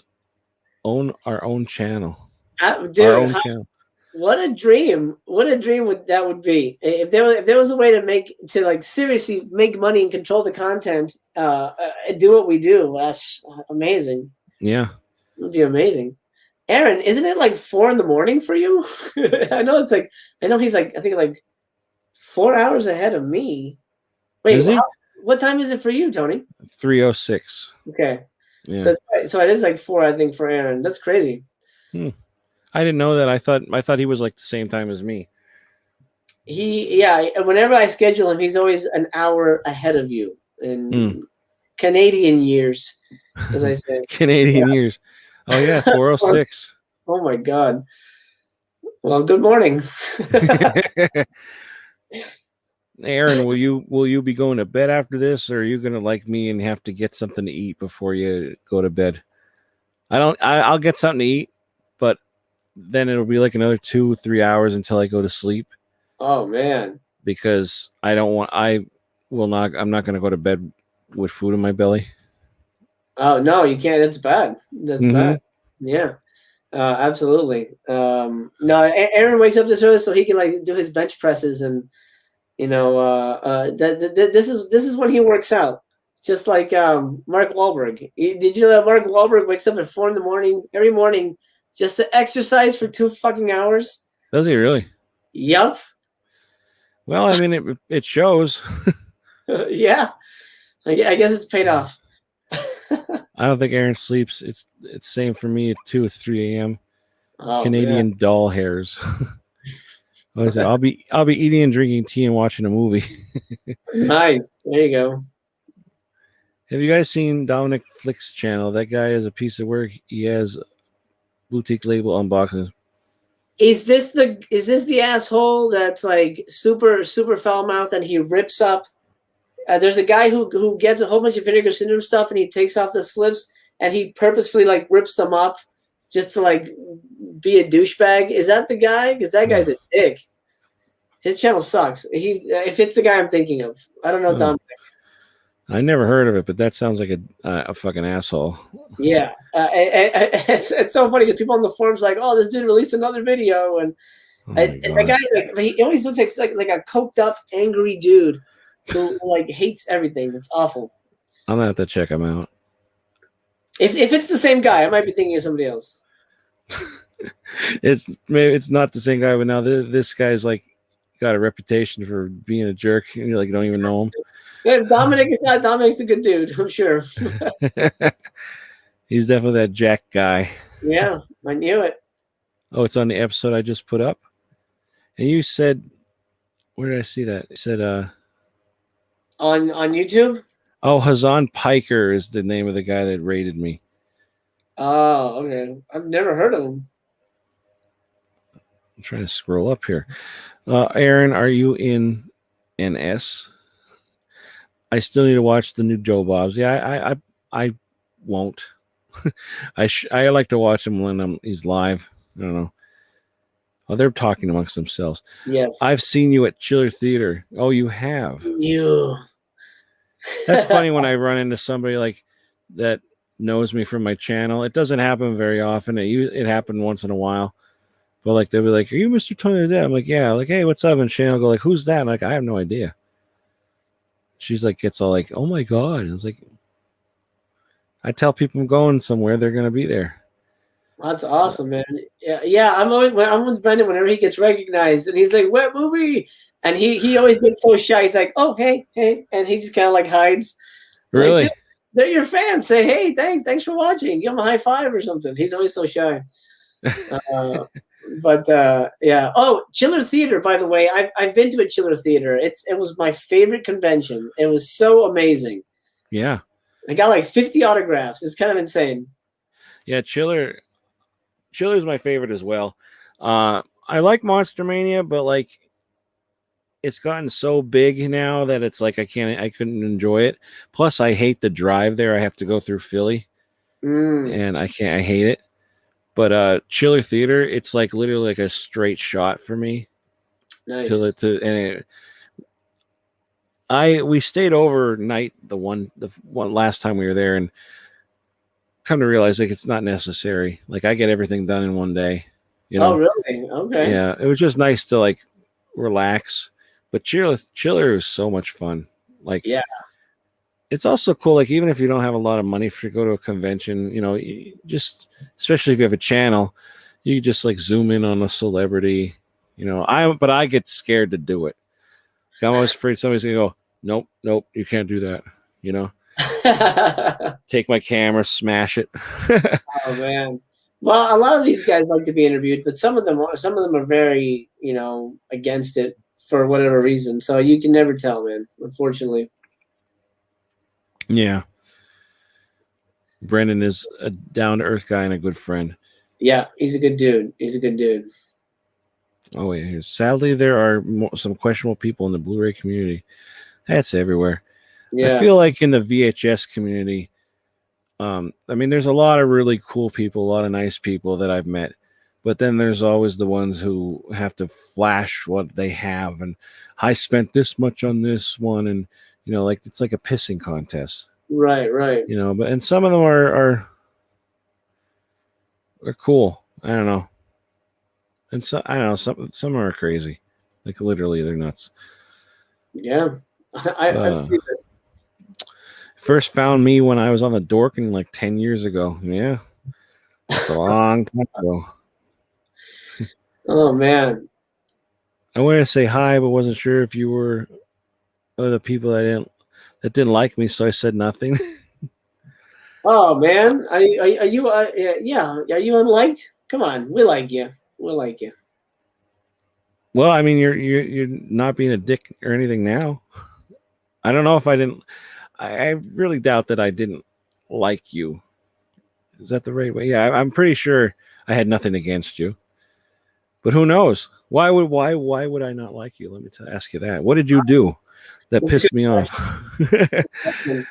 Own our own channel. Dude, our own channel. What a dream! What a dream that would be. If there was a way to like seriously make money and control the content, do what we do. That's amazing. Yeah, it would be amazing. Aaron, isn't it like 4 a.m. for you? I know he's like I think like 4 hours ahead of me. Wait, what time is it for you, Tony? 3:06. Okay. Yeah. So it is like 4, I think, for Aaron. That's crazy. I didn't know that. I thought he was like the same time as me. Whenever I schedule him, he's always an hour ahead of you in Canadian years, as I say. Canadian years. Oh yeah, 4:06. Oh my God. Well, good morning. Aaron, will you be going to bed after this, or are you gonna like me and have to get something to eat before you go to bed? I'll get something to eat, but then it'll be like another 2-3 hours until I go to sleep. Oh man. Because I'm not gonna go to bed with food in my belly. Oh no, you can't. That's bad. That's bad. Yeah. Absolutely. No, Aaron wakes up this early so he can like do his bench presses, and this is when he works out. Just like Mark Wahlberg. Did you know that Mark Wahlberg wakes up at 4 a.m. every morning just to exercise for 2 fucking hours? Does he really? Yep. Well, I mean, it shows. Yeah. I guess it's paid off. I don't think Aaron sleeps. It's same for me at 2 or 3 a.m. Oh man, Canadian doll hairs. What is it? I'll be eating and drinking tea and watching a movie. nice. There you go. Have you guys seen Dominic Flick's channel? That guy is a piece of work. He has boutique label unboxings. Is this the asshole that's like super foul mouth and he rips up? There's a guy who gets a whole bunch of Vinegar Syndrome stuff and he takes off the slips and he purposefully like rips them up just to like be a douchebag. Is that the guy? Because that guy's a dick. His channel sucks. If it's the guy I'm thinking of, I don't know. Dominic. I never heard of it, but that sounds like a fucking asshole. Yeah, it's so funny because people on the forums like, oh, this dude released another video, and the guy like he always looks like a coked up, angry dude who like hates everything. It's awful. I'm gonna have to check him out. If it's the same guy, I might be thinking of somebody else. Maybe it's not the same guy, but now this guy's like got a reputation for being a jerk. And you like don't even know him. If Dominic is not, Dominic's a good dude, I'm sure. He's definitely that Jack guy. Yeah, I knew it. Oh, it's on the episode I just put up. And you said, where did I see that? It said on YouTube. Oh, Hazan Piker is the name of the guy that raided me. Oh, okay. I've never heard of him. I'm trying to scroll up here. Aaron, are you in NS? I still need to watch the new Joe Bobs. Yeah, I won't. I like to watch him when he's live. I don't know. Oh, they're talking amongst themselves. Yes. I've seen you at Chiller Theater. Oh, you have. You. That's funny when I run into somebody like that knows me from my channel. It doesn't happen very often. It happened once in a while. But like they'll be like, "Are you Mr. Tony the Dead?" I'm like, "Yeah." Like, "Hey, what's up?" And Shane will go like, "Who's that?" I'm like, "I have no idea." She's like, gets all like, "Oh my god!" And it's like, I tell people I'm going somewhere, they're gonna be there. That's awesome, man. Yeah. I'm with Brendan whenever he gets recognized, and he's like, "What movie?" And he always gets so shy. He's like, "Oh, hey," and he just kind of like hides. Really? Like, they're your fans. Say, "Hey, thanks for watching." Give him a high five or something. He's always so shy. But yeah. Oh, Chiller Theater. By the way, I've been to a Chiller Theater. It was my favorite convention. It was so amazing. Yeah. I got like 50 autographs. It's kind of insane. Yeah, Chiller is my favorite as well. I like Monster Mania, but like it's gotten so big now that it's like I couldn't enjoy it. Plus, I hate the drive there. I have to go through Philly, and I hate it. But Chiller Theater, it's like literally like a straight shot for me. Nice. We stayed overnight the one last time we were there, and come to realize like it's not necessary. Like I get everything done in one day. You know? Oh, really? Okay. Yeah, it was just nice to like relax. But Chiller is so much fun. Like, yeah, it's also cool. Like, even if you don't have a lot of money to go to a convention, you know, just especially if you have a channel, you just like zoom in on a celebrity. You know, I get scared to do it. I'm always afraid somebody's gonna go, nope, you can't do that. You know, take my camera, smash it. Oh man. Well, a lot of these guys like to be interviewed, but some of them are very, against it for whatever reason. So you can never tell, man. Unfortunately. Yeah. Brendan is a down-to-earth guy and a good friend. Yeah, he's a good dude. Oh, yeah. Sadly, there are some questionable people in the Blu-ray community. That's everywhere. Yeah. I feel like in the VHS community, I mean, there's a lot of really cool people, a lot of nice people that I've met. But then there's always the ones who have to flash what they have. And I spent this much on this one. And, like it's like a pissing contest. Right. And some of them are cool. I don't know. And so I don't know. Some are crazy. Like literally, they're nuts. Yeah. I first found me when I was on the Dorkin like 10 years ago. Yeah. That's a long time ago. Oh man. I wanted to say hi, but wasn't sure if you were the people that didn't like me, so I said nothing. Oh man, are you? Yeah, are you unliked? Come on, we like you. We like you. Well, I mean, you're not being a dick or anything now. I don't know if I didn't. I really doubt that I didn't like you. Is that the right way? Yeah, I'm pretty sure I had nothing against you. But who knows? Why would I not like you? Let me ask you that. What did you do that That's a pissed good me off? question.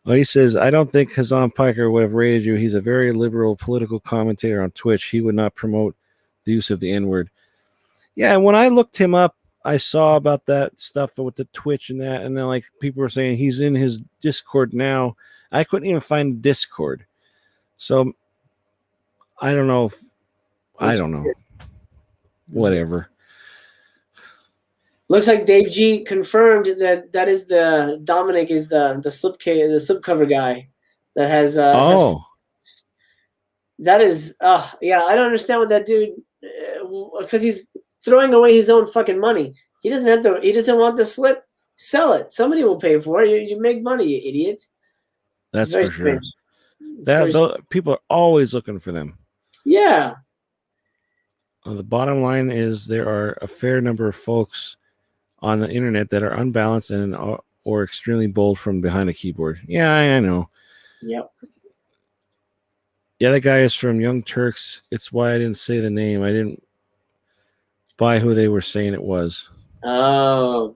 Well, he says, I don't think Hazan Piker would have rated you. He's a very liberal political commentator on Twitch. He would not promote the use of the N-word. Yeah, when I looked him up, I saw about that stuff with the Twitch and that, and then like people were saying he's in his Discord now. I couldn't even find Discord. So I don't know if I don't know. Whatever. Looks like Dave G confirmed that is the Dominic is the slipcover guy that has that is yeah, I don't understand what that dude because he's throwing away his own fucking money. He doesn't want the slip. Sell it. Somebody will pay for it. You make money, you idiot. That's for sure. That people are always looking for them. Yeah. The bottom line is there are a fair number of folks on the internet that are unbalanced and or extremely bold from behind a keyboard. Yeah, I know. Yep. Yeah, that guy is from Young Turks. It's why I didn't say the name. I didn't buy who they were saying it was. Oh.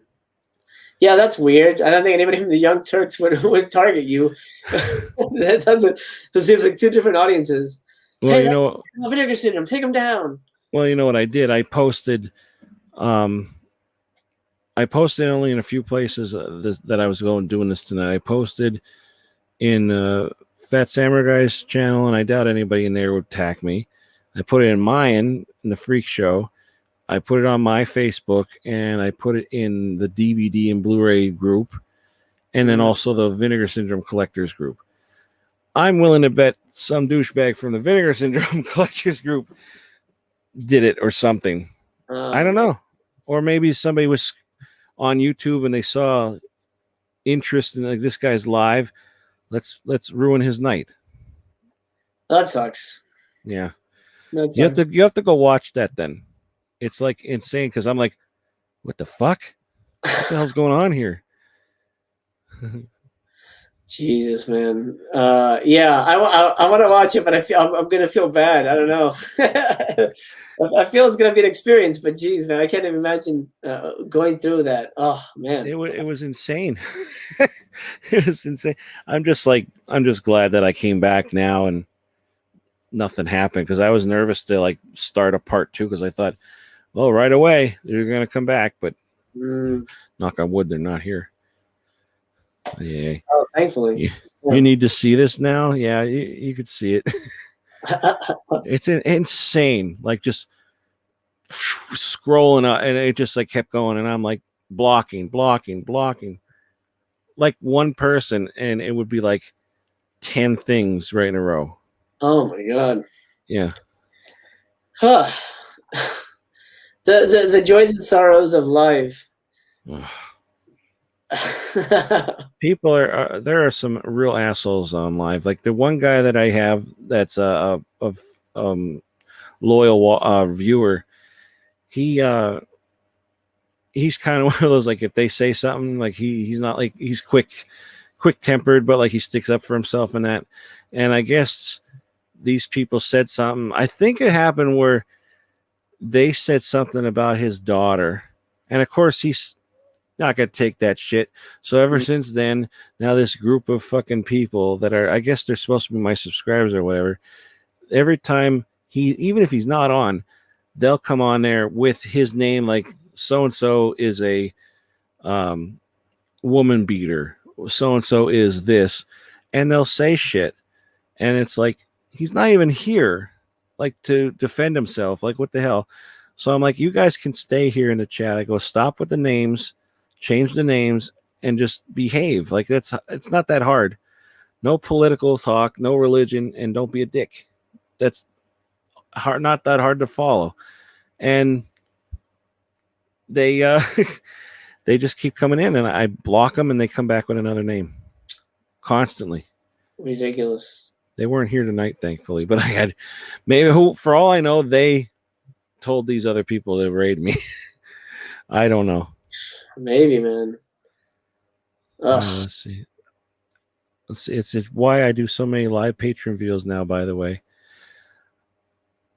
Yeah, that's weird. I don't think anybody from the Young Turks would target you. That seems like two different audiences. Well, hey, you know, Vinegar Syndrome, take him down. Well, you know what I did? I posted only in a few places that I was doing this tonight. I posted in Fat Samurai Guy's channel, and I doubt anybody in there would attack me. I put it in mine in the Freak Show. I put it on my Facebook, and I put it in the DVD and Blu-ray group, and then also the Vinegar Syndrome collectors group. I'm willing to bet some douchebag from the Vinegar Syndrome collectors group did it or something. I don't know. Or maybe somebody was on YouTube and they saw interest in like this guy's live. Let's ruin his night. That sucks. Yeah. You have to go watch that then. It's like insane because I'm like, what the fuck? What the hell's going on here? Jesus, man. Yeah, I want to watch it, but I'm gonna feel bad. I don't know. I feel it's gonna be an experience, but geez, man, I can't even imagine going through that. Oh man, it was insane. It was insane. I'm just glad that I came back now and nothing happened because I was nervous to like start a part 2 because I thought, well, right away they're gonna come back, but knock on wood, they're not here. Yeah. Oh, thankfully. You need to see this now. Yeah, you could see it. It's insane. Like just scrolling up, and it just like kept going, and I'm like blocking. Like one person, and it would be like 10 things right in a row. Oh my god. Yeah. Huh. The joys and sorrows of life. People there are some real assholes on live. Like the one guy that I have that's a loyal viewer. He's kind of one of those like if they say something like he's not like he's quick tempered, but like he sticks up for himself and that. And I guess these people said something. I think it happened where they said something about his daughter, and of course he's not gonna take that shit. So ever since then, now this group of fucking people that are, I guess they're supposed to be my subscribers or whatever. Every time even if he's not on, they'll come on there with his name, like so and so is a woman beater, so and so is this, and they'll say shit, and it's like he's not even here, like to defend himself. Like what the hell? So I'm like, you guys can stay here in the chat. I go, stop with the names. Change the names and just behave. Like it's not that hard. No political talk, no religion, and don't be a dick. That's hard, not that hard to follow. And they they just keep coming in, and I block them, and they come back with another name constantly. Ridiculous. They weren't here tonight, thankfully, but I had maybe who, for all I know, they told these other people to raid me. I don't know. Maybe, man. Let's see. It's why I do so many live Patreon videos now, by the way.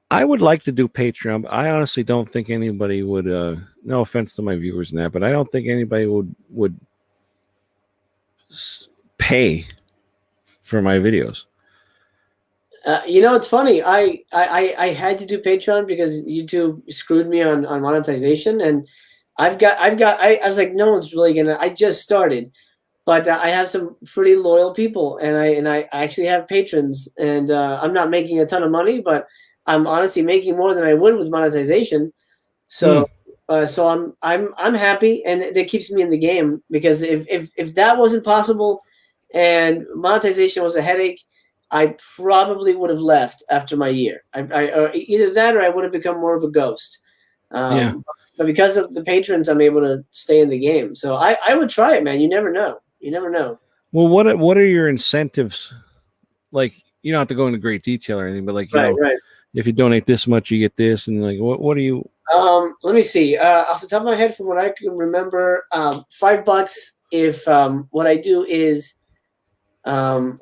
I would like to do Patreon, but I honestly don't think anybody would, no offense to my viewers and that, but I don't think anybody would pay for my videos. You know, it's funny. I had to do Patreon because YouTube screwed me on monetization, and I was like, no one's really gonna. I just started, but I have some pretty loyal people, and I actually have patrons, and I'm not making a ton of money, but I'm honestly making more than I would with monetization. So so I'm happy, and it keeps me in the game, because if that wasn't possible and monetization was a headache, I probably would have left after my year. Either that or I would have become more of a ghost. Yeah. But because of the patrons, I'm able to stay in the game. So I would try it, man. You never know. You never know. Well, what are your incentives? Like, you don't have to go into great detail or anything, but like, you know, Right. if you donate this much, you get this, and like, what do you? Let me see. Off the top of my head, from what I can remember, $5. If what I do is on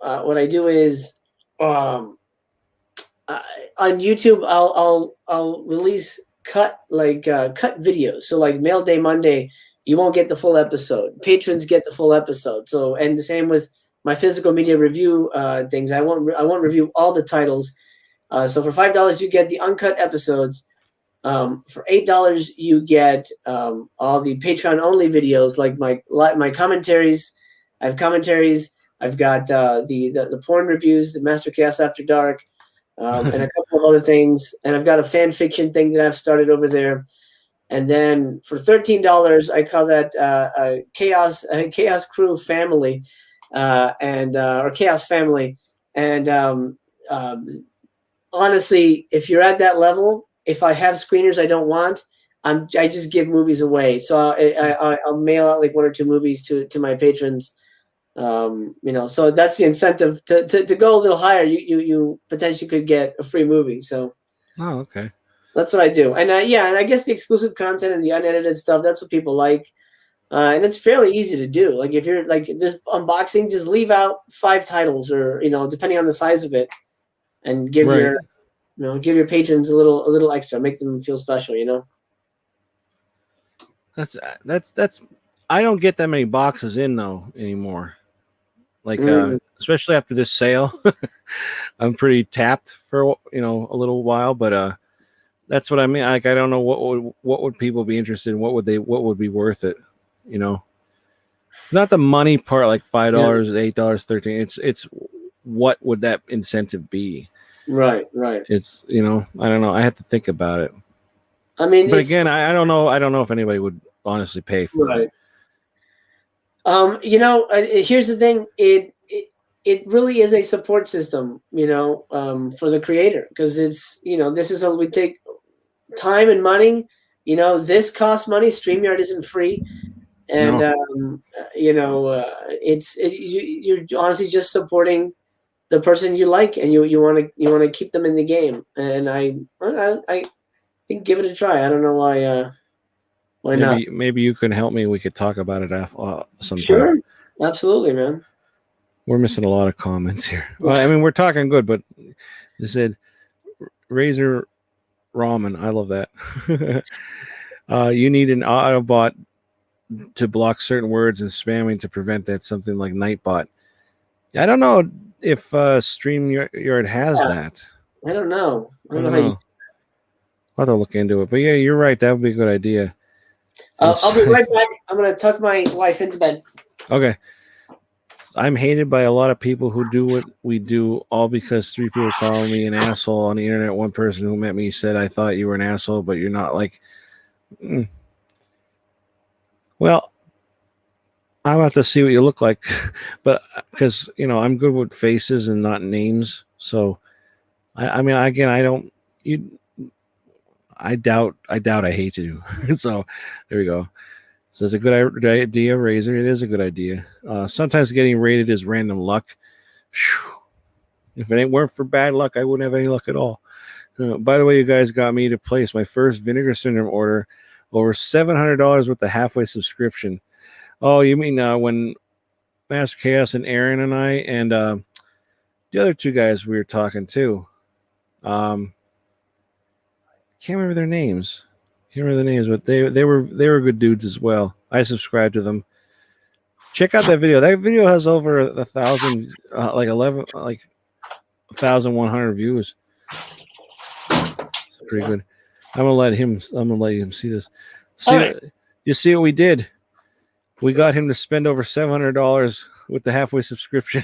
YouTube, I'll release cut videos. So like Mail Day Monday, you won't get the full episode. Patrons get the full episode. So, and the same with my physical media review things. I won't review all the titles. So for $5, you get the uncut episodes. For $8, you get all the Patreon only videos, like my commentaries. I have commentaries. I've got the porn reviews, the Master Chaos After Dark, and a couple of other things. And I've got a fan fiction thing that I've started over there. And then for $13, I call that Chaos Crew Family, or Chaos Family. And honestly, if you're at that level, if I have screeners I don't want, I just give movies away. So I'll mail out like 1 or 2 movies to my patrons. You know, so that's the incentive to go a little higher. You potentially could get a free movie. So, Oh, okay. That's what I do. And yeah, and I guess the exclusive content and the unedited stuff, that's what people like. And it's fairly easy to do. Like if you're like this unboxing, just leave out 5 titles, or, you know, depending on the size of it, and give give your patrons a little extra, make them feel special, you know. That's I don't get that many boxes in though anymore. Like especially after this sale. I'm pretty tapped for, you know, a little while, but that's what I mean. Like, I don't know what would people be interested in, what would be worth it, you know. It's not the money part, like $5, $8, $13. It's what would that incentive be? Right. It's, you know, I don't know. I have to think about it. I mean, but again, I don't know. I don't know if anybody would honestly pay for it. You know, here's the thing. It really is a support system, you know, for the creator, because it's, you know, this is we take time and money. You know, this costs money. StreamYard isn't free, and you know, you're honestly just supporting the person you like, and you want to keep them in the game. And I think give it a try. I don't know why not. Maybe you can help me. We could talk about it sometime. Sure, absolutely, man. We're missing a lot of comments here. Well, I mean, we're talking good, but they said Razor Ramen. I love that. You need an Autobot to block certain words and spamming to prevent that. Something like Nightbot. I don't know if StreamYard has that. I don't know. I don't know how I'll have to look into it. But yeah, you're right. That would be a good idea. I'll be right back. I'm going to tuck my wife into bed. Okay. I'm hated by a lot of people who do what we do, all because 3 people call me an asshole on the internet. One person who met me said, I thought you were an asshole, but you're not. Like, well, I'm about to see what you look like, but because, you know, I'm good with faces and not names. So, I mean, again, I doubt I hate you. So there we go. So it's a good idea, Razor. It is a good idea. Sometimes getting rated is random luck. Whew. If it weren't for bad luck, I wouldn't have any luck at all. By the way, you guys got me to place my first Vinegar Syndrome order, over $700 with the halfway subscription. Oh, you mean when Master Chaos and Aaron and I and the other two guys we were talking to? Can't remember their names. But they were good dudes as well. I subscribed to them. Check out that video. That video has over 1,000, 1,100 views. It's pretty good. I'm gonna let him see this. You see what we did? We got him to spend over $700 with the halfway subscription.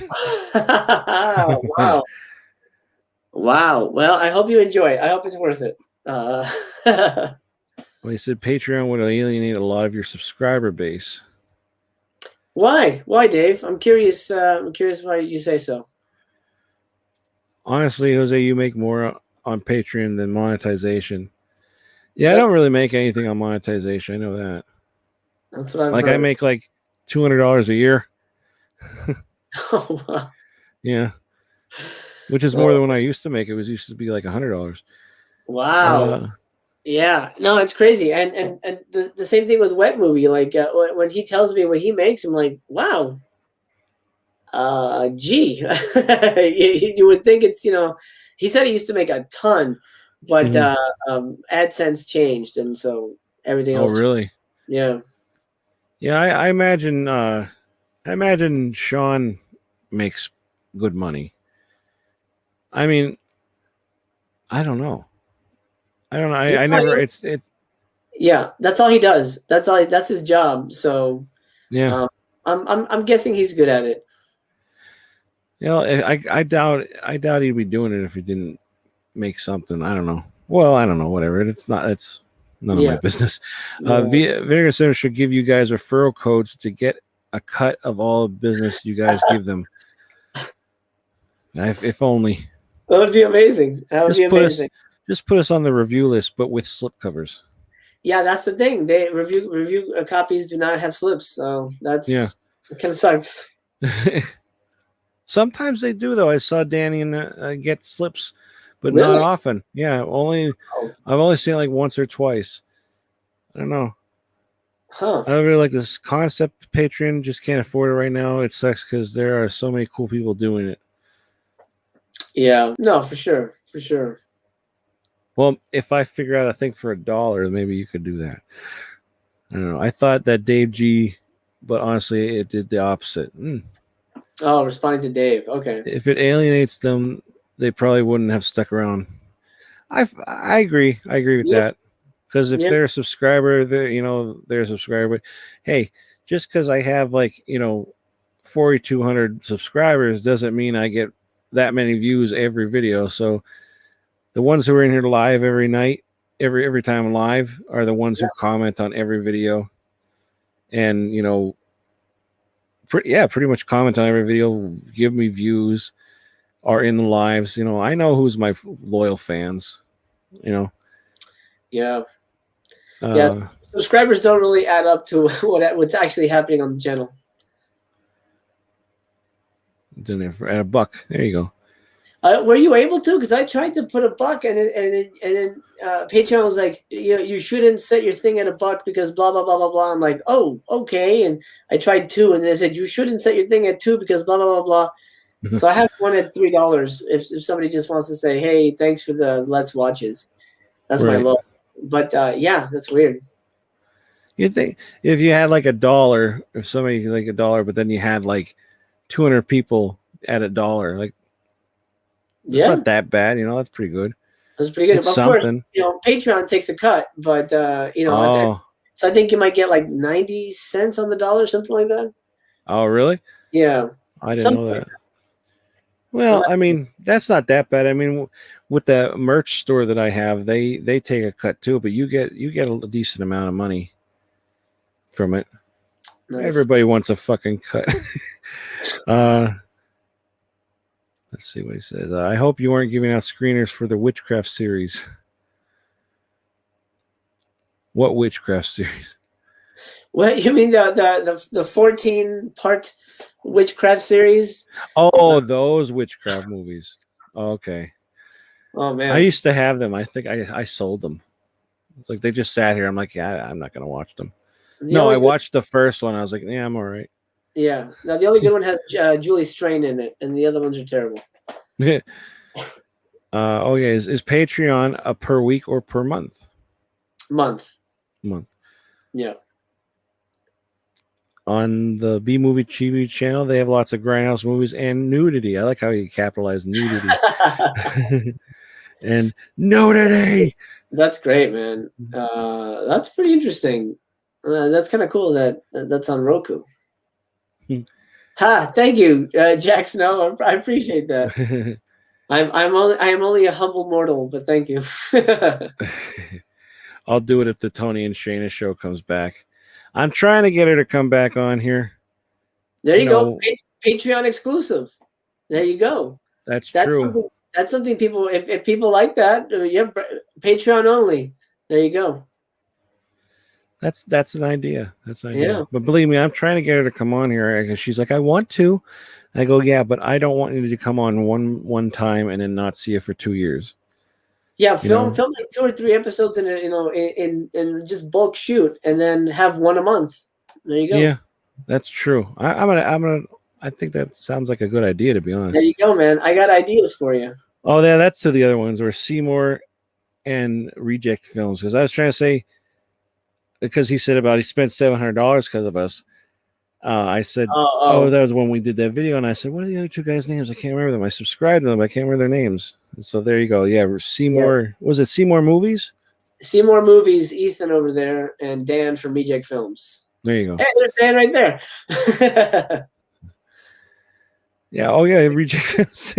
Wow. Wow. Well, I hope you enjoy it. I hope it's worth it. Well, he said Patreon would alienate a lot of your subscriber base. Why? Why, Dave? I'm curious. I'm curious why you say so. Honestly, Jose, you make more on Patreon than monetization. Yeah, I don't really make anything on monetization. I know that. That's what I've heard. I make like $200 a year. Oh, wow. Yeah. Which is more than when I used to make. It used to be like $100. Wow. Yeah. No, it's crazy. And the same thing with Wet Movie. Like when he tells me what he makes, I'm like, wow. Gee. you would think it's, he said he used to make a ton, but AdSense changed, and so everything else. Oh, really? Changed. Yeah. Yeah, I imagine Sean makes good money. I mean, I don't know. I never. It's. Yeah, that's all he does. That's his job. So. Yeah. I'm guessing he's good at it. I doubt he'd be doing it if he didn't make something. I don't know. Well, I don't know. Whatever. It's none of my business. Vinegar Syndrome should give you guys referral codes to get a cut of all the business you guys give them. If only. That would be amazing. That would be amazing. Just put us on the review list, but with slip covers. Yeah, that's the thing. They review copies do not have slips, so it kind of sucks. Sometimes they do, though. I saw Danny get slips, but not often. Yeah, I've only seen it like once or twice. I don't know. Huh. I really like this concept. Patreon just can't afford it right now. It sucks because there are so many cool people doing it. Yeah, no, for sure. Well, if I figure out a thing for $1, maybe you could do that. I don't know. I thought that Dave G, but honestly, it did the opposite. Oh, responding to Dave. Okay. If it alienates them, they probably wouldn't have stuck around. I agree. I agree with that. Because if they're a subscriber, they're a subscriber. Hey, just because I have 4,200 subscribers doesn't mean I get that many views every video. So the ones who are in here live every night, every time live, are the ones who comment on every video, and pretty much comment on every video, give me views, are in the lives. I know who's my loyal fans. Yeah. Yes. Subscribers don't really add up to what's actually happening on the channel. At $1. There you go. Were you able to? Because I tried to put $1, and then Patreon was like, you shouldn't set your thing at $1 because blah blah blah blah blah. I'm like, oh, okay. And I tried $2, and they said you shouldn't set your thing at $2 because blah blah blah blah. So I have one at $3. If somebody just wants to say, hey, thanks for the Let's Watches, that's my low. But that's weird. You think if you had like $1, if somebody like $1, but then you had like 200 people at $1, like. It's not that bad, that's pretty good. That's pretty good. It's of something. Course, Patreon takes a cut, but so I think you might get like 90 cents on the dollar, something like that. Oh, really? Yeah. I didn't know that. Well, I mean, that's not that bad. I mean, with the merch store that I have, they take a cut too, but you get a decent amount of money from it. Nice. Everybody wants a fucking cut. Let's see what he says. I hope you weren't giving out screeners for the witchcraft series. What witchcraft series? What you mean the 14-part witchcraft series? Oh, those witchcraft movies. Okay. Oh man, I used to have them. I think I sold them. It's like they just sat here. I'm like, yeah, I'm not gonna watch them. the No, I only good, watched the first one. I was like, yeah, I'm all right. yeah. Now the only good one has Julie Strain in it, and the other ones are terrible. Oh yeah, is Patreon a per week or per month? Month. Month. Yeah. On the B Movie TV channel, they have lots of grindhouse movies and nudity. I like how you capitalize nudity. And nudity. That's great, man. That's pretty interesting. That's kind of cool that that's on Roku. Ha! Thank you, Jack Snow. I appreciate that. I'm only a humble mortal, but thank you. I'll do it if the Tony and Shayna show comes back. I'm trying to get her to come back on here. There you go. Patreon exclusive. There you go. That's true. That's something people, if people like that, yeah, Patreon only. There you go. That's an idea. That's an idea. Yeah. But believe me, I'm trying to get her to come on here because she's like, I want to. I go, yeah, but I don't want you to come on one time and then not see you for 2 years. Yeah, film like 2 or 3 episodes in in just bulk shoot, and then have one a month. There you go. Yeah, that's true. I think that sounds like a good idea, to be honest. There you go, man. I got ideas for you. Oh, yeah, that's to the other ones where Seymour and Reject Films, because I was trying to say, because he said about he spent $700 because of us. I said, oh, that was when we did that video, and I said, what are the other 2 guys' names? I can't remember them. I subscribed to them. I can't remember their names. And so there you go. Yeah, Seymour. Yeah. Was it Seymour Movies? Seymour Movies, Ethan over there, and Dan from Reject Films. There you go. Hey, there's Dan right there. Yeah. Oh, yeah. Reject Films.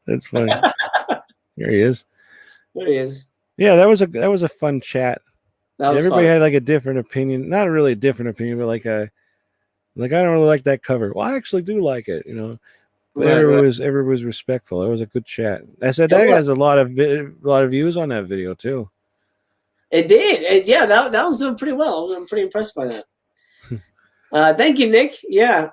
That's funny. There he is. There he is. Yeah, that was a fun chat. Everybody fun. had like a different opinion. Not really a different opinion, but like I don't really like that cover. Well, I actually do like it, But everybody was respectful. It was a good chat. I said that has a lot of views on that video too. It did. Yeah, that was doing pretty well. I'm pretty impressed by that. Thank you, Nick. Yeah,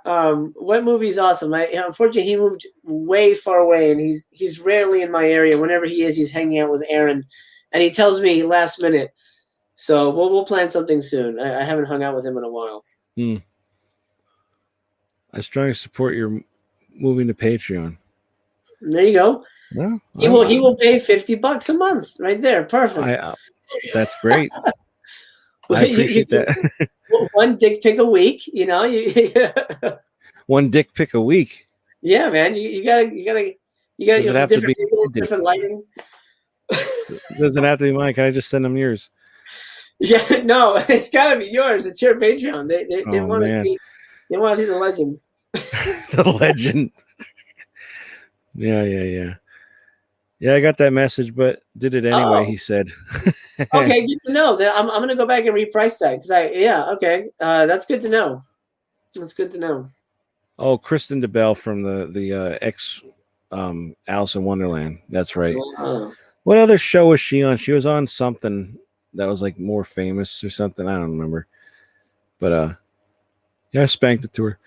Wet Movie's awesome. Unfortunately, he moved way far away, and he's rarely in my area. Whenever he is, he's hanging out with Aaron, and he tells me last minute. So we'll plan something soon. I haven't hung out with him in a while. I strongly support your moving to Patreon. There you go. Well, he will pay $50 a month right there. Perfect. That's great. I appreciate that. One dick pic a week, One dick pic a week. Yeah, man. You gotta different lighting. Doesn't have to be mine. Can I just send them yours? Yeah, no, it's gotta be yours. It's your Patreon. They want to see. They want to see the legend. The legend. Yeah. I got that message, but did it anyway. He said. Okay, good to know. I'm gonna go back and reprice that because okay. That's good to know. That's good to know. Oh, Kristen DeBell from the ex Alice in Wonderland. That's right. Wow. What other show was she on? She was on something that was like more famous or something. I don't remember. But yeah, I spanked it to her.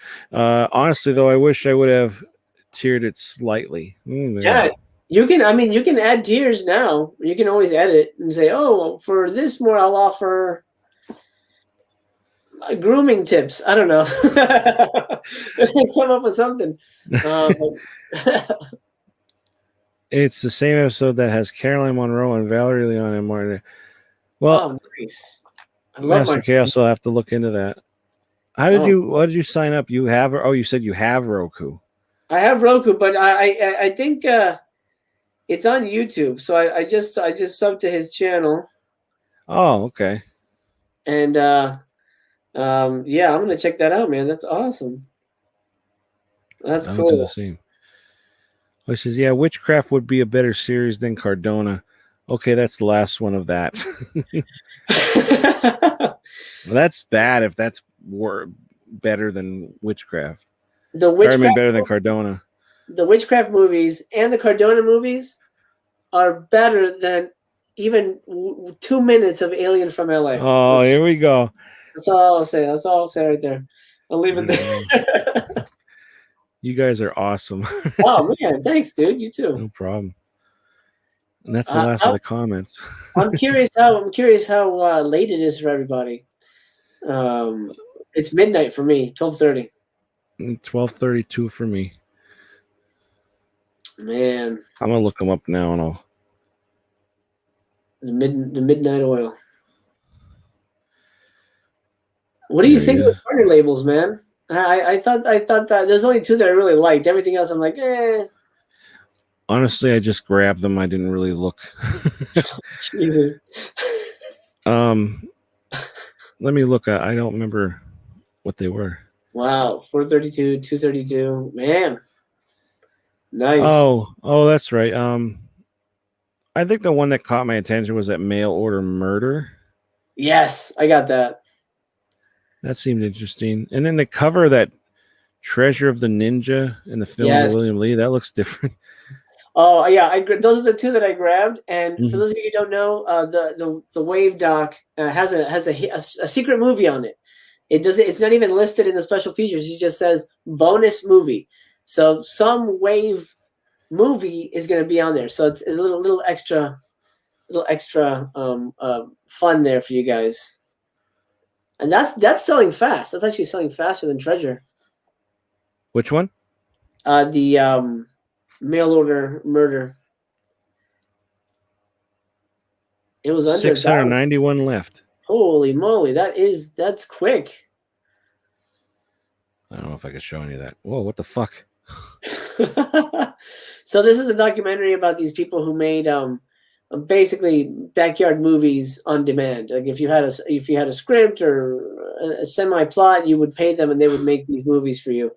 Honestly, though, I wish I would have tiered it slightly. Yeah, you can. I mean, you can add tiers now. You can always edit and say, "Oh, for this more, I'll offer grooming tips." I don't know. Come up with something. It's the same episode that has Caroline Monroe and Valerie Leon and Martin. Well, nice. I love Master Chaos. I'll have to look into that. What did you sign up? You have? Oh, you said you have Roku. I have Roku, but I think it's on YouTube. So I just subbed to his channel. Oh, okay. And yeah, I'm gonna check that out, man. That's awesome. That's cool. I'll do the same. He says, yeah, Witchcraft would be a better series than Cardona. Okay, that's the last one of that. Well, that's bad if that's better than Witchcraft. Better than Cardona. The Witchcraft movies and the Cardona movies are better than even 2 minutes of Alien from LA. Oh, here we go. That's all I'll say. That's all I'll say right there. I'll leave it there. You guys are awesome. Oh man, thanks, dude. You too. No problem. And that's the last of the comments. I'm curious how late it is for everybody. It's midnight for me. 12:30. 12:32 for me. Man, I'm gonna look them up now, and I'll. the midnight oil. What do you think of the partner labels, man? I thought that there's only two that I really liked. Everything else, I'm like, eh. Honestly, I just grabbed them. I didn't really look. Jesus. Let me look. I don't remember what they were. Wow, 432, 232, man. Nice. Oh, that's right. I think the one that caught my attention was that mail order murder. Yes, I got that. That seemed interesting. And then the cover of that Treasure of the Ninja in the films of William Lee, that looks different. Oh yeah, those are the two that I grabbed. And for those of you who don't know, the Wave doc has a secret movie on it. It's not even listed in the special features. It just says bonus movie. So some Wave movie is going to be on there. So it's a little extra fun there for you guys. And that's selling fast. That's actually selling faster than Treasure. Which one? The mail order murder. It was under 691 left. Holy moly, that's quick. I don't know if I could show any of that. Whoa, what the fuck? So this is a documentary about these people who made basically backyard movies on demand. Like if you had a script or a semi-plot, you would pay them and they would make these movies for you.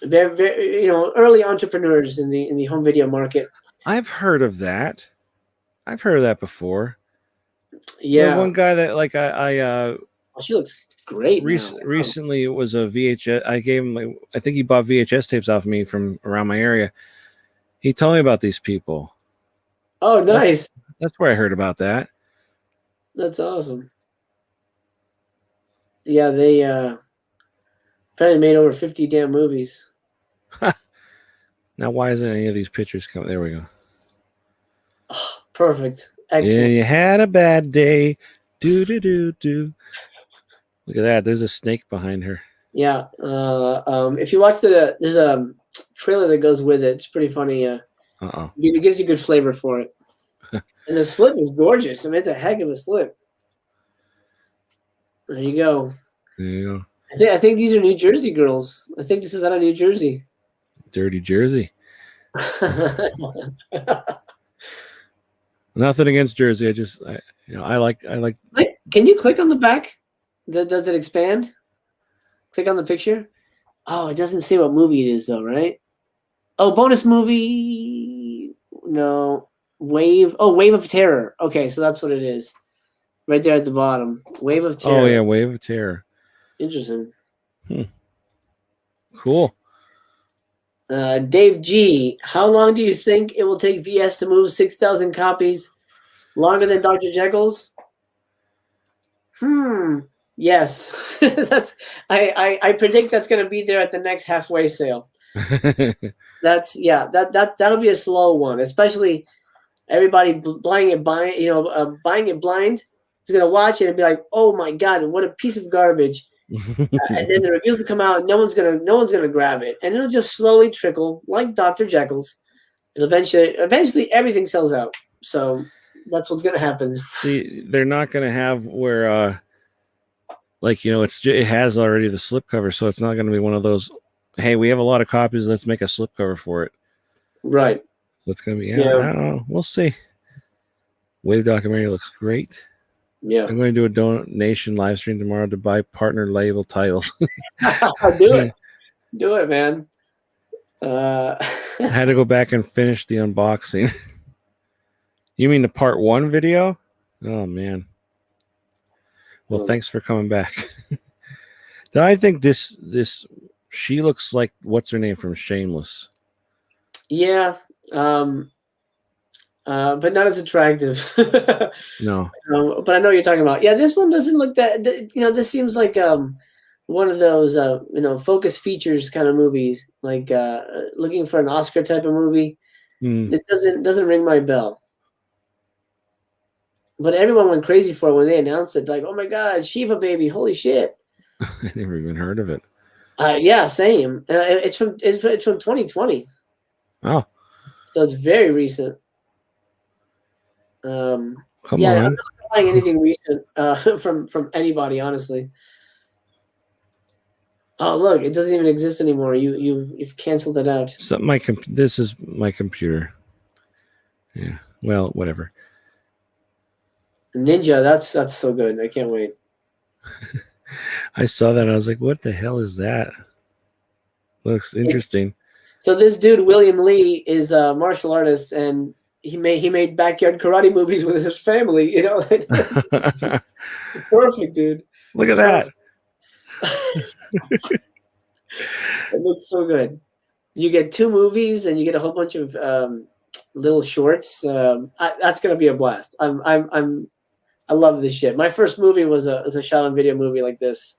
Very, early entrepreneurs in the home video market. I've heard of that. I've heard of that before. Yeah. The one guy that like I she looks great. Recently, it was a VHS. I gave him I think he bought VHS tapes off me from around my area. He told me about these people. Oh, nice. That's where I heard about that. That's awesome. Yeah, they probably made over 50 damn movies. Now, why isn't any of these pictures coming? There we go. Oh, perfect. Excellent. Yeah, you had a bad day. Do. Look at that. There's a snake behind her. Yeah. If you watch there's a trailer that goes with it. It's pretty funny. It gives you good flavor for it. And the slip is gorgeous. I mean, it's a heck of a slip. There you go. There you go. I think these are New Jersey girls. I think this is out of New Jersey. Dirty Jersey. Nothing against Jersey. I like. Can you click on the back? Does it expand? Click on the picture. Oh, it doesn't say what movie it is though, right? Oh, bonus movie. No. Wave. Oh, Wave of Terror. Okay, so that's what it is. Right there at the bottom. Wave of Terror. Oh yeah, Wave of Terror. Interesting. Cool. Dave G, how long do you think it will take VS to move 6,000 copies? Longer than Dr. Jekyll's? Yes. I predict that's going to be there at the next halfway sale. That'll be a slow one, especially everybody buying it blind is going to watch it and be like, "Oh my god, what a piece of garbage." And then the reviews will come out and no one's gonna grab it, and it'll just slowly trickle like Dr. Jekyll's. And eventually everything sells out. So that's what's gonna happen. See, they're not gonna have where it has already the slipcover, so it's not gonna be one of those, hey, we have a lot of copies, let's make a slipcover for it. Right. So it's gonna be I don't know. We'll see. Wave documentary looks great. Yeah, I'm going to do a donation live stream tomorrow to buy partner label titles. Do it, man. I had to go back and finish the unboxing. You mean the part 1 video? Oh man. Well, thanks for coming back. I think this she looks like what's her name from Shameless. Yeah. But not as attractive. No. But I know what you're talking about. Yeah, this one doesn't look that. This seems like one of those focus features kind of movies, like looking for an Oscar type of movie. It doesn't ring my bell. But everyone went crazy for it when they announced it. Like, oh my God, Shiva baby, holy shit! I never even heard of it. Yeah, same. It's from 2020. Oh, so it's very recent. come Yeah, I'm on. not buying anything recent from anybody, honestly. Oh, look, it doesn't even exist anymore. You've canceled it out. This is my computer. Yeah. Well, whatever. Ninja, that's so good. I can't wait. I saw that. I was like, what the hell is that? Looks interesting. So this dude William Lee is a martial artist, and he made backyard karate movies with his family. Perfect, dude. Look at that. It looks so good. You get 2 movies, and you get a whole bunch of little shorts. That's gonna be a blast. I love this shit. My first movie was a shot on video movie like this,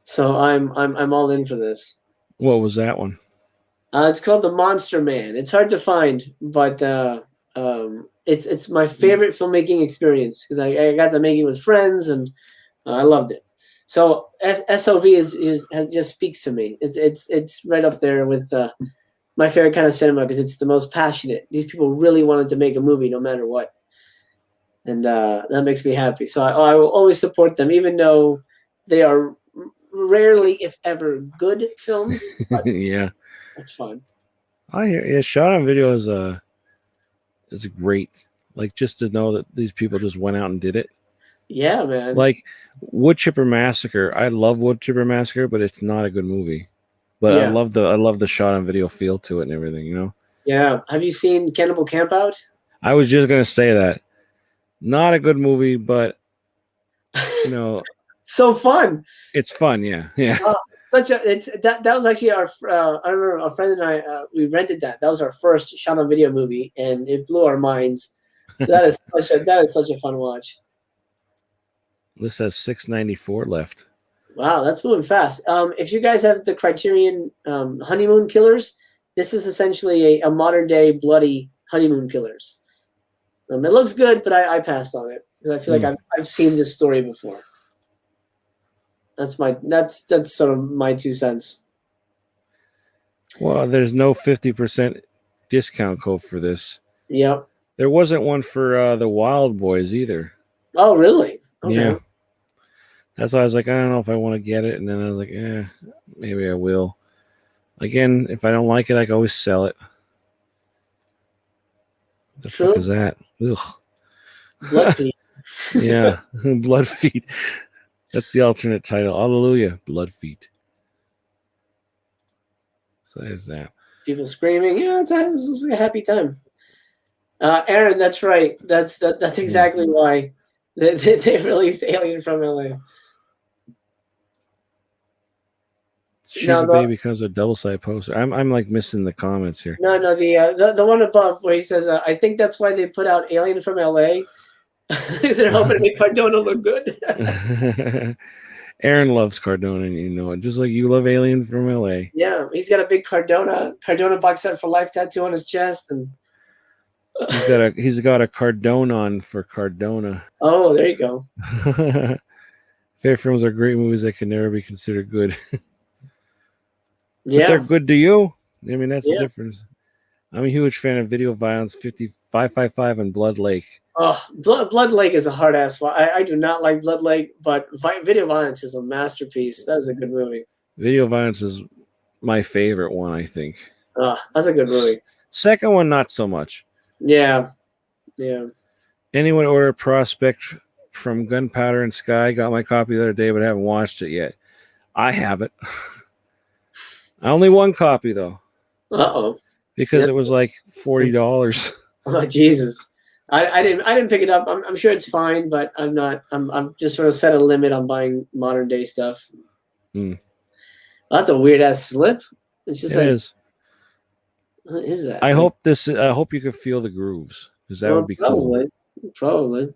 so I'm all in for this. What was that one? It's called The Monster Man. It's hard to find, but it's my favorite filmmaking experience because I got to make it with friends, and I loved it. So SOV has just speaks to me. It's right up there with my favorite kind of cinema because it's the most passionate. These people really wanted to make a movie no matter what, and that makes me happy. So I will always support them, even though they are rarely, if ever, good films. Yeah, that's fun. I hear. Yeah, shot on video is great. Like, just to know that these people just went out and did it. Yeah, man. Like Wood Chipper Massacre. I love Wood Chipper Massacre, but it's not a good movie. But Yeah. I love the shot on video feel to it and everything. Yeah. Have you seen Cannibal Campout? I was just gonna say that. Not a good movie, but so fun. It's fun. Yeah. That was actually our. I remember a friend and I we rented that. That was our first shot on video movie, and it blew our minds. That is such a fun watch. This has 694 left. Wow, that's moving fast. If you guys have the Criterion Honeymoon Killers, this is essentially a modern day bloody Honeymoon Killers. It looks good, but I passed on it because I feel like I've seen this story before. That's sort of my 2 cents. Well, there's no 50% discount code for this. Yep. There wasn't one for the Wild Boys either. Oh, really? Okay. Yeah. That's why I was like, I don't know if I want to get it. And then I was like, maybe I will. Again, if I don't like it, I can always sell it. What the fuck is that? Ugh. Blood Feet. Yeah. Blood Feet. That's the alternate title. Hallelujah. Blood Feet. So there's that. People screaming. Yeah, this was like a happy time. Aaron, that's right. That's exactly why they released Alien from LA. Shiva Baby comes with a double-sided poster. I'm like missing the comments here. No, the one above where he says, I think that's why they put out Alien from LA. Because they're hoping to make Cardona look good. Aaron loves Cardona, and you know it. Just like you love Alien from LA. Yeah, he's got a big Cardona box set for life tattoo on his chest, and he's got a Cardonon for Cardona. Oh, there you go. Fair films are great movies that can never be considered good. Yeah, but they're good to you. I mean, that's the difference. I'm a huge fan of Video Violence 5555 and Blood Lake. Oh, Blood Lake is a hard ass. I do not like Blood Lake, but Video Violence is a masterpiece. That is a good movie. Video Violence is my favorite one, I think. Oh, that's a good movie. Second one, not so much. Yeah. Anyone order Prospect from Gunpowder and Sky? Got my copy the other day, but I haven't watched it yet. I have it. Only one copy though. Uh-oh. Because it was like $40. Oh Jesus. I didn't pick it up. I'm sure it's fine, but I'm just sort of set a limit on buying modern day stuff. That's a weird ass slip. It's just what is that? I hope you can feel the grooves, because that would be cool. Probably.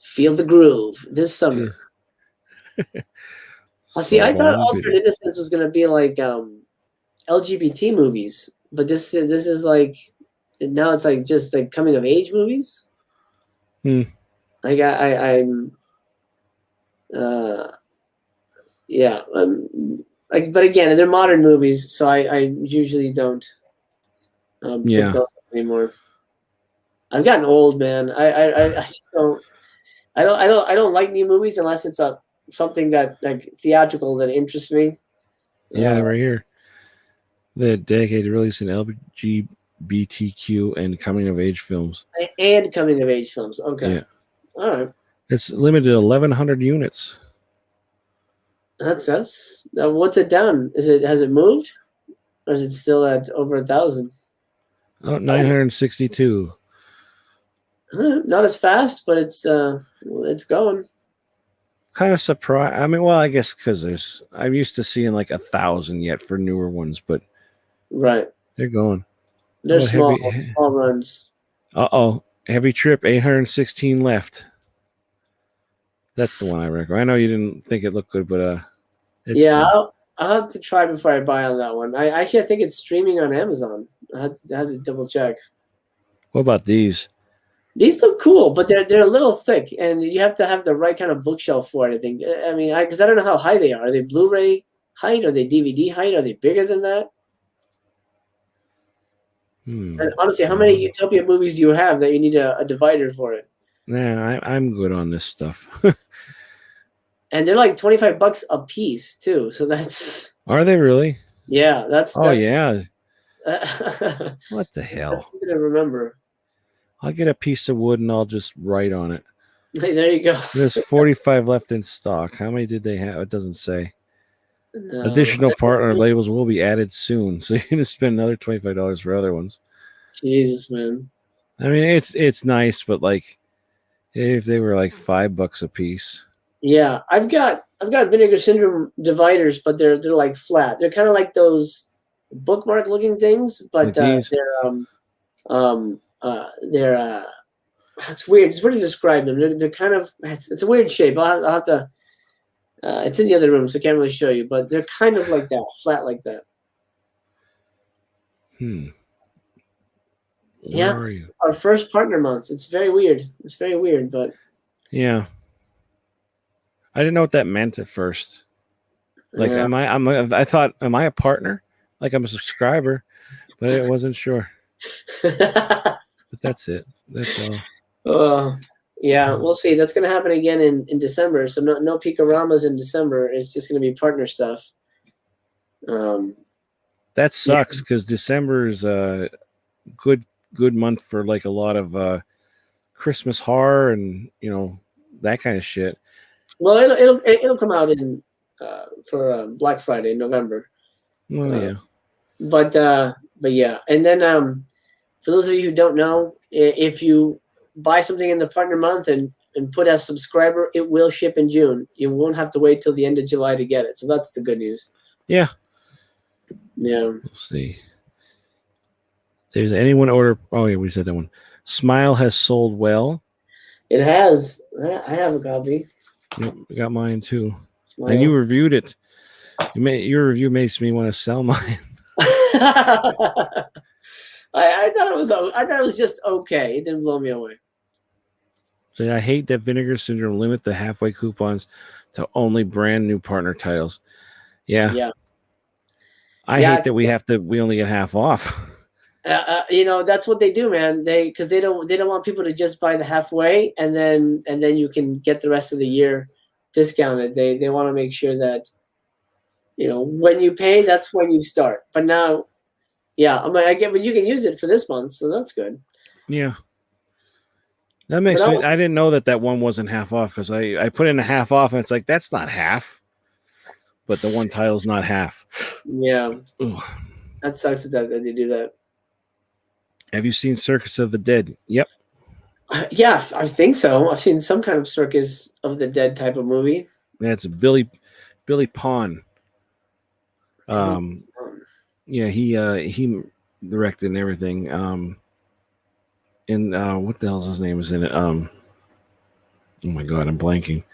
Feel the groove this summer. Well, see, I thought Saltburn Altered Bitter. Innocence was gonna be like LGBT movies, but this is like now it's like just like coming of age movies. Hmm. Like I'm uh yeah like, but again, they're modern movies, so I usually don't pick Yeah. those up anymore. I've gotten old, man. I just don't. I don't like new movies unless it's something that like theatrical that interests me. Yeah, right here. The dedicated release in LGBTQ and coming of age films. And coming of age films. Okay, Yeah. all right. It's limited to 1,100 units. That's what's it down? Has it moved, or is it still at over 1,000? Oh, 962. Not as fast, but it's going. Kind of surprised. I mean, well, I guess because I'm used to seeing like 1,000 yet for newer ones, but Right. they're going. They're About small heavy. runs. Heavy Trip, 816 left. That's the one I recommend. I know you didn't think it looked good, but it's Yeah, fun. I'll have to try before I buy on that one. I think it's streaming on Amazon. I had to double check. What about these? These look cool, but they're a little thick, and you have to have the right kind of bookshelf for it. I think. I mean, because I don't know how high they are. Are they Blu-ray height? Are they DVD height? Are they bigger than that? And honestly, how many Utopia movies do you have that you need a divider for it? Nah, I'm good on this stuff. And they're like $25 a piece too. So that's Are they really? yeah. Oh yeah. That's What the hell? something to remember. I'll get a piece of wood and I'll just write on it. Hey, there you go. There's 45 left in stock. How many did they have? It doesn't say. No. Additional partner labels will be added soon, so you're gonna spend another $25 for other ones. Jesus, man. I mean, it's nice, but like if they were like $5 a piece. Yeah, I've got Vinegar Syndrome dividers, but they're like flat. They're kind of like those bookmark looking things, but Like these? they're it's weird. It's weird to describe them. They're kind of it's a weird shape. I'll have to. It's in the other room, so I can't really show you. But they're kind of like that, flat like that. Where Yeah, are you? our first partner month. It's very weird. It's very weird, but Yeah. I didn't know what that meant at first. Like, yeah. I thought, am I a partner? Like I'm a subscriber, but I wasn't sure. But that's it. That's all. Yeah, we'll see. That's going to happen again in December. So no Picaramas in December. It's just going to be partner stuff. That sucks because December is a good month for like a lot of Christmas horror and that kind of shit. Well, it'll come out in for Black Friday in November. Well, yeah. But yeah, and then for those of you who don't know, if you buy something in the partner month and put as subscriber, it will ship in June. You won't have to wait till the end of July to get it. So that's the good news. Yeah. Yeah. We'll see. Does anyone order? Oh yeah, we said that one. Smile has sold well. It has. I have a copy. Yep, I got mine too. Smile. And you reviewed it. Your review makes me want to sell mine. I thought it was just okay. It didn't blow me away. So I hate that Vinegar Syndrome limit the halfway coupons to only brand new partner titles. Yeah. Yeah. I hate that we only get half off. That's what they do, man. Because they don't want people to just buy the halfway and then you can get the rest of the year discounted. They want to make sure that when you pay, that's when you start. But now, yeah, I get, but you can use it for this month, so that's good. Yeah, that makes me. I didn't know that one wasn't half off because I put in a half off and it's like that's not half, but the one title's not half. Yeah, Ugh. That sucks that they do that. Have you seen Circus of the Dead? Yep. Yeah, I think so. I've seen some kind of Circus of the Dead type of movie. Yeah, it's a Billy Pond. Yeah, he directed and everything. And what the hell's his name is in it? Oh my god, I'm blanking.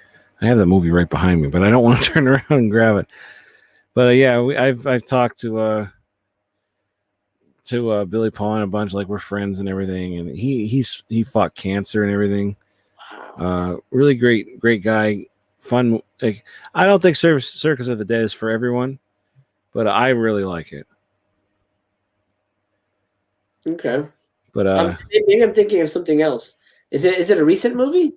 I have that movie right behind me, but I don't want to turn around and grab it. But yeah, I've talked to Billy Paul a bunch, like we're friends and everything, and he fought cancer and everything. Wow. Really great guy, fun. Like, I don't think Circus of the Dead is for everyone, but I really like it. Okay. But Maybe I'm thinking of something else. Is it a recent movie?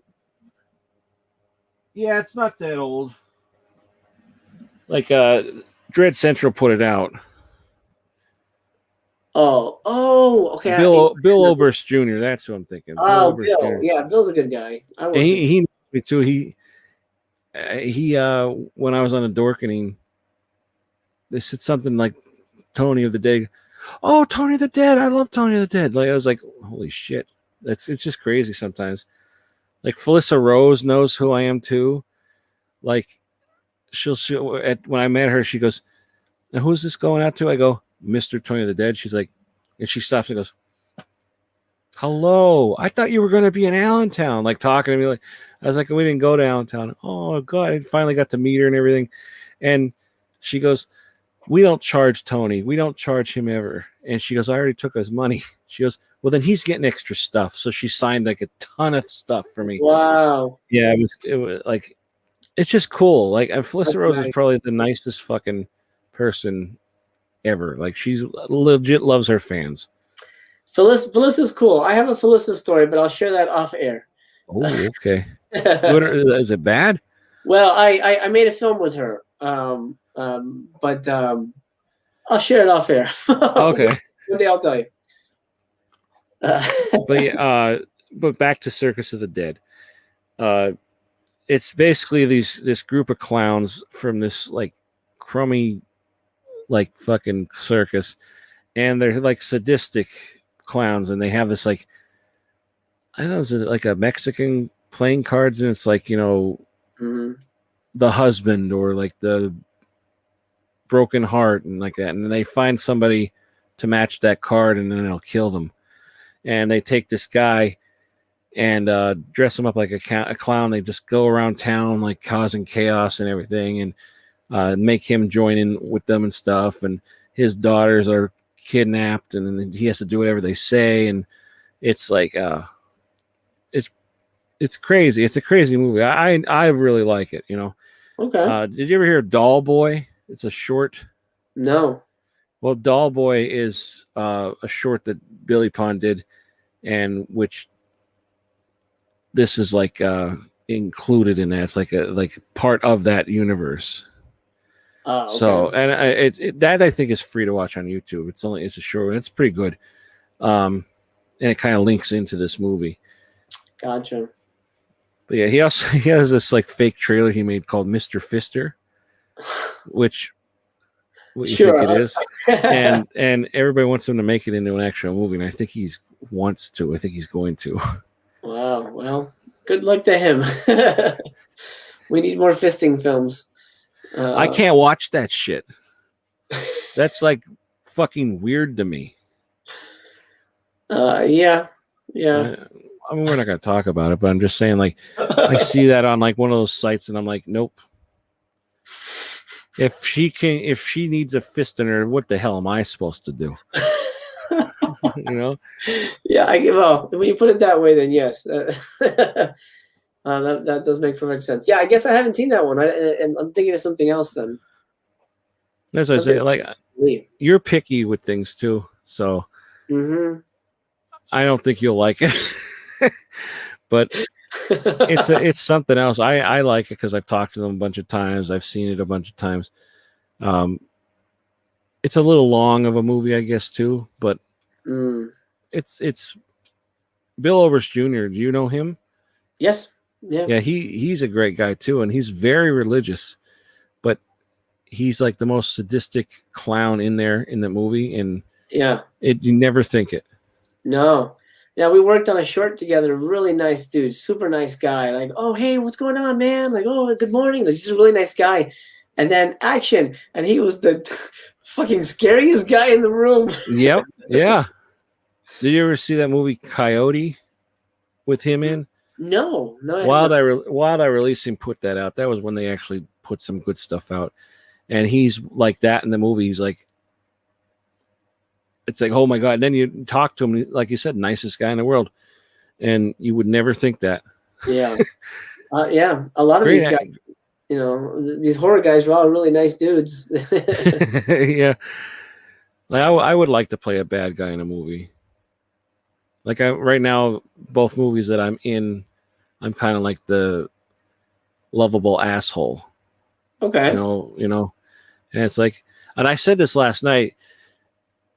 yeah, it's not that old. Like Dread Central put it out. Oh, okay. Bill Oberst Jr. That's who I'm thinking. Bill Oh, Oberst Bill. Jr. Yeah, Bill's a good guy. I And worked with. he knows me too. He when I was on a Dorkening, they said something like Tony of the Dead. Oh, Tony the Dead! I love Tony the Dead. Like I was like, holy shit! It's just crazy sometimes. Like Felissa Rose knows who I am too. Like she'll when I met her, she goes, "Now, who's this going out to?" I go, "Mr. Tony of the Dead." She's like, and she stops and goes, "Hello, I thought you were going to be in Allentown." Like talking to me, like I was like, "We didn't go to Allentown." Oh God, I finally got to meet her and everything, and she goes, "We don't charge Tony. We don't charge him ever." And she goes, "I already took his money." She goes, "Well, then he's getting extra stuff." So she signed like a ton of stuff for me. Wow. Yeah, it was like, it's just cool. Like Felissa That's Rose is nice. probably the nicest fucking person ever. Like she's legit loves her fans. Phyllis is cool. I have a Phyllis story, but I'll share that off air. Oh, okay. What is it bad? Well, I made a film with her, but I'll share it off air. Okay. One day I'll tell you. But yeah, but back to Circus of the Dead. It's basically this group of clowns from this like crummy like fucking circus, and they're like sadistic clowns, and they have this like, I don't know, is it like a Mexican playing cards, and it's like, mm-hmm. the husband or like the broken heart and like that, and then they find somebody to match that card, and then they'll kill them, and they take this guy and dress him up like a clown. They just go around town like causing chaos and everything, and make him join in with them and stuff, and his daughters are kidnapped, and then he has to do whatever they say, and it's like it's crazy. It's a crazy movie. I really like it. Okay. Did you ever hear Doll Boy? It's a short. No. Well, Doll Boy is a short that Billy Pond did, and which this is like included in that. It's like part of that universe. Okay. So, and that I think is free to watch on YouTube. It's a short one. It's pretty good, and it kind of links into this movie. Gotcha. But yeah, he has this like fake trailer he made called Mr. Fister, which what you think it is, and everybody wants him to make it into an actual movie, and I think he's going to. Wow. Well, good luck to him. We need more fisting films. I can't watch that shit. That's like fucking weird to me. Yeah. I mean, we're not going to talk about it, but I'm just saying, like, I see that on like one of those sites, and I'm like, nope. If she needs a fist in her, what the hell am I supposed to do? Yeah. Well, when you put it that way, then yes. That does make perfect sense. Yeah, I guess I haven't seen that one. And I'm thinking of something else then. As I say, like, you're picky with things too, so I don't think you'll like it. But it's something else. I like it because I've talked to them a bunch of times. I've seen it a bunch of times. It's a little long of a movie, I guess, too. But it's Bill Oberst Jr. Do you know him? Yes. Yeah. Yeah, he's a great guy too, and he's very religious, but he's like the most sadistic clown in there in the movie, and yeah, you never think it. No. Yeah, we worked on a short together. Really nice dude, super nice guy. Like, oh hey, what's going on, man? Like, oh, good morning. Like, he's a really nice guy. And then action, and he was the fucking scariest guy in the room. Yep. Yeah. Did you ever see that movie Coyote with him in? No, no, I have not. Wild Eye Releasing put that out. That was when they actually put some good stuff out. And he's like that in the movie. He's like, it's like, oh my God. And then you talk to him, like you said, nicest guy in the world. And you would never think that. Yeah. Yeah. A lot of Great. these guys, you know, these horror guys are all really nice dudes. Yeah. Like I would like to play a bad guy in a movie. Like right now, both movies that I'm in, I'm kind of like the lovable asshole. Okay. And it's like, and I said this last night,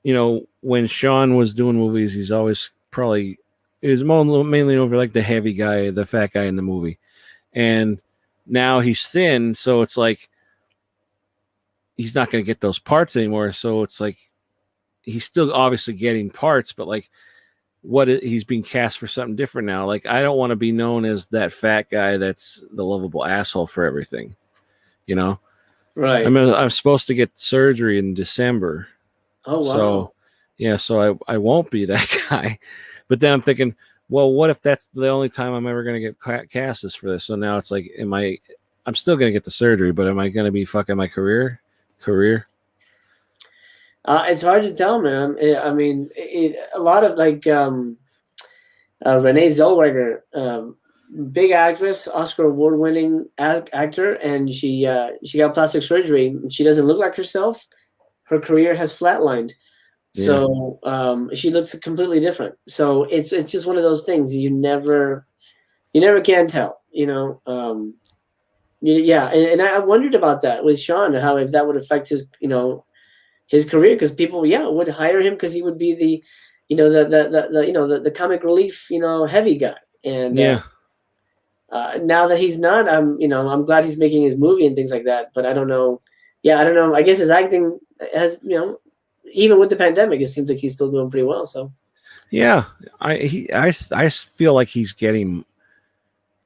when Sean was doing movies, he's always probably, he was mainly over like the heavy guy, the fat guy in the movie. And now he's thin. So it's like, he's not going to get those parts anymore. So it's like, he's still obviously getting parts, but like he's being cast for something different now. Like, I don't want to be known as that fat guy that's the lovable asshole for everything, Right. I mean, I'm supposed to get surgery in December. Oh, wow. So, yeah, so I won't be that guy. But then I'm thinking, well, what if that's the only time I'm ever going to get cast is for this? So now it's like, I'm still going to get the surgery, but am I going to be fucking my career? It's hard to tell, man. I mean, a lot of like Renee Zellweger, big actress, Oscar award-winning actor, and she got plastic surgery. She doesn't look like herself. Her career has flatlined. So she looks completely different. So it's just one of those things you never can tell, Yeah, and I wondered about that with Sean, how if that would affect his his career, because people would hire him because he would be the the comic relief heavy guy. And now that he's not, I'm glad he's making his movie and things like that. But I don't know. Yeah, I don't know. I guess his acting has even with the pandemic, it seems like he's still doing pretty well. So yeah, I feel like he's getting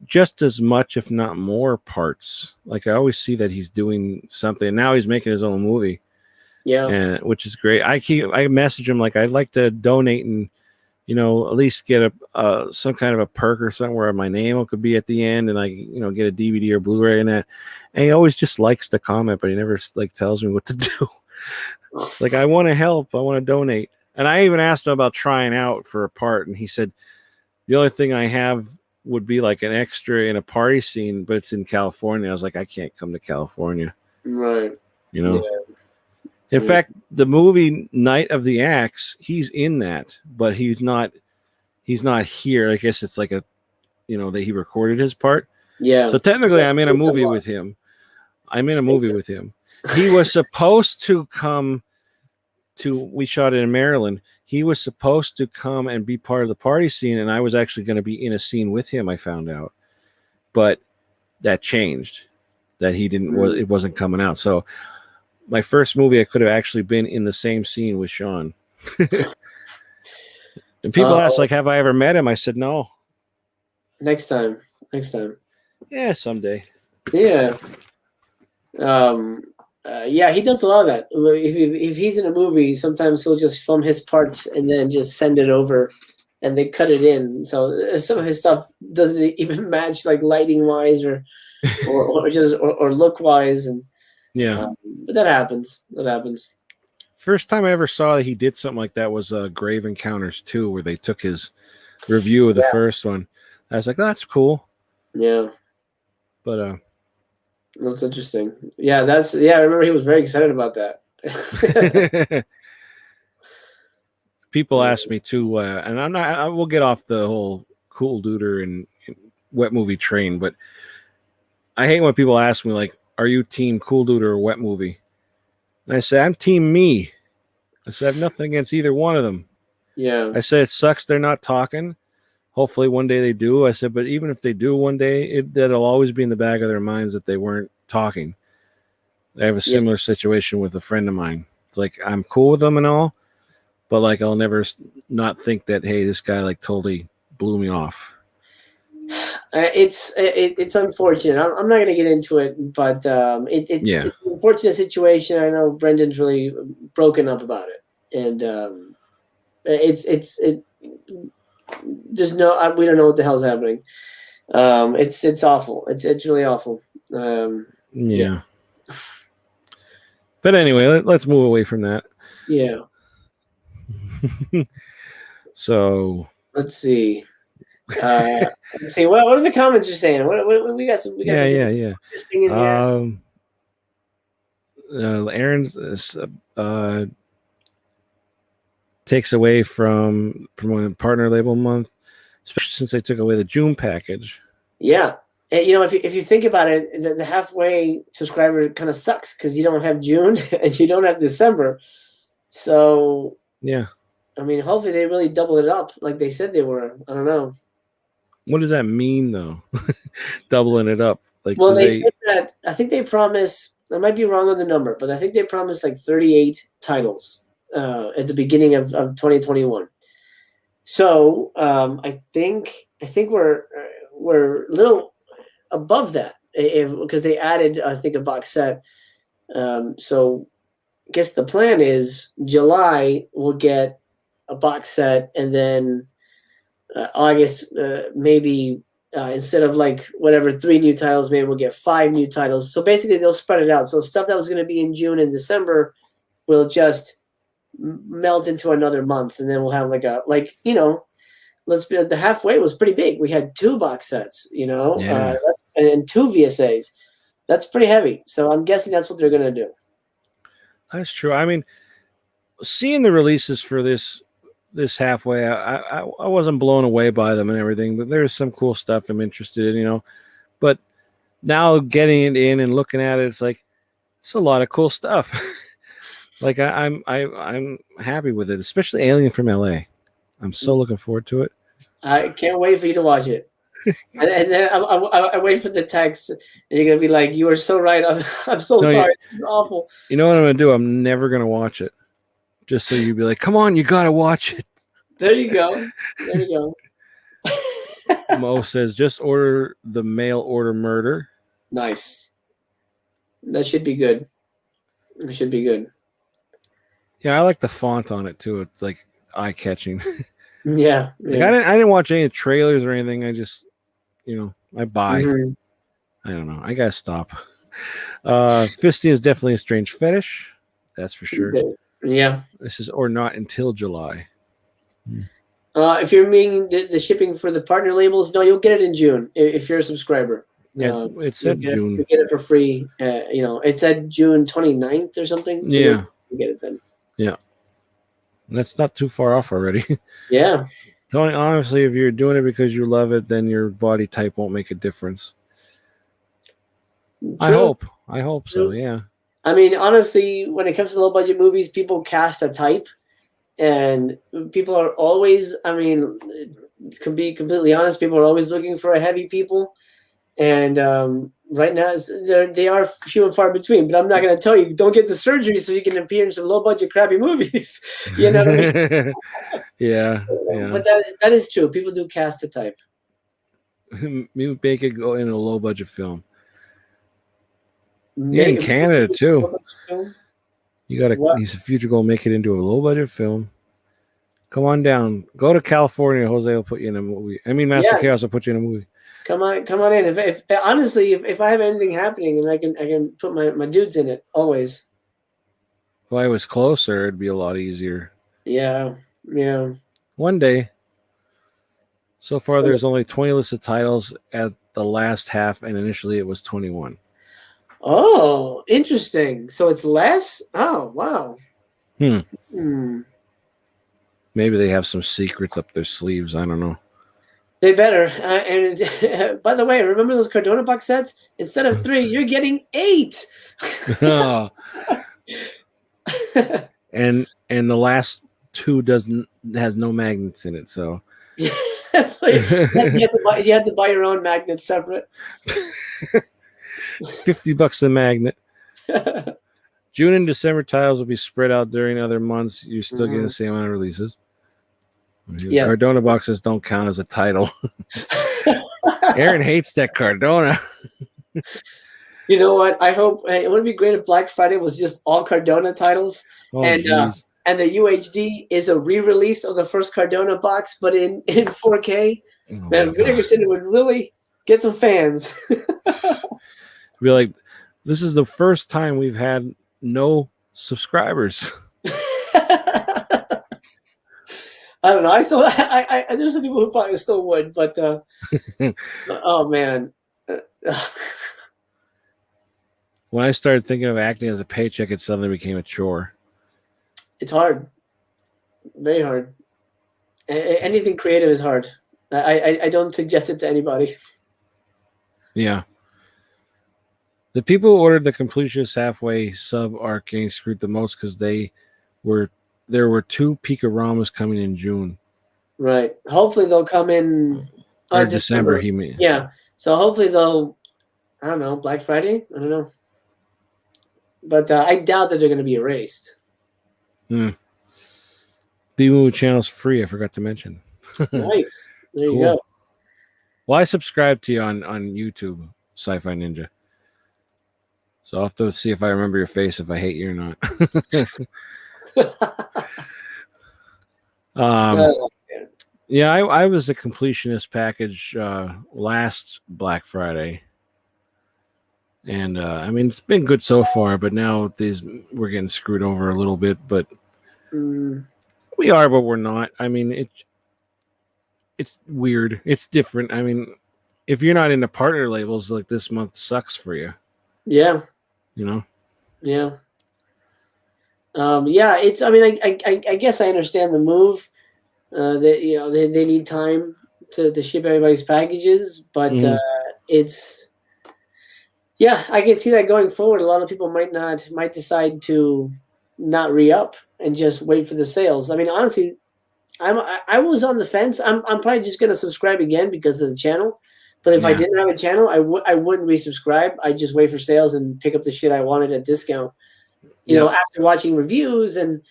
just as much, if not more, parts. Like, I always see that he's doing something. Now he's making his own movie. Yeah, and which is great. I message him like, I'd like to donate and at least get some kind of a perk or something where my name could be at the end, and I get a DVD or Blu-ray and that. And he always just likes to comment, but he never like tells me what to do. Like, I want to help, I want to donate. And I even asked him about trying out for a part, and he said the only thing I have would be like an extra in a party scene, but it's in California. I was like, I can't come to California. Right. Yeah. In fact, the movie Night of the Axe, he's in that, but he's not here. I guess it's like that he recorded his part. Yeah. So technically I'm in a movie with him. He was supposed to come we shot it in Maryland. He was supposed to come and be part of the party scene, and I was actually going to be in a scene with him, I found out. But that changed. That he didn't it wasn't coming out. So my first movie, I could have actually been in the same scene with Sean. And people ask, like, have I ever met him? I said, no. Next time. Yeah, someday. Yeah. He does a lot of that. If he's in a movie, sometimes he'll just film his parts and then just send it over, and they cut it in. So some of his stuff doesn't even match, like lighting wise or look wise, and but that happens. First time I ever saw that he did something like that was Grave Encounters 2, where they took his review of the first one. I was like, oh, that's cool. Yeah. But that's interesting. Yeah, I remember he was very excited about that. People ask me too, and I will get off the whole cool duder and wet movie train, but I hate when people ask me, like, are you team cool dude or wet movie? And I say, I'm team me. I said, I have nothing against either one of them. Yeah. I said, it sucks they're not talking. Hopefully one day they do. I said, but even if they do one day, that'll always be in the back of their minds that they weren't talking. I have a similar situation with a friend of mine. It's like, I'm cool with them and all, but like, I'll never not think that, hey, this guy like totally blew me off. It's unfortunate. I'm not going to get into it, but it's an unfortunate situation. I know Brendan's really broken up about it, and there's we don't know what the hell's happening. It's awful. It's really awful. Yeah. But anyway, let's move away from that. Yeah. So let's see. Let's see. What are the comments you're saying? What we got some. We got some interesting in here. Aaron's takes away from promoting partner label month, especially since they took away the June package. Yeah. And, if you think about it, the halfway subscriber kind of sucks because you don't have June and you don't have December. So yeah, I mean, hopefully they really double it up like they said they were. I don't know. What does that mean though? Doubling it up, like? Well, they said that I think they promised. I might be wrong on the number, but I think they promised like 38 titles at the beginning of 2021. So I think we're a little above that because they added, I think, a box set. So I guess the plan is July we'll get a box set, and then August maybe instead of like whatever 3 new titles, maybe we'll get 5 new titles. So basically they'll spread it out. So stuff that was going to be in June and December will just melt into another month, and then we'll have the halfway was pretty big. We had 2 box sets, and 2 VSAs. That's pretty heavy. So I'm guessing that's what they're going to do. That's true. I mean, seeing the releases for this halfway, I wasn't blown away by them and everything, but there's some cool stuff I'm interested in, But now getting it in and looking at it, it's like it's a lot of cool stuff. Like I'm happy with it, especially Alien from LA. I'm so looking forward to it. I can't wait for you to watch it. and then I wait for the text, and you're gonna be like, "You are so right. I'm so sorry. It's awful." You know what I'm gonna do? I'm never gonna watch it, just so you'd be like, "Come on, you gotta watch it." There you go. There you go. Mo says, "Just order the mail order murder." Nice. That should be good. It should be good. Yeah, I like the font on it too. It's like eye catching. Yeah. Like, I didn't watch any trailers or anything. I just, I buy. Mm-hmm. I don't know. I gotta stop. Fisting is definitely a strange fetish. That's for sure. Yeah. This is or not until July. If you're meaning the shipping for the partner labels, no, you'll get it in June if you're a subscriber. Yeah, it said June. You get it for free. It said June 29th or something. So yeah. You get it then. Yeah. That's not too far off already. Yeah. Tony, honestly, if you're doing it because you love it, then your body type won't make a difference. True. I hope so, yeah. I mean, honestly, when it comes to low budget movies, people cast a type, and people are always, to be completely honest, people are always looking for a heavy people. And right now, they are few and far between. But I'm not going to tell you, don't get the surgery so you can appear in some low budget crappy movies. You know what I mean? Yeah. But that is true. People do cast a type. Make it go in a low budget film. Yeah, in Canada too. You got to. He's a future goal. Make it into a low budget film. Come on down. Go to California. Jose will put you in a movie. Master Chaos will put you in a movie. Come on in. If honestly, if I have anything happening, and I can put my dudes in it always. If I was closer, it'd be a lot easier. Yeah. One day. So far, there's only 20 listed titles at the last half, and initially it was 21. Oh, interesting. So it's less? Oh, wow. Maybe they have some secrets up their sleeves. I don't know. They better. And by the way, remember those Cardona box sets? Instead of 3, you're getting 8. Oh. and the last 2 has no magnets in it, so. So you have to buy your own magnets separate. $50 a magnet. June and December titles will be spread out during other months. You're still getting the same amount of releases. Yes. Cardona boxes don't count as a title. Aaron hates that Cardona. You know what? I hope it would be great if Black Friday was just all Cardona titles, and the UHD is a re-release of the first Cardona box, but in 4K. Man, Vinegar Syndrome would really Get some fans. Be like, this is the first time we've had no subscribers. I don't know. There's some people who probably still would, but oh man. When I started thinking of acting as a paycheck, it suddenly became a chore. It's hard, very hard. Anything creative is hard. I don't suggest it to anybody. Yeah. The people who ordered the completionist halfway sub are getting screwed the most because there were 2 Picaramas coming in June. Right. Hopefully they'll come in or December. Yeah. So hopefully they'll, I don't know, Black Friday. I don't know. But I doubt that they're going to be erased. B-Movie channel's free. I forgot to mention. Nice. There you go. Well, I subscribe to you on YouTube, Sci-Fi Ninja. So I'll have to see if I remember your face, if I hate you or not. Yeah, I was a completionist package last Black Friday. And I mean, it's been good so far, but now we're getting screwed over a little bit. But we are, but we're not. I mean, it's weird. It's different. I mean, if you're not into partner labels, like, this month sucks for you. Yeah. You know. Yeah. Yeah. It's. I mean, I guess I understand the move. That they need time to ship everybody's packages, but it's. Yeah, I can see that going forward. A lot of people might decide to not re-up and just wait for the sales. I mean, honestly, I was on the fence. I'm probably just gonna subscribe again because of the channel. But if I didn't have a channel, I wouldn't resubscribe. I'd just wait for sales and pick up the shit I wanted at discount. You know, after watching reviews and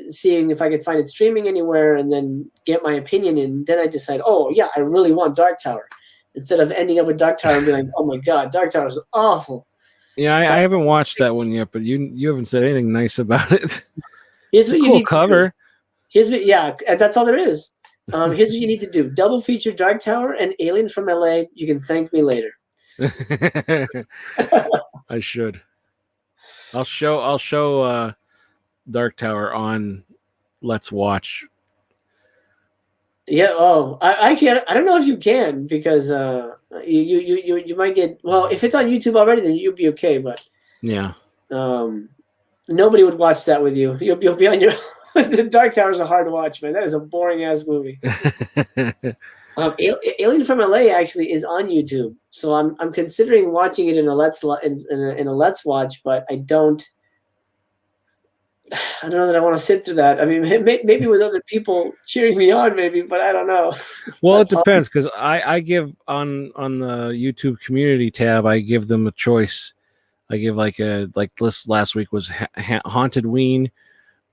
seeing if I could find it streaming anywhere, and then get my opinion in. Then I decide, oh yeah, I really want Dark Tower. Instead of ending up with Dark Tower and being like, oh my god, Dark Tower is awful. Yeah, I haven't watched that one yet, but you haven't said anything nice about it. Here's what you need need cover. That's all there is. Here's what you need to do: double feature Dark Tower and Alien from LA. You can thank me later. I should. I'll show Dark Tower on Let's Watch. Yeah. Oh, I can't. I don't know if you can, because you might get. Well, if it's on YouTube already, then you'll be okay. But yeah, nobody would watch that with you. You'll be on your. The Dark Tower is a hard watch, man. That is a boring ass movie. Alien from LA actually is on YouTube, so I'm considering watching it in a Let's Watch, but I don't know that I want to sit through that. I mean, maybe with other people cheering me on, maybe, but I don't know. Well, it depends, because I give on the YouTube community tab, I give them a choice. I give like this last week was Haunted Ween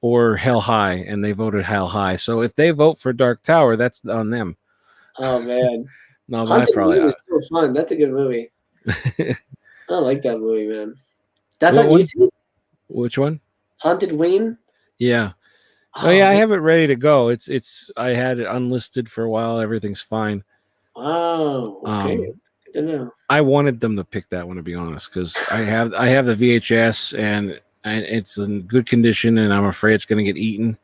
or Hell High, and they voted Hell High. So if they vote for Dark Tower, that's on them. Oh man, no, Haunted Ween is so fun. That's a good movie. I like that movie, man. That's on YouTube. Which one? Haunted Ween. Yeah. Oh yeah, I have it ready to go. It's I had it unlisted for a while. Everything's fine. Oh, okay. I don't know. I wanted them to pick that one, to be honest, because I have the VHS and it's in good condition, and I'm afraid it's going to get eaten.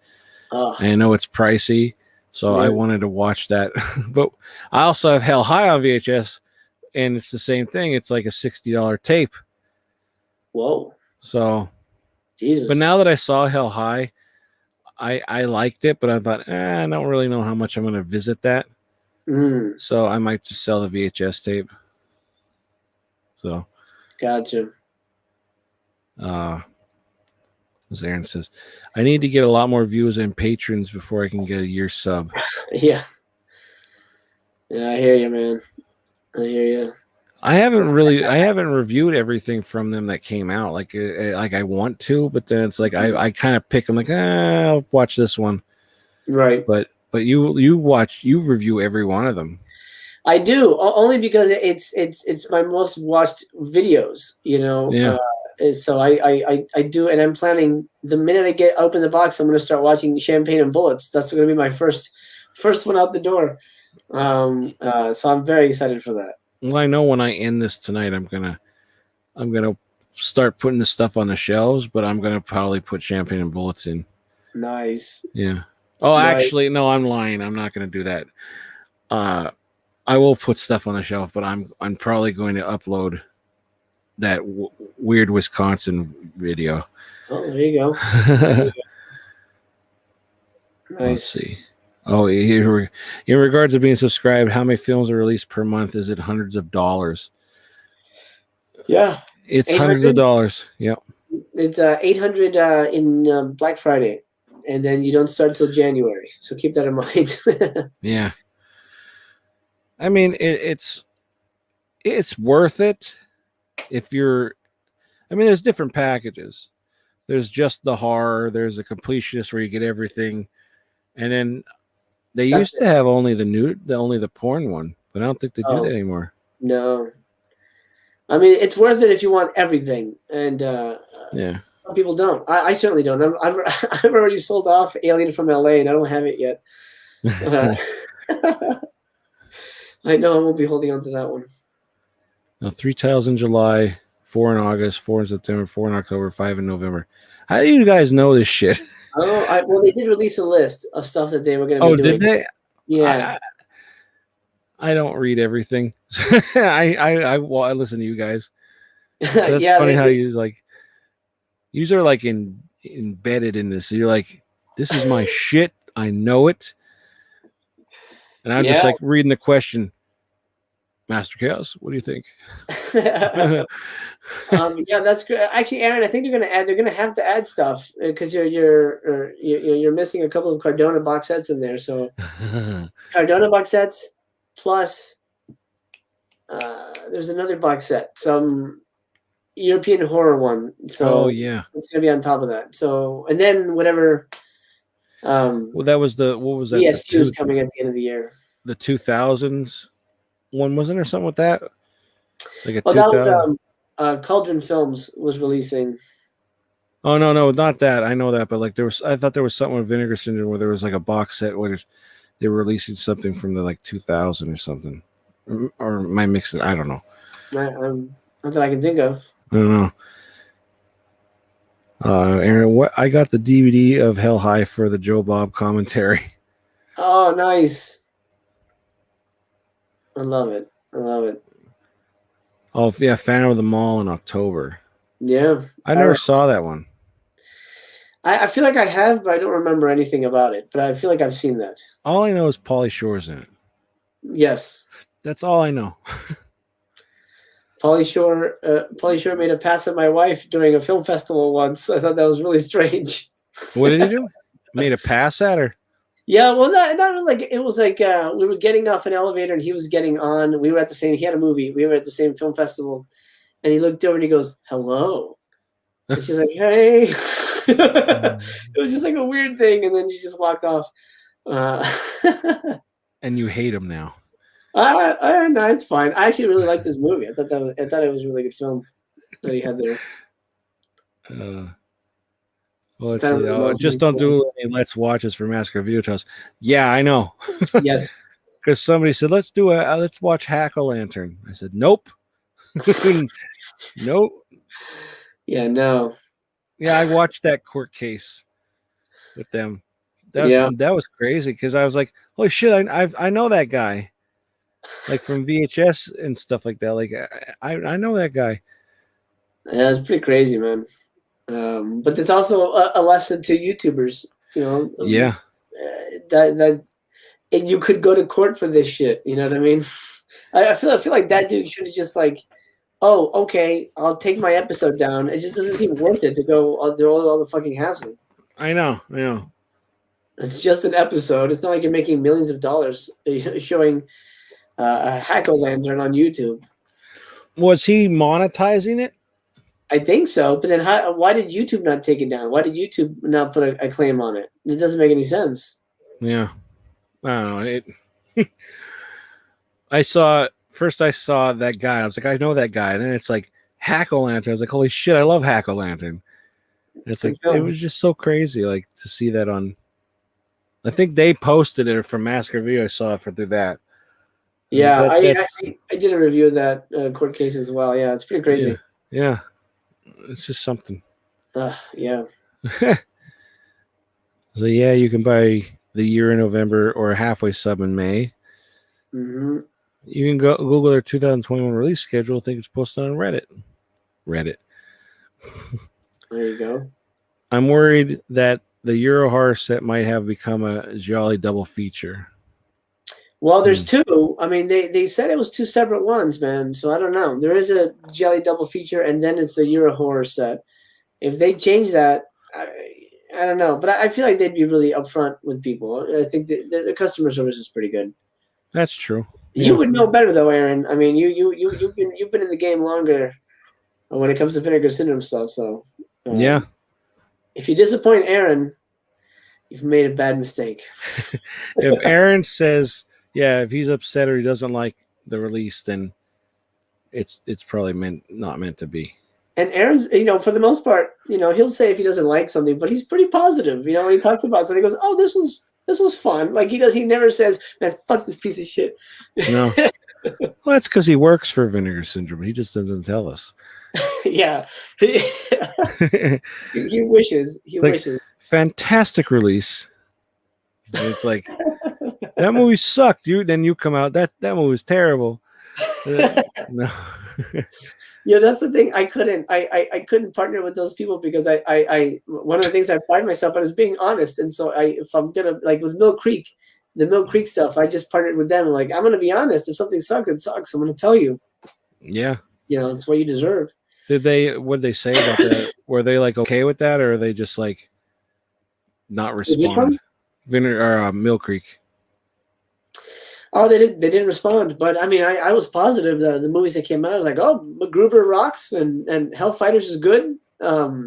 And I know it's pricey, so I wanted to watch that. But I also have Hell High on VHS, and it's the same thing. It's like a $60 tape. Whoa. So, Jesus. But now that I saw Hell High, I liked it, but I thought, I don't really know how much I'm going to visit that. So I might just sell the VHS tape. So. Gotcha. As Aaron says, I need to get a lot more views and patrons before I can get a year sub. Yeah, I hear you, man. I hear you. I haven't reviewed everything from them that came out like I want to, but then it's like I kind of pick them like, I'll watch this one, right? But you review every one of them. I do, only because it's my most watched videos, Yeah. So I do, and I'm planning the minute I open the box, I'm going to start watching Champagne and Bullets. That's going to be my first one out the door. So I'm very excited for that. Well, I know when I end this tonight, I'm gonna start putting the stuff on the shelves, but I'm gonna probably put champagne and bullets in. Nice. Yeah. Oh, Nice. actually, no, I'm lying. I'm not gonna do that. I will put stuff on the shelf, but I'm probably going to upload that weird Wisconsin video. Oh, there you go. Nice. Let's see. Oh, here in regards to being subscribed, how many films are released per month? Is it hundreds of dollars? Yeah, it's hundreds of dollars. Yep. It's 800 in Black Friday, and then you don't start till January. So keep that in mind. Yeah. I mean, it's worth it if you're. I mean, there's different packages. There's just the horror. There's a completionist where you get everything, and then they used to have only the porn one, but I don't think they do that anymore. No, I mean it's worth it if you want everything, and yeah, some people don't. I certainly don't. I've already sold off Alien from LA, and I don't have it yet. I know I won't be holding on to that one. Now, 3 titles in July, 4 in August, 4 in September, 4 in October, 5 in November. How do you guys know this shit? Oh, well, they did release a list of stuff that they were going to be doing. Oh, did they? Yeah. I don't read everything. I listen to you guys. That's funny how you are like embedded in this. So you're like, this is my shit. I know it. And I'm just like reading the question. Master Chaos, what do you think? Yeah, that's good. Actually, Aaron, I think they're going to have to add stuff because you're missing a couple of Cardona box sets in there. So Cardona box sets plus there's another box set, some European horror one. So yeah, it's going to be on top of that. So and then whatever. Well, that was what was that? ESU is coming at the end of the year. The 2000s one, wasn't there something with that? Like that was Cauldron Films was releasing. Oh no, not that. I know that, but like I thought there was something with Vinegar Syndrome where there was like a box set where they were releasing something from the like 2000 or something. Or am I mixing? I don't know. Not that I can think of. I don't know. Aaron, I got the DVD of Hell High for the Joe Bob commentary. Oh, nice. I love it. Oh yeah, Phantom of the Mall in October. Yeah, I never saw that one. I feel like I have, but I don't remember anything about it. But I feel like I've seen that. All I know is Pauly Shore's in it. Yes, that's all I know. Pauly Shore made a pass at my wife during a film festival once. I thought that was really strange. What did he do? Made a pass at her? Yeah, well, not like it was like we were getting off an elevator and he was getting on. We were at the same. He had a movie. We were at the same film festival, and he looked over and he goes, "Hello," and she's like, "Hey." It was just like a weird thing, and then she just walked off. And you hate him now? No, it's fine. I actually really liked this movie. I thought it was a really good film that he had there. Well, let's see. Just don't do any let's watches for Massacre Video Tales. Yeah, I know. Yes. Because somebody said let's watch Hack-O-Lantern. I said nope. Nope. Yeah, no. Yeah, I watched that court case with them. That was crazy because I was like, holy shit, I know that guy. Like from VHS and stuff like that. Like I know that guy. Yeah, it's pretty crazy, man. But it's also a lesson to YouTubers, you know. Yeah. That you could go to court for this shit. You know what I mean? I feel like that dude should have just like, oh, okay, I'll take my episode down. It just doesn't seem worth it to go through all the fucking hassle. I know. It's just an episode. It's not like you're making millions of dollars showing a Hack-O-Lantern on YouTube. Was he monetizing it? I think so, but then why did YouTube not take it down? Why did YouTube not put a claim on it? It doesn't make any sense. Yeah, I don't know. I saw that guy. I was like, I know that guy. And then it's like Hack-O-Lantern. I was like, holy shit, I love Hack-O-Lantern. And it's like it was just so crazy, like to see that on. I think they posted it from Massacre Video. I saw it through that. Yeah, That's I did a review of that court case as well. Yeah, it's pretty crazy. yeah. It's just something. Yeah. So yeah, you can buy the year in November or a halfway sub in May. Mm-hmm. You can go Google their 2021 release schedule. I think it's posted on Reddit. Reddit. There you go. I'm worried that the Euro horror set might have become a jolly double feature. Well, there's two. I mean, they said it was two separate ones, man. So I don't know. There is a Jelly double feature, and then it's a Euro horror set. If they change that, I don't know. But I feel like they'd be really upfront with people. I think the customer service is pretty good. That's true. You would know better though, Aaron. I mean, you've been in the game longer when it comes to Vinegar Syndrome stuff. So yeah. If you disappoint Aaron, you've made a bad mistake. If Aaron says, yeah, if he's upset or he doesn't like the release, then it's probably not meant to be. And Aaron's, for the most part, he'll say if he doesn't like something, but he's pretty positive. When he talks about something, he goes, "Oh, this was fun." Like he never says, "Man, fuck this piece of shit." No. Well, that's because he works for Vinegar Syndrome. He just doesn't tell us. Yeah. He wishes. He wishes. Fantastic release. And it's like, that movie sucked. Then you come out, that movie was terrible. No. Yeah, that's the thing. I couldn't partner with those people because I one of the things I pride myself on is being honest. And so if I'm gonna, like with Mill Creek, the Mill Creek stuff, I just partnered with them. Like, I'm gonna be honest. If something sucks, it sucks. I'm gonna tell you. Yeah. It's what you deserve. What did they say about that? Were they like okay with that, or are they just like not respond? Mill Creek. Oh, they didn't respond. But I mean, I was positive that the movies that came out, I was like, oh, MacGruber rocks and Hellfighters is good. I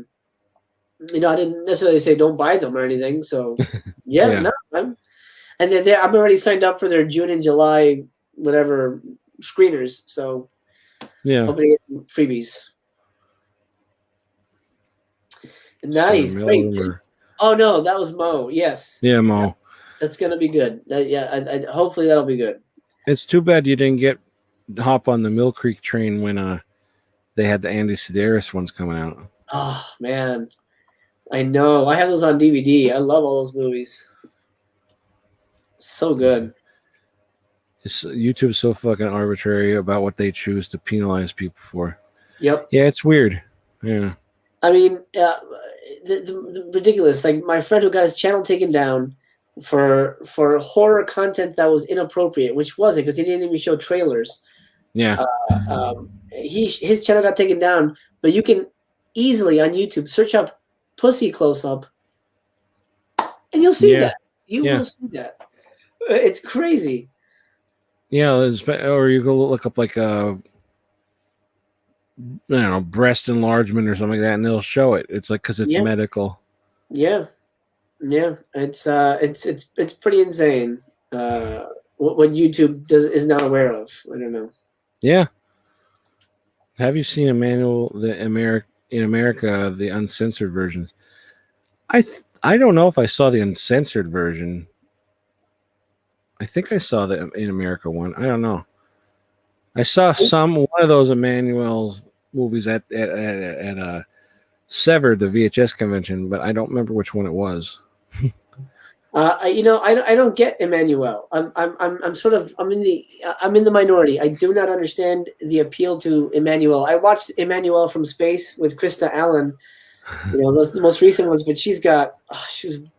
didn't necessarily say don't buy them or anything. So yeah. No, and then I'm already signed up for their June and July whatever screeners. So yeah, hoping to get some freebies. Nice. Great. Oh no, that was Mo. Yes. Yeah, Mo. Yeah. That's gonna be good. Hopefully that'll be good. It's too bad you didn't hop on the Mill Creek train when they had the Andy Sedaris ones coming out. Oh man, I know. I have those on DVD. I love all those movies. So good. YouTube's so fucking arbitrary about what they choose to penalize people for. Yep. Yeah, it's weird. Yeah. I mean, the ridiculous. Like my friend who got his channel taken down for horror content that was inappropriate, which wasn't because he didn't even show trailers. Yeah. His channel got taken down, but you can easily on YouTube search up pussy close up, and you'll see that. You will see that. It's crazy. Yeah, or you go look up like breast enlargement or something like that, and they'll show it. It's like because it's medical. Yeah. It's pretty insane. What YouTube is not aware of. I don't know. Yeah. Have you seen in America the uncensored versions? I don't know if I saw the uncensored version. I think I saw the in America one. I don't know. I saw one of those Emmanuel's movies at Severed, the VHS convention, but I don't remember which one it was. I don't get Emmanuel. I'm in the minority. I do not understand the appeal to Emmanuel. I watched Emmanuel from Space with Krista Allen. Those the most recent ones, but she's a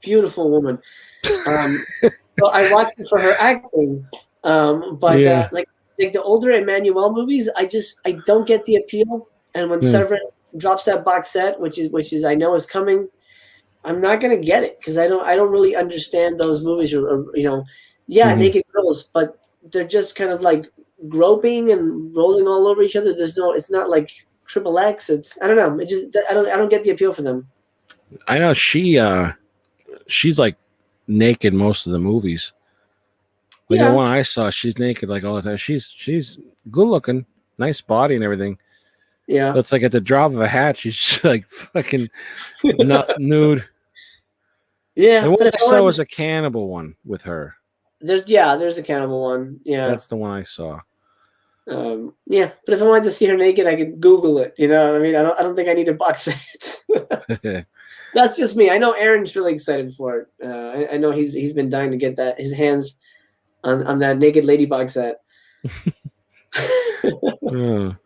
beautiful woman. So I watched it for her acting. Like the older Emmanuel movies, I don't get the appeal. And when Severin drops that box set, which is I know is coming, I'm not gonna get it because I don't really understand those movies. Naked girls, but they're just kind of like groping and rolling all over each other. It's not like XXX. I don't know. I don't get the appeal for them. I know she's like naked most of the movies. Like the one I saw, she's naked like all the time. She's good looking, nice body and everything. Yeah. But it's like at the drop of a hat, she's like fucking nude. Yeah. The one I saw was a cannibal one with her. there's a cannibal one. Yeah. That's the one I saw. Yeah, but if I wanted to see her naked, I could Google it. You know what I mean? I don't think I need a box set. That's just me. I know Aaron's really excited for it. I know he's been dying to get his hands on that naked lady box set. Well,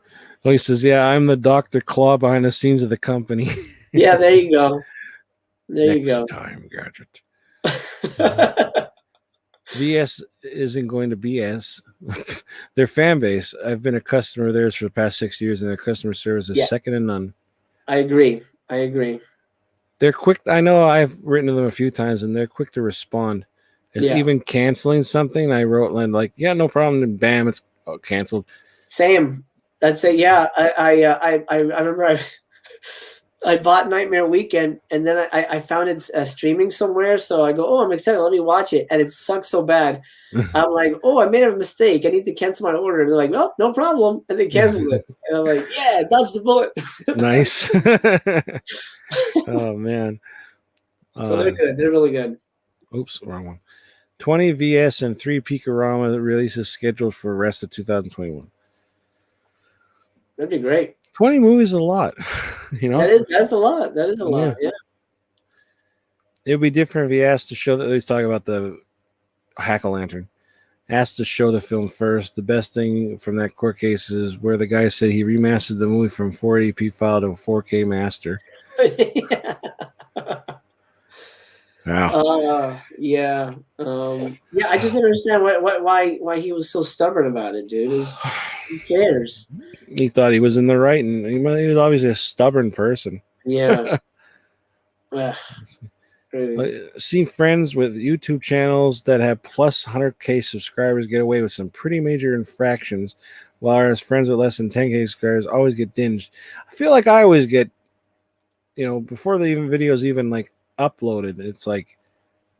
he says, "Yeah, I'm the Dr. Claw behind the scenes of the company." Yeah, there you go. There you go. Next time, Gadget. VS isn't going to BS. Their fan base. I've been a customer of theirs for the past 6 years, and their customer service is second to none. I agree. They're quick. I know I've written to them a few times, and they're quick to respond. Even canceling something, I wrote like, "Yeah, no problem," and bam, it's canceled. Same. That's it. Yeah, I remember I bought Nightmare Weekend, and then I found it streaming somewhere. So I go, "Oh, I'm excited. Let me watch it." And it sucks so bad. I'm like, "Oh, I made a mistake. I need to cancel my order." And they're like, "Oh, no problem." And they canceled it. And I'm like, "Yeah, dodged the bullet." Nice. Oh man. So they're good. They're really good. Oops, wrong one. 20 VS and 3 Picorama releases scheduled for the rest of 2021. That'd be great. 20 movies is a lot, you know. That's a lot. That is a lot. Yeah. It would be different if he asked to show that. Let's talk about the Hack-O-Lantern. Asked to show the film first. The best thing from that court case is where the guy said he remastered the movie from 480p file to a 4K master. Wow. Yeah. I just don't understand why he was so stubborn about it, dude. Who cares? He thought he was in the right, and he was obviously a stubborn person. Yeah. Seen friends with YouTube channels that have plus 100K subscribers get away with some pretty major infractions, while friends with less than 10K subscribers always get dinged. I feel like I always get, before the videos even like uploaded, it's like,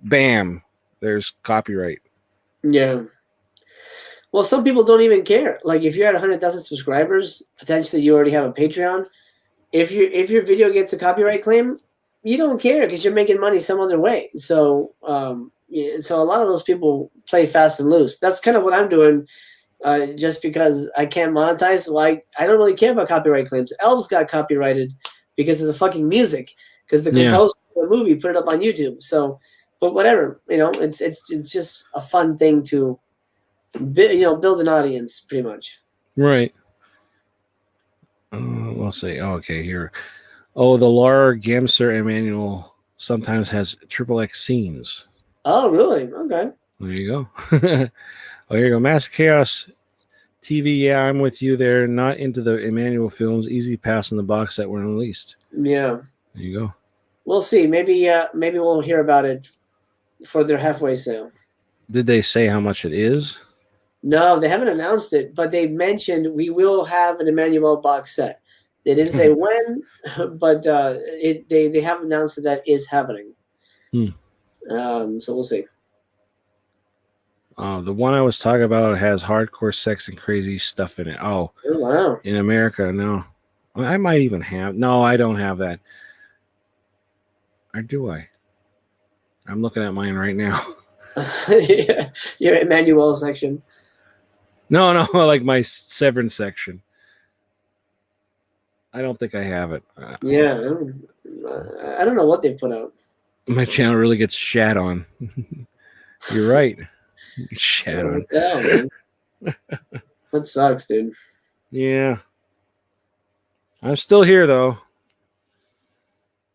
bam, there's copyright. Yeah. Well, some people don't even care. Like if you're at 100,000 subscribers, potentially you already have a Patreon. If your video gets a copyright claim, you don't care because you're making money some other way. So, so a lot of those people play fast and loose. That's kind of what I'm doing, just because I can't monetize. So I don't really care about copyright claims. Elves got copyrighted because of the fucking music, because the composer of the movie put it up on YouTube. So, but whatever, it's just a fun thing to, build an audience, pretty much. Right. We'll say, okay, here. Oh, the Laura Gemser Emmanuel sometimes has XXX scenes. Oh, really? Okay. There you go. Oh, here you go. Master Chaos TV. Yeah, I'm with you there. Not into the Emmanuel films. Easy pass on the box that were released. Yeah. There you go. We'll see. Maybe we'll hear about it for their halfway sale. Did they say how much it is? No, they haven't announced it, but they mentioned we will have an Emmanuel box set. They didn't say when, but they have announced that is happening. So we'll see. The one I was talking about has hardcore sex and crazy stuff in it. Oh wow. In America, no. I might even have. No, I don't have that. Or do I? I'm looking at mine right now. Your Emmanuel section. No, like my Severance section. I don't think I have it. Yeah, I don't know what they put out. My channel really gets shat on. You're right. Shat on. Man. That sucks, dude. Yeah. I'm still here, though.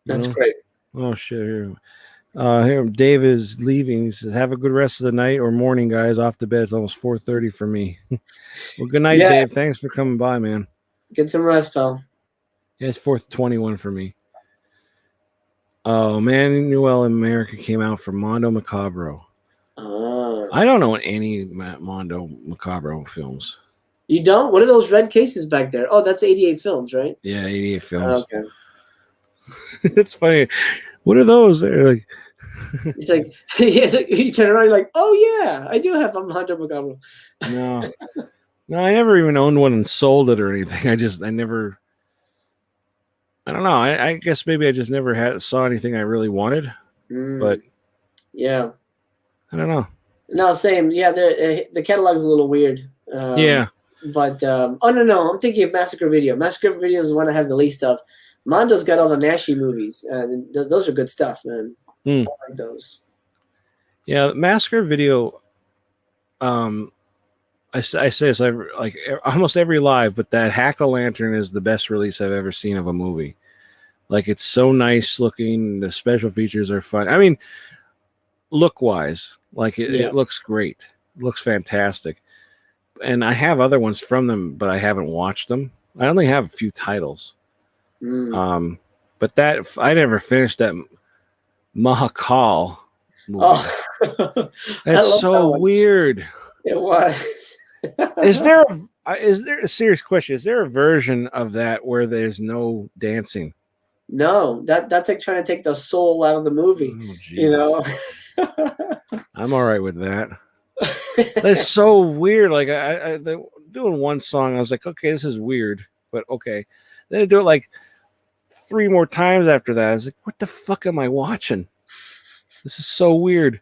That's great. Oh, shit. Here, Dave is leaving. He says, have a good rest of the night or morning, guys. Off to bed. It's almost 4:30 for me. Well, good night, Dave. Thanks for coming by, man. Get some rest, pal. Yeah, it's 4:21 for me. Oh, man. Noel in America came out for Mondo Macabro. I don't know any Mondo Macabro films. You don't? What are those red cases back there? Oh, that's 88 films, right? Yeah, 88 films. Okay. It's funny. What are those? They're like, it's like you turn around, you're like, oh yeah, I do have a Mondo Macabro. No, I never even owned one and sold it or anything. I never. I don't know. I guess maybe I just never saw anything I really wanted. But yeah, I don't know. No, same. Yeah, the catalog's a little weird. Yeah. But oh no, I'm thinking of Massacre Video. Massacre Video is the one I have the least of. Mondo's got all the Nashi movies, and those are good stuff, man. I like those. Yeah, Massacre Video. I say this like almost every live, but that Hack-O-Lantern is the best release I've ever seen of a movie. Like, it's so nice looking. The special features are fun. I mean, look wise, like it looks great. It looks fantastic. And I have other ones from them, but I haven't watched them. I only have a few titles. But that I never finished that Mahakal movie. Oh, that's so weird. It was. Is there a serious question? Is there a version of that where there's no dancing? No, that's like trying to take the soul out of the movie. Oh, you know, I'm all right with that. That's so weird. Like I doing one song, I was like, okay, this is weird, but okay. Then I do it like 3 more times after that. I was like, what the fuck am I watching? This is so weird.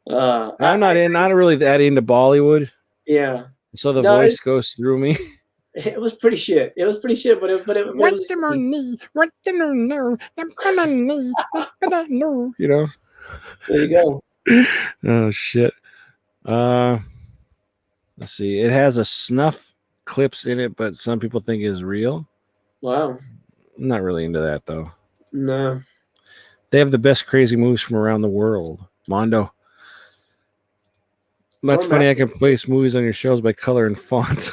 I'm not really that into Bollywood. Yeah. So the voice goes through me. It was pretty shit. It was pretty shit, but it was. You know. There you go. Oh shit. Let's see. It has a snuff clips in it, but some people think is real. Wow. I'm not really into that though. No. They have the best crazy movies from around the world. Mondo. That's funny. I can place movies on your shows by color and font.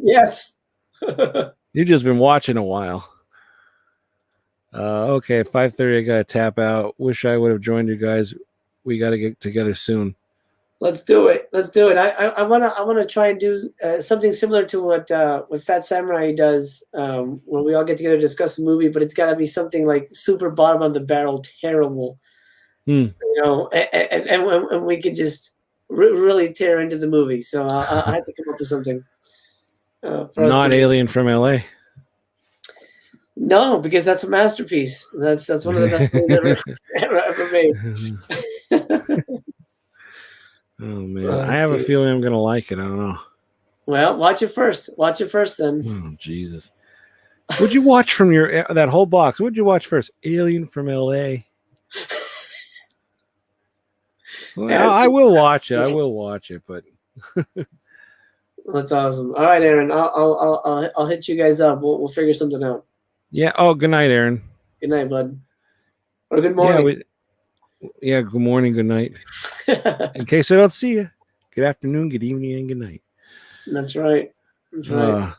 Yes. You've just been watching a while. Okay, 5:30. I gotta tap out. Wish I would have joined you guys. We got to get together soon. Let's do it. Let's do it. I wanna try and do something similar to what Fat Samurai does, when we all get together to discuss a movie. But it's got to be something like super bottom of the barrel, terrible. You know, and we could just really tear into the movie. So I have to come up with something. Not Alien from LA. No, because that's a masterpiece. That's one of the best movies ever made. Oh man, I have a feeling I'm gonna like it. I don't know. Well, watch it first. Watch it first, then. Oh Jesus! Would you watch from that whole box? Would you watch first? Alien from LA. Well, I will watch it. I will watch it, but that's awesome. All right, Aaron. I'll hit you guys up. We'll figure something out. Yeah. Oh, good night, Aaron. Good night, bud. Or good morning. Yeah. Good morning. Good night. In case I don't see you, good afternoon, good evening, and good night. That's right. That's right.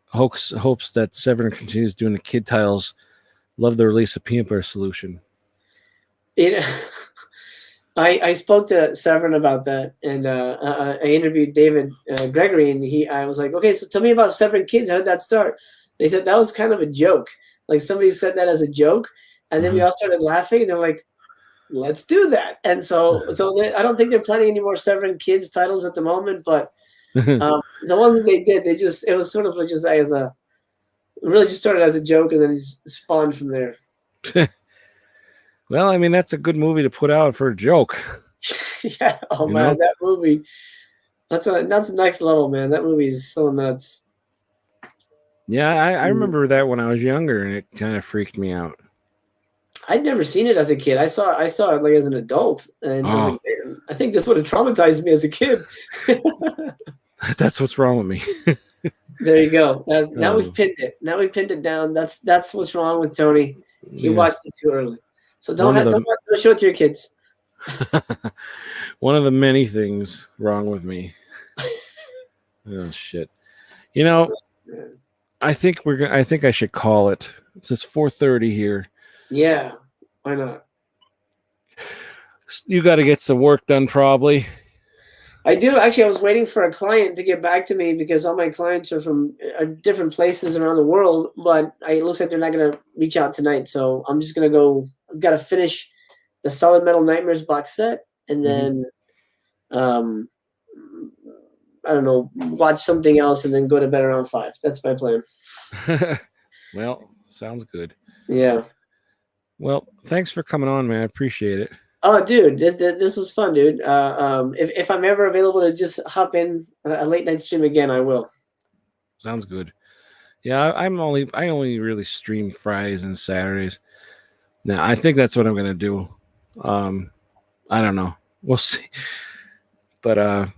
Hopes that Severin continues doing the kid titles. Love the release of Peanut Butter Solution. I spoke to Severin about that, and I interviewed David Gregory, and I was like, okay, so tell me about Severin Kids. How did that start? They said that was kind of a joke. Like somebody said that as a joke, and then we all started laughing, and they're like, let's do that. And so I don't think they're planning any more Severin Kids titles at the moment, but the ones that they did, it was sort of just as a really just started as a joke, and then it spawned from there. Well, I mean, that's a good movie to put out for a joke. Yeah. Oh man, that movie. That's next level, man. That movie is so nuts. Yeah, I remember that when I was younger, and it kind of freaked me out. I'd never seen it as a kid. I saw it like as an adult, and I was like, man, I think this would have traumatized me as a kid. That's what's wrong with me. There you go. Now we've pinned it. Now we pinned it down. That's what's wrong with Tony. He watched it too early. So don't show it to your kids. One of the many things wrong with me. Oh shit! You know, I think I think I should call it. It says 4:30 here. Yeah, why not? You got to get some work done, probably. I do. Actually, I was waiting for a client to get back to me because all my clients are from different places around the world, but it looks like they're not going to reach out tonight. So I'm just going to go. I've got to finish the Solid Metal Nightmares box set, and then, I don't know, watch something else, and then go to bed around 5. That's my plan. Well, sounds good. Yeah. Well, thanks for coming on, man. I appreciate it. Oh, dude, this was fun, dude. If I'm ever available to just hop in a late night stream again, I will. Sounds good. Yeah, I only really stream Fridays and Saturdays. Now I think that's what I'm gonna do. I don't know. We'll see. But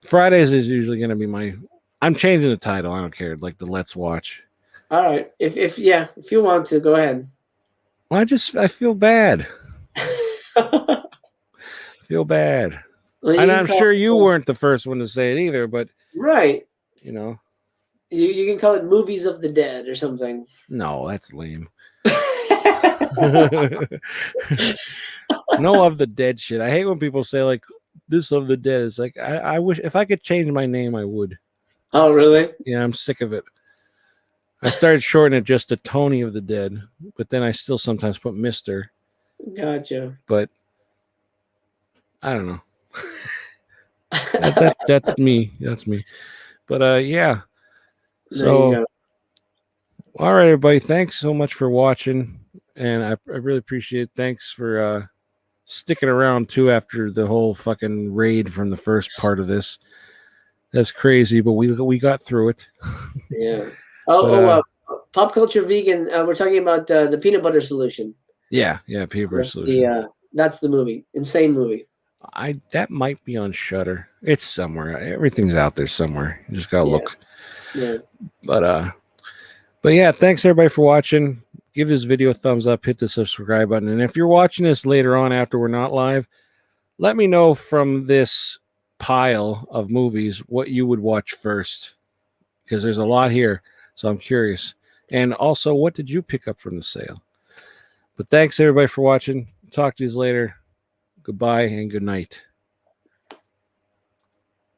Fridays is usually gonna be my. I'm changing the title. I don't care. Like the Let's Watch. All right. If you want to, go ahead. Well, I feel bad. Feel bad. Well, And I'm sure you weren't the first one to say it either, but right. You know. You can call it Movies of the Dead or something. No, that's lame. No of the dead shit. I hate when people say like this of the dead. It's like I wish if I could change my name, I would. Oh, really? Yeah, I'm sick of it. I started shortening it just to Tony of the Dead, but then I still sometimes put Mr. Gotcha. But I don't know. That's me. That's me. But yeah. So all right, everybody. Thanks so much for watching. And I really appreciate it. Thanks for sticking around too after the whole fucking raid from the first part of this. That's crazy, but we got through it. Yeah. Pop culture vegan. We're talking about the peanut butter solution. Yeah, peanut butter solution. Yeah, that's the movie. Insane movie. That might be on Shudder. It's somewhere. Everything's out there somewhere. You just gotta look. Yeah. But yeah, thanks everybody for watching. Give this video a thumbs up, hit the subscribe button. And if you're watching this later on after we're not live, let me know from this pile of movies what you would watch first. Because there's a lot here. So I'm curious. And also, what did you pick up from the sale? But thanks everybody for watching. Talk to you later. Goodbye and good night.